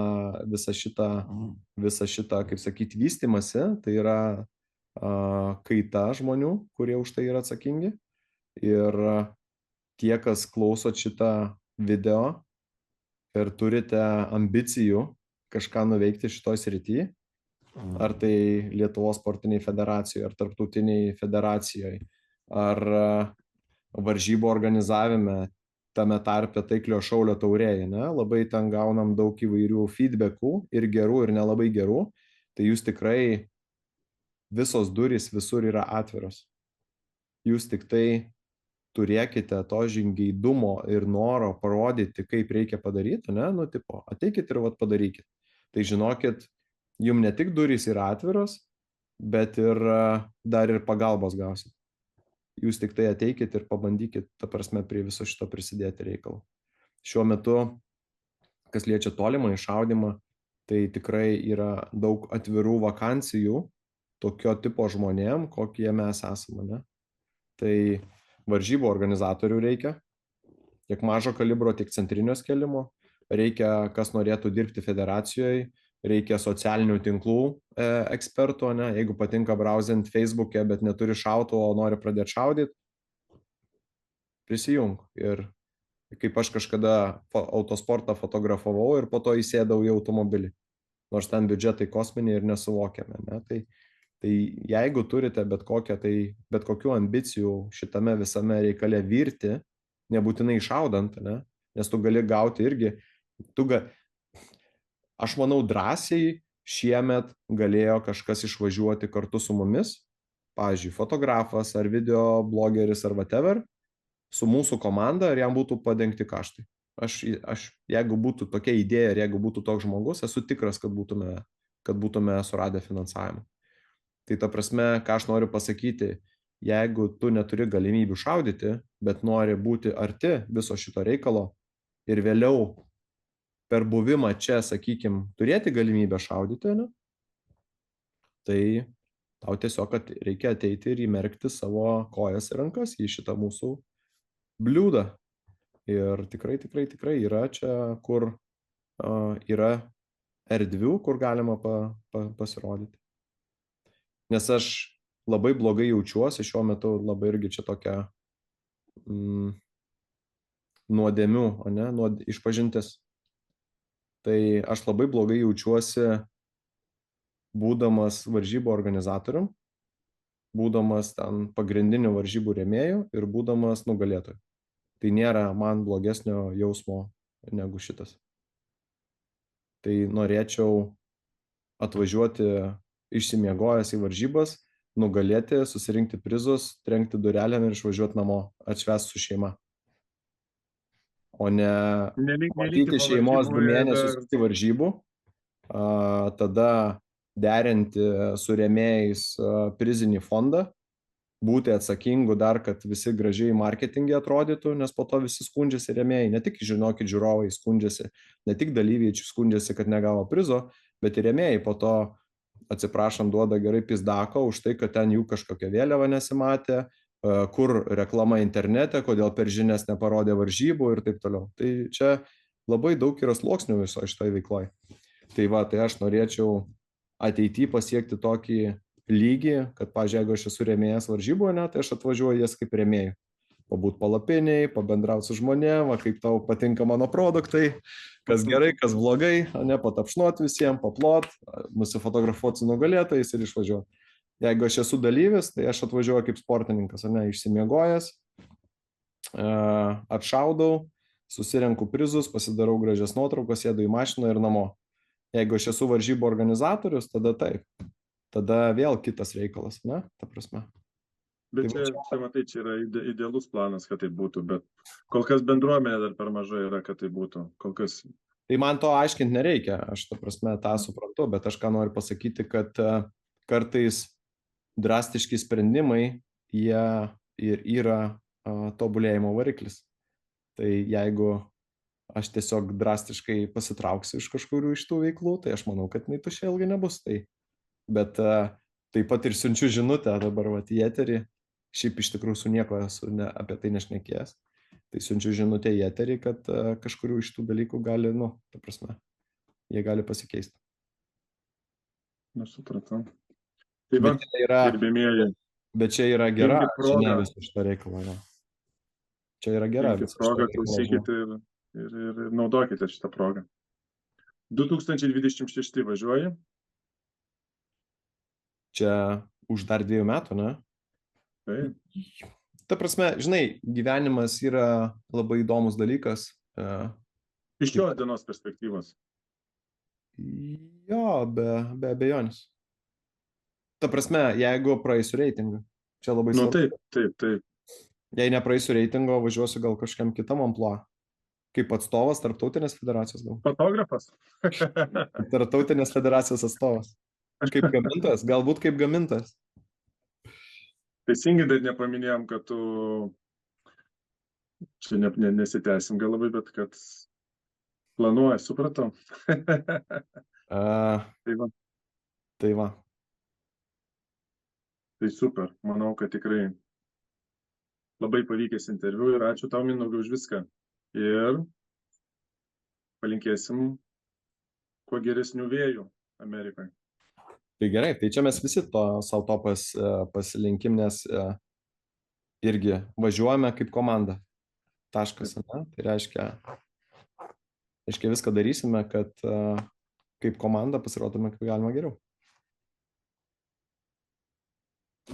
Speaker 4: visą šitą, kaip sakyti, vystymąsi, tai yra kaita žmonių, kurie už tai yra atsakingi. Ir tie, kas klausot šitą video ir turite ambicijų kažką nuveikti šitoj srity, ar tai Lietuvos sportiniai federacijoje, ar tarptautiniai federacijoje, ar varžybų organizavime, tame tarpe taiklio šaulio taurėje, labai ten gaunam daug įvairių feedbackų, ir gerų, ir nelabai gerų, tai jūs tikrai visos durys visur yra atviros. Jūs tik tai turėkite to žingeidumo ir noro parodyti, kaip reikia padaryti, ne, nu, tipo, ateikit ir vat padarykit. Tai žinokit, jums ne tik durys yra atviros, bet ir dar ir pagalbos gausit. Jūs tik tai ateikit ir pabandykit, ta prasme, prie viso šito prisidėti reikalų. Šiuo metu, kas liečia tolimą iššaudymą, tai tikrai yra daug atvirų vakancijų tokio tipo žmonėm, kokie mes esame, ne? Tai varžybų organizatorių reikia, tiek mažo kalibro, tiek centrinio skelimo, reikia, kas norėtų dirbti federacijoje, reikia socialinių tinklų ekspertų, ne? Jeigu patinka browsint Facebook'e, bet neturi šautuvo, o nori pradėti šaudyti, prisijung. Ir kaip aš kažkada autosportą fotografavau ir po to įsėdau į automobilį, nors ten biudžetai kosminiai ir nesuvokiame, ne? Tai jeigu turite bet kokių ambicijų šitame visame reikale virti, nebūtinai šaudant, ne? Nes tu gali gauti irgi, aš manau drąsiai šiemet galėjo kažkas išvažiuoti kartu su mumis, pavyzdžiui, fotografas ar video blogeris ar whatever, su mūsų komanda ir jam būtų padengti kaštai. Jeigu būtų tokia idėja ir jeigu būtų toks žmogus, esu tikras, kad būtume suradę finansavimą. Tai ta prasme, ką aš noriu pasakyti, jeigu tu neturi galimybių šaudyti, bet nori būti arti viso šito reikalo ir vėliau per buvimą čia, sakykim, turėti galimybę šaudyti, ne? Tai tau tiesiog reikia ateiti ir įmerkti savo kojas ir rankas į šitą mūsų bliūdą. Ir tikrai yra čia, kur yra erdvių, kur galima pasirodyti. Nes aš labai blogai jaučiuosi, šiuo metu labai irgi čia tokia nuodėmių, ne, išpažintis. Tai aš labai blogai jaučiuosi būdamas varžybų organizatorium, būdamas ten pagrindinių varžybų rėmėjų ir būdamas nugalėtojų. Tai nėra man blogesnio jausmo negu šitas. Tai norėčiau atvažiuoti išsimiegojęs į varžybas, nugalėti, susirinkti prizus, trenkti durelėm ir išvažiuoti namo, atšvęsti su šeima. O ne matyti šeimos 2 mėnesius iki varžybų, tada derinti su rėmėjais prizinį fondą, būti atsakingu dar, kad visi gražiai marketingai atrodytų, nes po to visi skundžiasi rėmėjai, ne tik, žinokit, žiūrovai skundžiasi, ne tik dalyviai skundžiasi, kad negavo prizo, bet ir rėmėjai po to atsiprašant duoda gerai pizdako už tai, kad ten jų kažkokia vėliava nesimatė, kur reklama internete, kodėl per žinias neparodė varžybų ir taip toliau. Tai čia labai daug yra sluoksnių viso šitoj veikloj. Tai tai aš norėčiau ateityje pasiekti tokį lygį, kad, pavyzdžiui, jeigu aš esu rėmėjas varžybų, ne, tai aš atvažiuoju jas kaip rėmėjų. Pabūt palapiniai, pabendrauti su žmonėm, kaip tau patinka mano produktai, kas gerai, kas blogai, ne, patapšnot visiems, paplot, nusifotografuoti su nugalėtojais ir išvažiuoti. Jeigu aš esu dalyvis, tai aš atvažiuoju kaip sportininkas, ne, išsimiegojęs, atšaudau, susirenku prizus, pasidarau gražias nuotraukas, sėdu į mašiną ir namo. Jeigu aš esu varžybų organizatorius, tada taip. Tada vėl kitas reikalas, ne, ta prasme.
Speaker 3: Bet čia, matai, čia yra idealus planas, kad tai būtų, bet kol kas bendruomenė dar per mažai yra, kad tai būtų. Kol kas.
Speaker 4: Tai man to aiškinti nereikia, aš ta prasme tą suprantu, bet aš ką noriu pasakyti, kad kartais drastiški sprendimai, jie ir yra tobulėjimo variklis. Tai jeigu aš tiesiog drastiškai pasitrauksiu iš kažkurių iš tų veiklų, tai aš manau, kad jinai tuščia ilgai nebus. Bet taip pat ir siunčiu žinutę dabar į eterį. Šiaip iš tikrųjų su nieko esu apie tai nešnekėjęs. Tai siunčiu žinutę į eterį, kad kažkurių iš tų dalykų gali, ta prasme, jie gali pasikeisti.
Speaker 3: Supratau. Tai va, gerbėmieji.
Speaker 4: Bet čia yra gera žinia viso šitą reikalą. Čia yra gera
Speaker 3: viso šitą reikalą. Klausykite ir naudokite šitą progą. 2026 važiuoji?
Speaker 4: Čia už dar 2 metų, ne?
Speaker 3: Taip.
Speaker 4: Ta prasme, žinai, gyvenimas yra labai įdomus dalykas.
Speaker 3: Iš šios dienos perspektyvos?
Speaker 4: Jo, be abejonės. Ta prasme, jeigu praeisiu reitingą. Čia labai
Speaker 3: Nu,
Speaker 4: svarbu.
Speaker 3: taip.
Speaker 4: Jei nepraeisiu reitingo, važiuosiu gal kažkam kitam amplua. Kaip atstovas tarptautinės federacijos gal.
Speaker 3: Fotografas.
Speaker 4: Tarptautinės federacijos atstovas. Kaip gamintojas, galbūt kaip gamintojas.
Speaker 3: Teisingai dar nepaminėjom, kad tu, čia nesitęsim gal labai, bet kad planuoja, supratau. Tai va. Tai super, manau, kad tikrai labai pavykęs interviu ir ačiū tau, Mindaugai, už viską. Ir palinkėsim kuo geresnių vėjų Amerikai.
Speaker 4: Tai gerai, tai čia mes visi savo to pasilinkim, nes irgi važiuojame kaip komanda. Taškas, ne? Tai reiškia viską darysime, kad kaip komanda pasirodytume kaip galima geriau.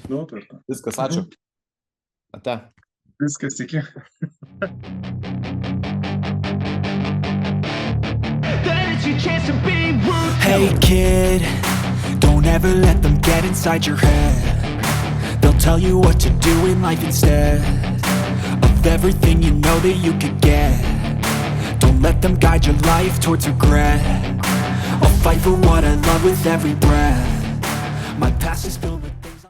Speaker 3: Nu, tai.
Speaker 4: Viskas, ačiū. Ate.
Speaker 3: Viskas, iki.
Speaker 2: Hey kid, don't ever let them get inside your head. They'll tell you what to do in life instead of everything you know that you could get. Don't let them guide your life towards regret. I'll fight for what I love with every breath. My past is filled